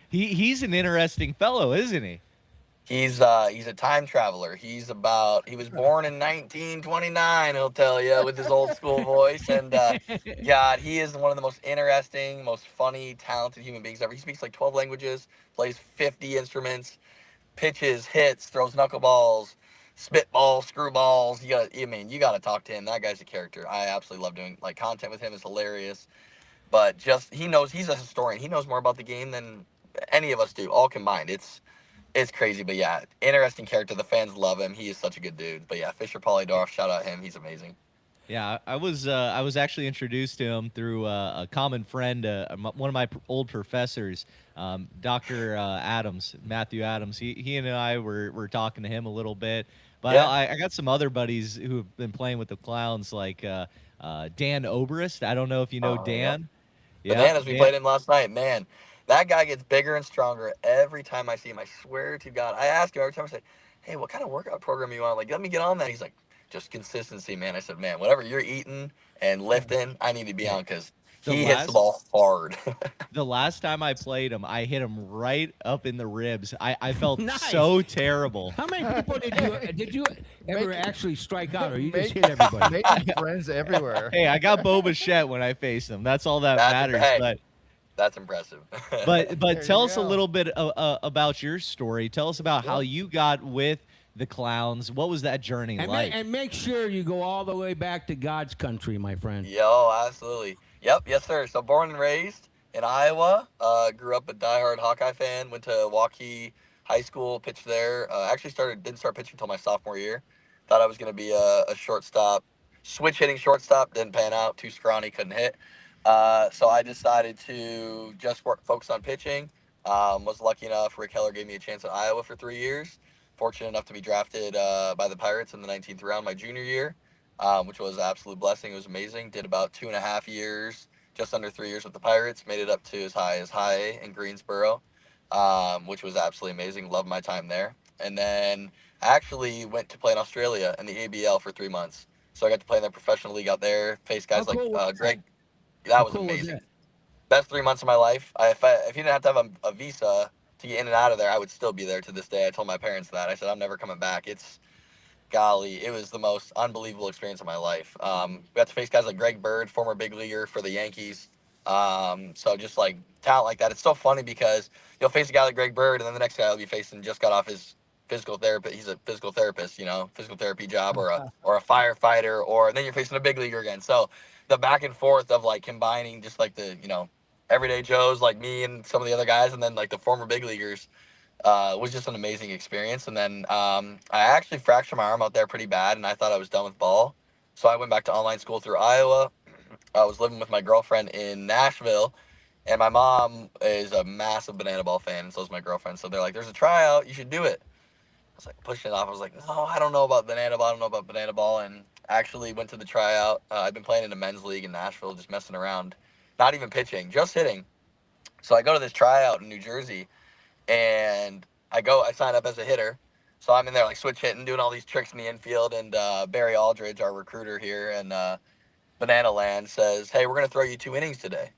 He's an interesting fellow, isn't he? He's a time traveler. He was born in 1929, he'll tell you, with his old school voice. And God, he is one of the most interesting, most funny, talented human beings ever. He speaks like 12 languages, plays 50 instruments, pitches, hits, throws knuckleballs, spitballs, screwballs. You gotta talk to him. That guy's a character. I absolutely love doing like content with him. Is hilarious. But he's a historian. He knows more about the game than any of us do, all combined. It's crazy, but yeah, interesting character. The fans love him. He is such a good dude. But yeah, Fisher Polydorf, shout out him. He's amazing. Yeah, I was actually introduced to him through a common friend, one of my old professors, Dr. Adams, Matthew Adams. He and I were talking to him a little bit. But Yeah. I got some other buddies who have been playing with the Clowns, like Dan Oberst. I don't know if you know Dan. Yeah, Bananas, we Dan. played him last night. Man, that guy gets bigger and stronger every time I see him. I swear to God. I ask him every time, I say, hey, what kind of workout program are you on? Like, let me get on that. He's like, just consistency, man. I said, man, whatever you're eating and lifting, I need to be on because he hits the ball hard. The last time I played him, I hit him right up in the ribs. I felt Nice. so terrible. How many people did you ever actually strike out, or you just Make- hit everybody? Making friends everywhere. Hey, I got Bo Bichette when I faced him. That's all that That's matters. right. But That's impressive. But There tell you us a go. little bit about your story. Tell us about how you got with the Clowns. What was that journey And, like? make sure you go all the way back to God's country, my friend. Yo, absolutely. Yep, yes, sir. So born and raised in Iowa. Grew up a diehard Hawkeye fan. Went to Waukee High School, pitched there. Actually didn't start pitching until my sophomore year. Thought I was going to be a shortstop, switch hitting shortstop. Didn't pan out. Too scrawny, couldn't hit. So I decided to just focus on pitching. Was lucky enough. Rick Heller gave me a chance at Iowa for 3 years. Fortunate enough to be drafted by the Pirates in the 19th round my junior year, which was an absolute blessing. It was amazing. Did about 2.5 years, just under 3 years with the Pirates. Made it up to as high A in Greensboro, which was absolutely amazing. Loved my time there. And then I actually went to play in Australia in the ABL for 3 months. So I got to play in the professional league out there. Faced guys How like cool was Greg. that? How That was cool was amazing. that? Best 3 months of my life. If you didn't have to have a visa to get in and out of there, I would still be there to this day. I told my parents that. I said I'm never coming back. Golly, it was the most unbelievable experience of my life. We got to face guys like Greg Bird, former big leaguer for the Yankees. So just like talent like that. It's so funny because you'll face a guy like Greg Bird, and then the next guy will be facing just got off his physical therapist. He's a physical therapist, physical therapy job, or a firefighter, and then you're facing a big leaguer again. So the back and forth of like combining just like the everyday Joes like me and some of the other guys, and then like the former big leaguers was just an amazing experience. And then I actually fractured my arm out there pretty bad, and I thought I was done with ball. So I went back to online school through Iowa. I was living with my girlfriend in Nashville, and my mom is a massive banana ball fan, and so is my girlfriend. So they're like, "There's a tryout, you should do it." I was like pushing it off. I was like, "No, I don't know about banana ball. I don't know about banana ball." And actually went to the tryout. I've been playing in a men's league in Nashville, just messing around, not even pitching, just hitting. So I go to this tryout in New Jersey, and I sign up as a hitter. So I'm in there like switch hitting, doing all these tricks in the infield. And Barry Aldridge, our recruiter here in Banana Land, says, "Hey, we're going to throw you 2 innings today."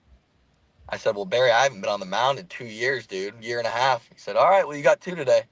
I said, "Well, Barry, I haven't been on the mound in 2 years, dude, year and a half." He said, "All right, well, you got two today."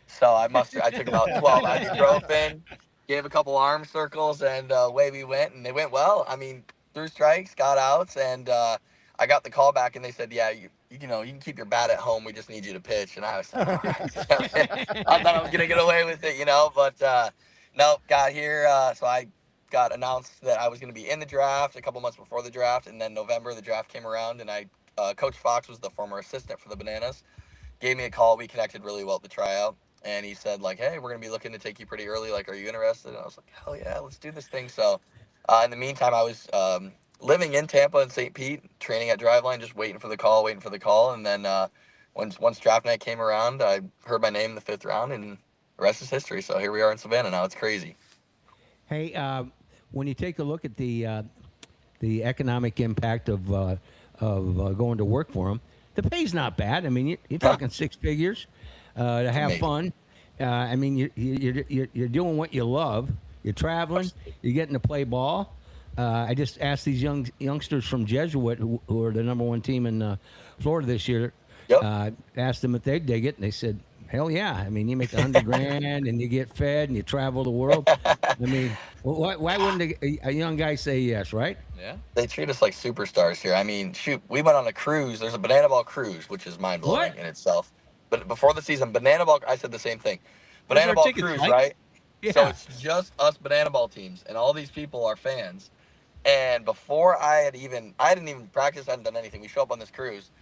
So I took about 12 ibuprofen, gave a couple arm circles, and away we went. And they went well. I mean, threw strikes, got outs, and I got the call back, and they said, "Yeah, you can keep your bat at home. We just need you to pitch." And I was like, "All right." I thought I was gonna get away with it, but no, got here. So I got announced that I was gonna be in the draft a couple months before the draft, and then November the draft came around, and Coach Fox was the former assistant for the Bananas. Gave me a call. We connected really well at the tryout. And he said, like, "Hey, we're going to be looking to take you pretty early. Like, are you interested?" And I was like, "Hell yeah, let's do this thing." So in the meantime, I was living in Tampa and St. Pete, training at Driveline, just waiting for the call. And then once draft night came around, I heard my name in the 5th round, and the rest is history. So here we are in Savannah now. It's crazy. Hey, when you take a look at the economic impact of going to work for them, the pay's not bad. I mean, you're talking 6 figures to have amazing. fun. I mean, you're doing what you love. You're traveling. You're getting to play ball. I just asked these youngsters from Jesuit, who are the #1 team in Florida this year. Yep. Asked them if they dig it, and they said, "Hell yeah!" I mean, you make $100,000, and you get fed, and you travel the world. I mean, why wouldn't a young guy say yes, right? Yeah. They treat us like superstars here. I mean, shoot, we went on a cruise. There's a banana ball cruise, which is mind blowing What? in itself. But before the season, banana ball. I said the same thing. Where's Banana our ball tickets, cruise, Mike? right? Yeah. So it's just us banana ball teams, and all these people are fans. And before I didn't even practice. I hadn't done anything. We show up on this cruise.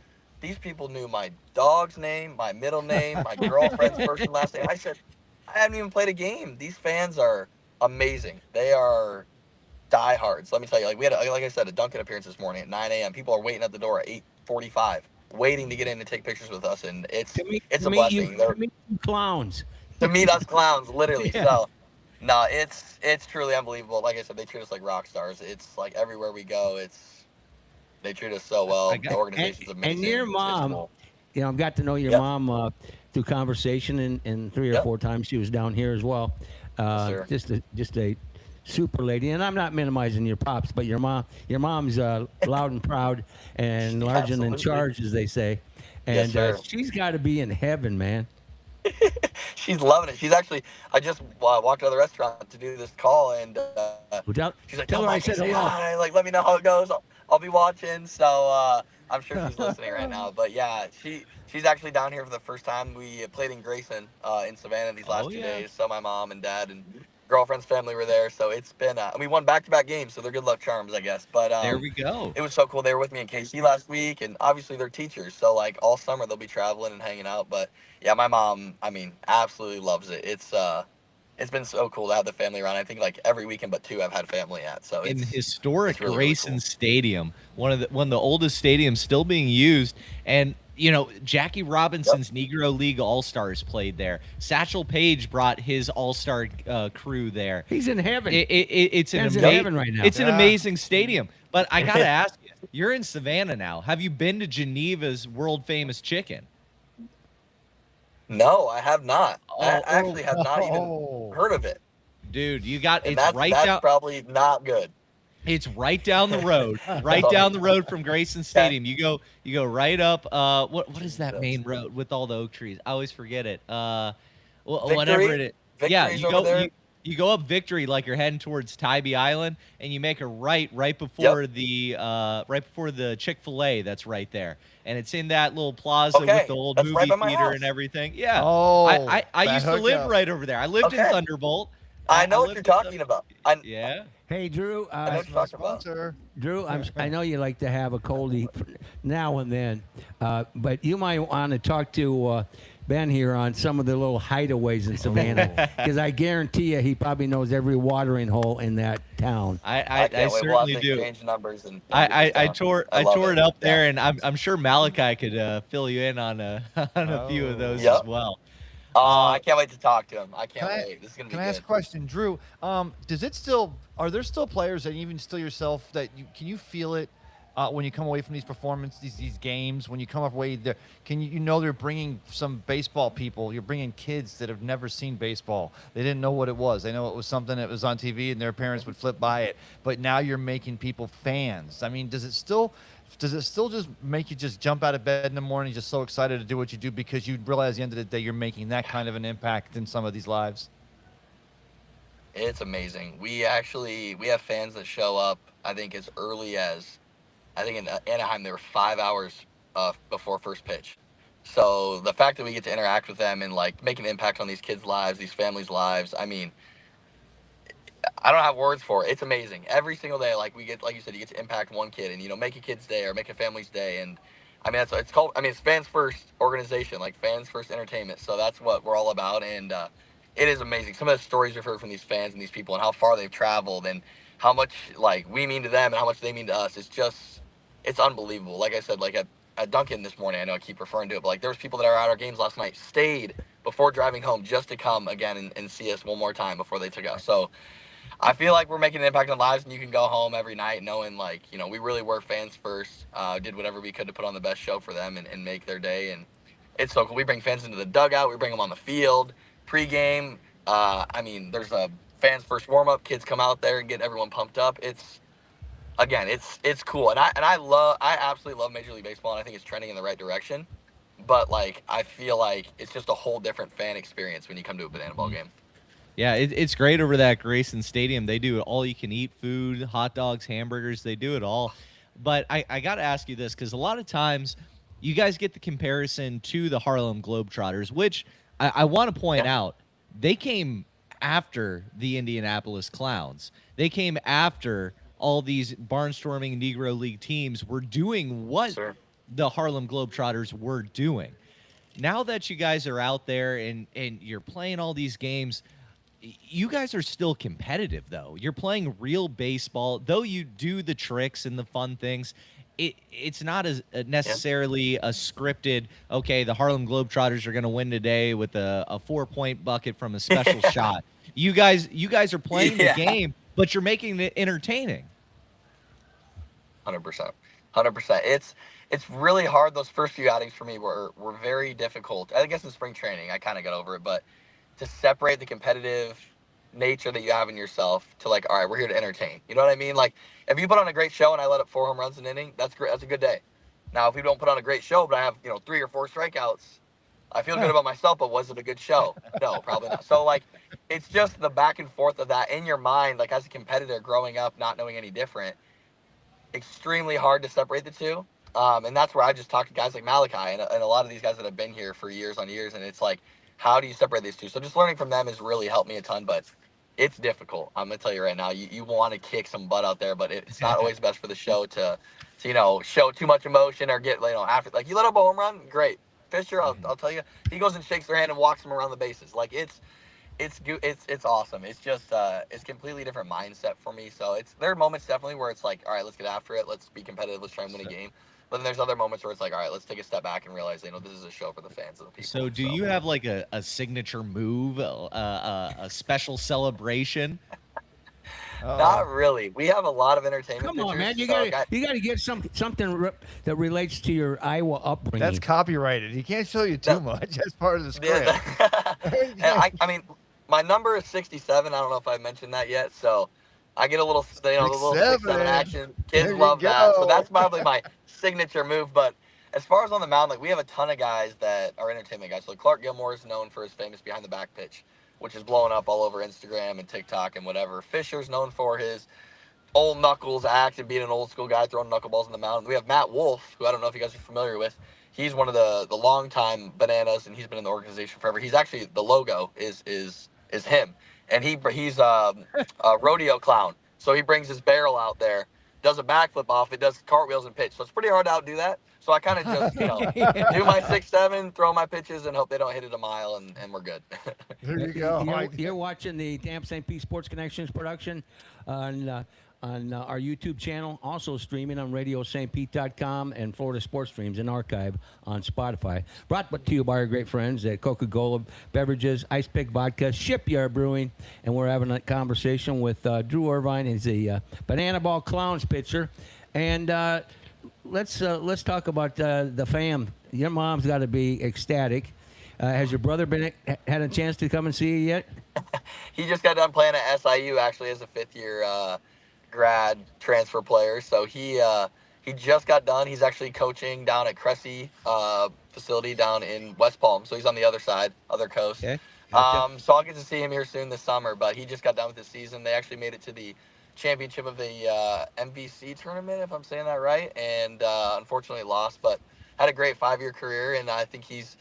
These people knew my dog's name, my middle name, my girlfriend's first and last name. I said, I haven't even played a game. These fans are amazing. They are diehards. Let me tell you, like like I said, a Dunkin' appearance this morning at 9 a.m. People are waiting at the door at 8:45, waiting to get in and take pictures with us, and it's To meet a meet you, blessing. to meet you clowns. To meet us clowns, literally. Yeah. So, no, it's truly unbelievable. Like I said, they treat us like rock stars. It's like everywhere we go, they treat us so well. The organization's amazing. And your It's mom, cool. I've got to know your Yep. mom through conversation, and 3 or Yep. 4 times she was down here as well. sir. Just a super lady, and I'm not minimizing your pops, but your mom's loud and proud and large and in Absolutely. charge, as they say, Yes, and sir. she's got to be in heaven, man. she's loving it. She's actually, I just walked out of the restaurant to do this call, and Well, she's like, tell "Tell her I Mike I said say hello. hi. Like, let me know how it goes. I'll be watching." So I'm sure she's listening right now. But yeah, she's actually down here for the first time. We played in Grayson in Savannah these last Oh, 2 days. So my mom and dad and girlfriend's family were there. So it's been we won back-to-back games. So they're good luck charms, I guess. But There we go. it was so cool. They were with me in KC last week, and obviously they're teachers. So like all summer they'll be traveling and hanging out. But yeah, my mom, I mean, absolutely loves it. It's been so cool to have the family around. I think like every weekend but two I've had family at. So In it's historic really, really Grayson cool. Stadium, one of the oldest stadiums still being used, and Jackie Robinson's Negro League All Stars played there. Satchel Paige brought his All Star crew there. He's in heaven. It's Ben's in heaven right now. It's an amazing stadium. But I gotta ask you, you're in Savannah now. Have you been to Geneva's world famous chicken? No, I have not. I Oh, actually have not even heard of it. Dude, And it's that's right that's down. probably not good. It's right down the road, right down the road from Grayson Stadium. You go right up. What is that main road with all the oak trees? I always forget it. Whatever it is. Yeah, Victory's you over go there? you go up Victory like you're heading towards Tybee Island, and you make a right before the Chick-fil-A that's right there, and it's in that little plaza Okay, with the old that's movie right by my theater house. and everything. Yeah. Oh, I that used to live hookup. right over there. I lived in Okay. Thunderbolt. I know what lived you're in talking about. I Yeah. Hey, Drew. know what you're talking about. Sponsor. Drew, I know you like to have a coldie now and then, but you might want to talk to Ben here on some of the little hideaways in Savannah, because I guarantee you he probably knows every watering hole in that town. I can't wait. We'll have certainly to do. exchange numbers and I tore love it up Yeah. there, and I'm sure Malachi could fill you in on a few of those Yep. as well. Oh, I can't wait to talk to him. I can't Can I- wait. This is gonna be Can I ask a good. question, Drew? Does it still? Are there still players and even still yourself that can you feel it when you come away from these performances, these games? When you come away there, can you know they're bringing some baseball people? You're bringing kids that have never seen baseball. They didn't know what it was. They know it was something that was on TV and their parents would flip by it. But now you're making people fans. I mean, does it still just make you just jump out of bed in the morning, just so excited to do what you do because you realize at the end of the day you're making that kind of an impact in some of these lives? It's amazing. We have fans that show up. I think as early as in Anaheim they were 5 hours before first pitch. So the fact that we get to interact with them and like make an impact on these kids' lives, these families' lives, I mean, I don't have words for it. It's amazing. Every single day, like we get, like you said, you get to impact one kid and make a kid's day or make a family's day. And I mean, it's called. I mean, it's fans first organization, like fans first entertainment. So that's what we're all about. And it is amazing. Some of the stories we've heard from these fans and these people and how far they've traveled and how much like we mean to them and how much they mean to us. It's unbelievable. Like I said, like at Duncan this morning, I know I keep referring to it, but like there was people that are at our games last night, stayed before driving home just to come again and see us one more time before they took us. So I feel like we're making an impact on lives, and you can go home every night knowing, like, we really were fans first, did whatever we could to put on the best show for them and make their day. And it's so cool. We bring fans into the dugout. We bring them on the field, pregame. I mean, there's a fans first warm-up. Kids come out there and get everyone pumped up. It's cool. And I absolutely love Major League Baseball, and I think it's trending in the right direction. But, like, I feel like it's just a whole different fan experience when you come to a banana ball game. Yeah, it's great over that Grayson Stadium. They do all you can eat food, hot dogs, hamburgers. They do it all. But I got to ask you this, because a lot of times you guys get the comparison to the Harlem Globetrotters, which I want to point out, they came after the Indianapolis Clowns. They came after all these barnstorming Negro League teams were doing what the Harlem Globetrotters were doing. Now that you guys are out there and you're playing all these games, you guys are still competitive, though. You're playing real baseball. Though you do the tricks and the fun things, it's not as necessarily a scripted, okay, the Harlem Globetrotters are going to win today with a 4-point bucket from a special shot. You guys are playing the game, but you're making it entertaining. 100%. 100%. It's really hard. Those first few outings for me were very difficult. I guess in spring training, I kind of got over it, but to separate the competitive nature that you have in yourself to like, all right, we're here to entertain. You know what I mean? Like, if you put on a great show and I let up 4 home runs an inning, that's great. That's a good day. Now, if we don't put on a great show, but I have 3 or 4 strikeouts, I feel good about myself, but was it a good show? No, probably not. So like, it's just the back and forth of that in your mind, like as a competitor growing up, not knowing any different, extremely hard to separate the two. And that's where I just talk to guys like Malachi and a lot of these guys that have been here for years on years. And it's like, how do you separate these two? So just learning from them has really helped me a ton, but it's difficult. I'm going to tell you right now, you want to kick some butt out there, but it's not always best for the show to, show too much emotion or get, after, like you let up a home run. Great. Fisher, I'll tell you, he goes and shakes their hand and walks them around the bases. Like it's awesome. It's just it's completely different mindset for me. So there are moments definitely where it's like, all right, let's get after it. Let's be competitive. Let's try and win a game. But then there's other moments where it's like, all right, let's take a step back and realize, this is a show for the fans and the people. So do you have like a signature move, a special celebration? Not really. We have a lot of entertainment. Come on, man! pictures, You got to get something that relates to your Iowa upbringing. That's copyrighted. He can't show you too much. That's part of the script. Yeah, I mean, my number is 67. I don't know if I mentioned that yet. So I get a little, the little 6-7 action. Kids love that. So that's probably my signature move. But as far as on the mound, like we have a ton of guys that are entertainment guys. So Clark Gilmore is known for his famous behind the back pitch, which is blowing up all over Instagram and TikTok and whatever. Fisher's known for his old knuckles act and being an old school guy throwing knuckleballs on the mound. We have Matt Wolf, who I don't know if you guys are familiar with. He's one of the longtime Bananas, and he's been in the organization forever. He's actually, the logo is him, and he's a rodeo clown. So he brings his barrel out there, does a backflip off it, does cartwheels and pitch. So it's pretty hard to outdo that. So I kind of just, do my 6-7, throw my pitches, and hope they don't hit it a mile, and we're good. There you go. You're watching the Tampa St. Pete Sports Connections production on our YouTube channel, also streaming on RadioStPete.com and Florida Sports Streams and archive on Spotify. Brought to you by our great friends at Coca-Cola Beverages, Ice Pick Vodka, Shipyard Brewing, and we're having a conversation with Drew Irvine. He's a Banana Ball Clowns pitcher, and let's talk about the fam. Your mom's got to be ecstatic. Has your brother had a chance to come and see you yet? He just got done playing at SIU actually as a fifth-year grad transfer player. So he just got done. He's actually coaching down at Cressy facility down in West Palm. So he's on the other side, other coast. Okay. Gotcha. So I'll get to see him here soon this summer. But he just got done with his season. They actually made it to the championship of the MVC tournament, if I'm saying that right, and unfortunately lost. But had a great 5-year career, and I think he's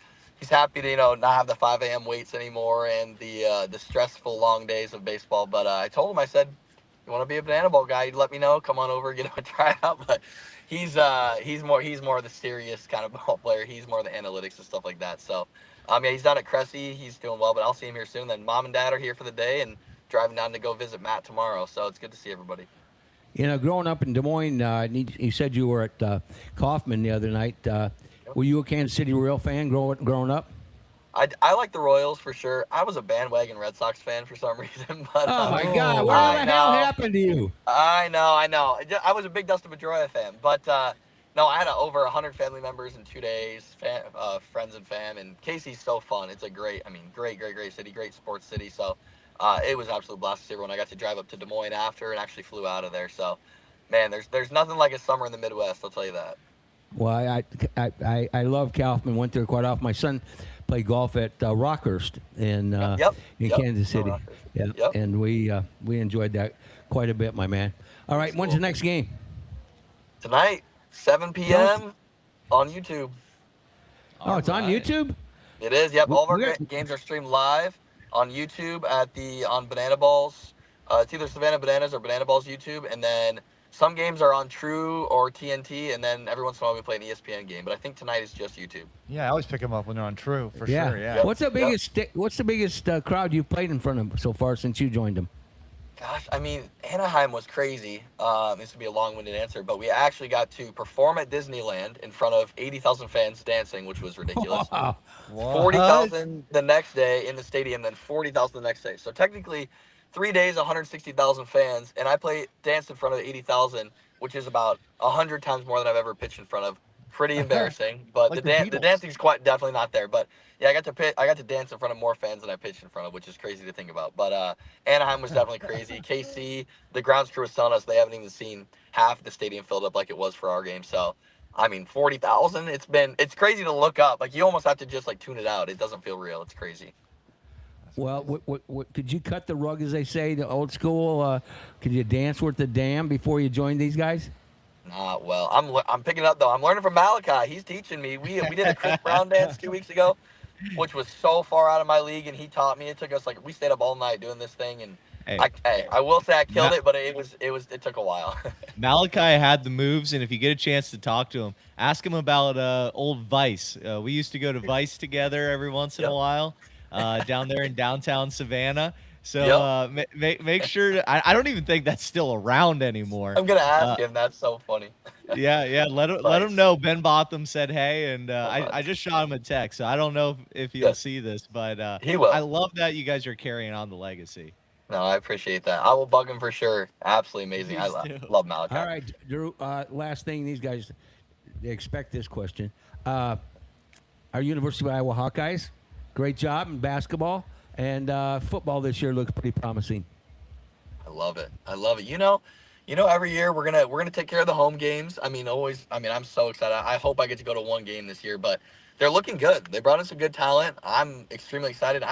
happy to not have the 5 a.m. waits anymore and the stressful long days of baseball. But I told him, I said, you want to be a Banana Ball guy, you'd let me know, come on over, try it out. But he's more of the serious kind of ball player. He's more the analytics and stuff like that. So yeah, he's down at Cressy. He's doing well, but I'll see him here soon. Then mom and dad are here for the day and driving down to go visit Matt tomorrow. So it's good to see everybody. Growing up in Des Moines, you said you were at Kaufman the other night. Were you a Kansas City Royal fan growing up? I like the Royals for sure. I was a bandwagon Red Sox fan for some reason. But, oh, my God. What the hell happened to you? I know. I was a big Dustin Pedroia fan. But, no, I had over 100 family members in 2 days, friends and fam. And Casey's so fun. It's a great city, great sports city. So it was absolute blast to see everyone. I got to drive up to Des Moines after and actually flew out of there. So, man, there's nothing like a summer in the Midwest, I'll tell you that. Well, I love Kaufman. Went there quite often. My son played golf at Rockhurst in Kansas City. Yep. And we enjoyed that quite a bit, my man. All right, when's the next game? Tonight, 7 p.m. on YouTube. Oh, it's on YouTube? It is. Yep. All of our games are streamed live on YouTube on Banana Balls. It's either Savannah Bananas or Banana Balls YouTube, and then some games are on True or TNT, and then every once in a while we play an ESPN game. But I think tonight is just YouTube. Yeah, I always pick them up when they're on True, for sure. Yeah. What's the biggest crowd you've played in front of so far since you joined them? Gosh, Anaheim was crazy. This would be a long-winded answer, but we actually got to perform at Disneyland in front of 80,000 fans dancing, which was ridiculous. 40,000 the next day in the stadium, then 40,000 the next day. So technically, 3 days, 160,000 fans, and I danced in front of 80,000, which is about 100 times more than I've ever pitched in front of. Pretty embarrassing, but Like the dancing's quite definitely not there. But yeah, I got to dance in front of more fans than I pitched in front of, which is crazy to think about. But Anaheim was definitely crazy. KC, the grounds crew was telling us they haven't even seen half the stadium filled up like it was for our game. So I mean, 40,000. It's crazy to look up. Like, you almost have to just like tune it out. It doesn't feel real. It's crazy. Well, what could you cut the rug, as they say, the old school? Could you dance with the dam before you joined these guys? Well, I'm picking up though. I'm learning from Malachi. He's teaching me. We did a Chris Brown dance 2 weeks ago, which was so far out of my league, and he taught me. It took us like we stayed up all night doing this thing, and I will say I killed it, but it took a while. Malachi had the moves, and if you get a chance to talk to him, ask him about old Vice. We used to go to Vice together every once in a while down there in downtown Savannah. So make sure. I don't even think that's still around anymore. I'm gonna ask him. That's so funny. Yeah. Let him know Ben Botham said hey, and I just shot him a text. So I don't know if he'll see this, but he will. I love that you guys are carrying on the legacy. No, I appreciate that. I will bug him for sure. Absolutely amazing. I love Malachi. All right, Drew. Last thing, these guys, they expect this question. Our University of Iowa Hawkeyes, great job in basketball, and football this year looks pretty promising. I love it. You know, every year we're gonna take care of the home games. I mean, I'm so excited. I hope I get to go to one game this year, but they're looking good. They brought in some good talent. I'm extremely excited.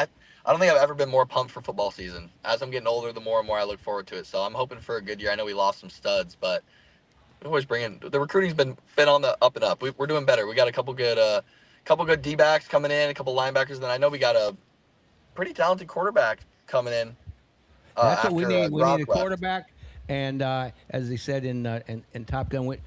I don't think I've ever been more pumped for football season. As I'm getting older, the more and more I look forward to it. So I'm hoping for a good year. I know we lost some studs, but we always the recruiting's been on the up and up. We're doing better. We got a couple good D-backs coming in, a couple linebackers. And then I know we got a pretty talented quarterback coming in. That's what we need. We need a Brock quarterback, and as they said in Top Gun,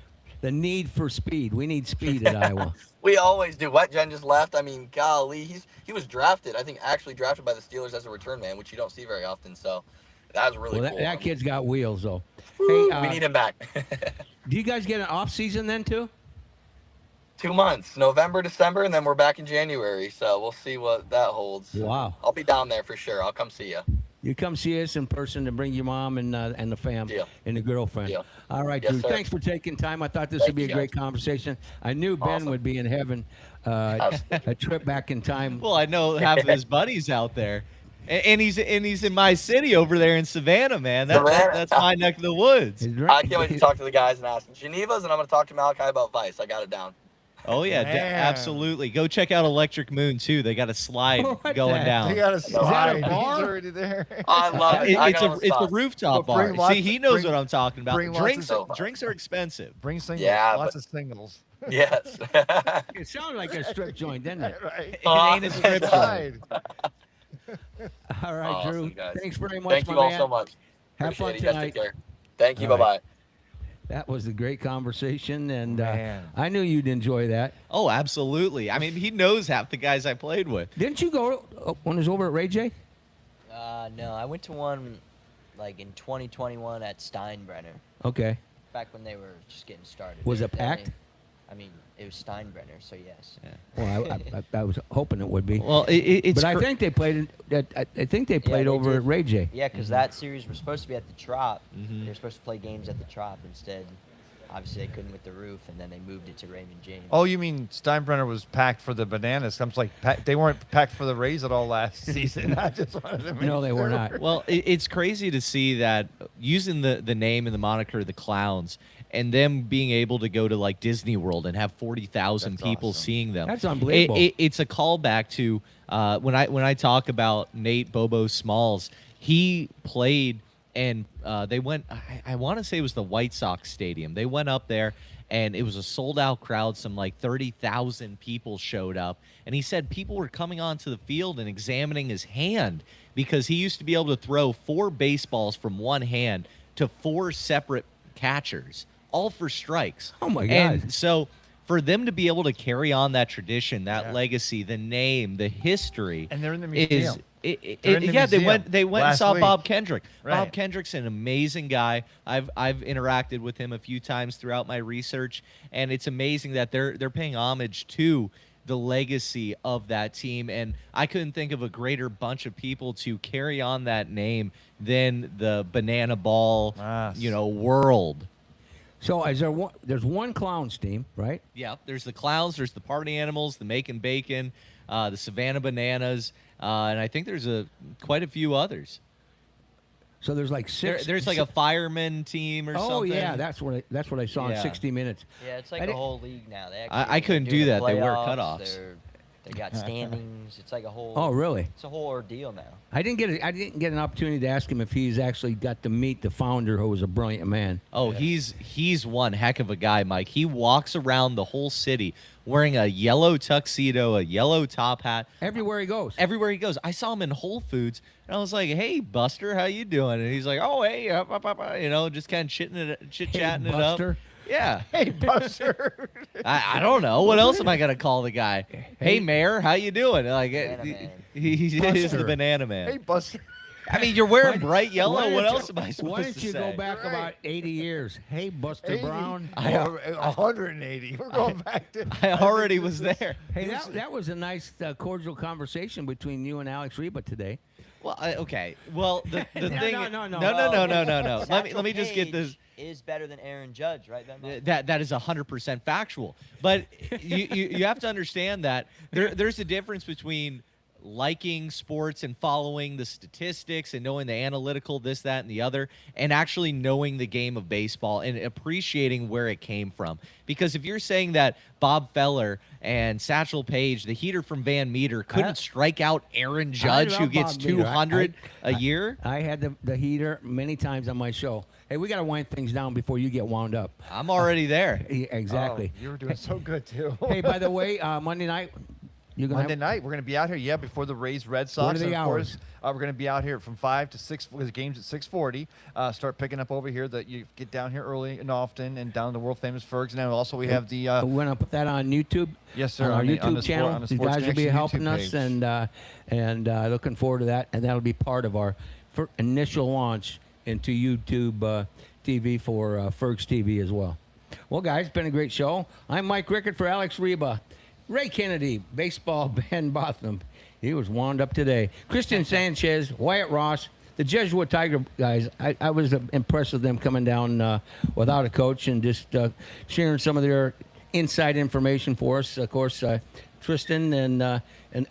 the need for speed. We need speed at Iowa. We always do. Wet Jen just left. I mean, golly, he was drafted. I think actually drafted by the Steelers as a return man, which you don't see very often. So that was really cool. That kid's got wheels, though. Woo, we need him back. Do you guys get an off season then too? 2 months, November, December, and then we're back in January. So we'll see what that holds. Wow. I'll be down there for sure. I'll come see you. You come see us in person to bring your mom and the fam and the girlfriend. Deal. All right, Yes, Drew. sir. Thanks for taking time. I thought this would be a great conversation. I knew Ben would be in heaven. A trip back in time. Well, I know half of his buddies out there, and he's in my city over there in Savannah, man. That's my neck of the woods. I can't wait to talk to the guys and ask them. Geneva's, and I'm going to talk to Malachi about Vice. I got it down. Oh yeah, absolutely. Go check out Electric Moon too. They got a slide going down. They got a slide. Is that a bar? He's already there. I love it. It's a rooftop bar. See, he knows what I'm talking about. Drinks are expensive. Bring singles. Yeah, lots of singles. Yes. It sounded like a strip joint, didn't it? Right. It ain't a strip joint. All right, Awesome, Drew. guys. Thanks very much, Thank you my all man. so much. Have Appreciate fun it. You guys tonight. take care. Thank you. All Bye-bye. right. That was a great conversation, and Man. I knew you'd enjoy that. Oh, absolutely. I mean, he knows half the guys I played with. Didn't you go when it was over at Ray J? No, I went to one like in 2021 at Steinbrenner, Okay. back when they were just getting started. Was They it were packed? definitely- I mean, it was Steinbrenner, so yes. Well, I was hoping it would be. Well, it's but I think they played it. I think they played they over did. at Ray J. Yeah, because that series was supposed to be at the Trop. They were supposed to play games at the Trop instead. Obviously, they couldn't with the roof, and then they moved it to Raymond James. Oh, you mean Steinbrenner was packed for the bananas? I'm like, they weren't packed for the Rays at all last season. I just wanted to make No, they were sure. not. Well, it's crazy to see that using the name and the moniker the Clowns, and them being able to go to like Disney World and have 40,000 That's people awesome. seeing them. That's unbelievable. It's a callback to when I talk about Nate Bobo Smalls. He played. And they went, I want to say it was the White Sox Stadium. They went up there, and it was a sold-out crowd. Some like 30,000 people showed up. And he said people were coming onto the field and examining his hand because he used to be able to throw 4 baseballs from one hand to 4 separate catchers, all for strikes. Oh, my God. And so for them to be able to carry on that tradition, that legacy, the name, the history. And they're in the museum. They're in the Yeah, they museum went and last saw week. Bob Kendrick. Right. Bob Kendrick's an amazing guy. I've interacted with him a few times throughout my research, and it's amazing that they're paying homage to the legacy of that team. And I couldn't think of a greater bunch of people to carry on that name than the Banana Ball, world. So is there one? There's one Clowns team, right? Yeah, there's the Clowns, there's the Party Animals, the Making Bacon, the Savannah Bananas, and I think there's quite a few others. So there's like six. There's like a fireman team or something. Oh yeah, that's what I saw in Yeah. 60 Minutes. Yeah, it's like I a didn't- whole league now. They I actually couldn't do do the that. They wear playoffs, cutoffs. They got standings. It's like a whole. Oh really? It's a whole ordeal now. I didn't get an opportunity to ask him if he's actually got to meet the founder, who was a brilliant man. Oh, he's one heck of a guy, Mike. He walks around the whole city wearing a yellow tuxedo, a yellow top hat. Everywhere he goes. Everywhere he goes. I saw him in Whole Foods, and I was like, "Hey, Buster, how you doing?" And he's like, "Oh, hey, just kind of chit-chatting it up." Buster. Yeah. Hey, Buster. I don't know. What else am I gonna call the guy? Hey, Mayor, how you doing? Like Banana Man. he is the Buster. Banana Man. Hey, Buster. I mean, you're wearing Why- bright why yellow. don't What you- else am I supposed Why don't to you say? go back Right. about 80 years? Hey, Buster 80. Brown. Or 180. We're going back to. I already was there. Hey, that was a nice, cordial conversation between you and Alex Reba today. Well, okay. Well, the No, thing. no. No. Let Satchel me just get Paige this. Is better than Aaron Judge, right? Ben Mike? That is 100% factual. But you have to understand that there's a difference between liking sports and following the statistics and knowing the analytical this, that, and the other, and actually knowing the game of baseball and appreciating where it came from. Because if you're saying that Bob Feller and Satchel Paige, the heater from Van Meter, couldn't strike out Aaron Judge, who love gets Bob Meter. 200 a year, I had the heater many times on my show. Hey, we got to wind things down before you get wound up. I'm already there. Yeah, exactly. Oh, you were doing so good too. Hey, by the way, Monday night, you're gonna Monday night, we're going to be out here, before the Rays Red Sox. What are the and of hours? course, we're going to be out here from 5 to 6 because the game's at 6:40. Start picking up over here. That you get down here early and often, and down to world famous Fergs. And then also we have the we're gonna put that on YouTube. Yes, sir, On our on the- YouTube on the sport- channel. on the You Sports guys will be Connection helping YouTube us, page. and looking forward to that. And that'll be part of our initial launch into YouTube TV for Fergs TV as well. Well, guys, it's been a great show. I'm Mike Rickett for Alex Reba. Ray Kennedy, baseball Ben Botham. He was wound up today. Christian Sanchez, Wyatt Ross, the Jesuit Tiger guys. I was impressed with them coming down without a coach and just sharing some of their inside information for us. Of course, Tristan and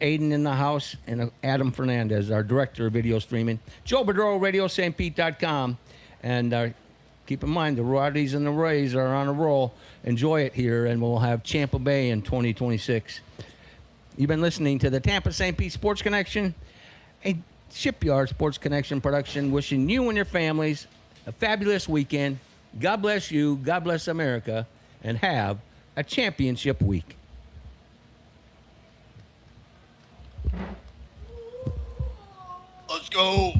Aiden in the house, and Adam Fernandez, our director of video streaming. Joe Bedoro, RadioSt.Pete.com. And keep in mind, the Rowdies and the Rays are on a roll. Enjoy it here, and we'll have Tampa Bay in 2026. You've been listening to the Tampa St. Pete Sports Connection, a Shipyard Sports Connection production, wishing you and your families a fabulous weekend. God bless you, God bless America, and have a championship week. Let's go.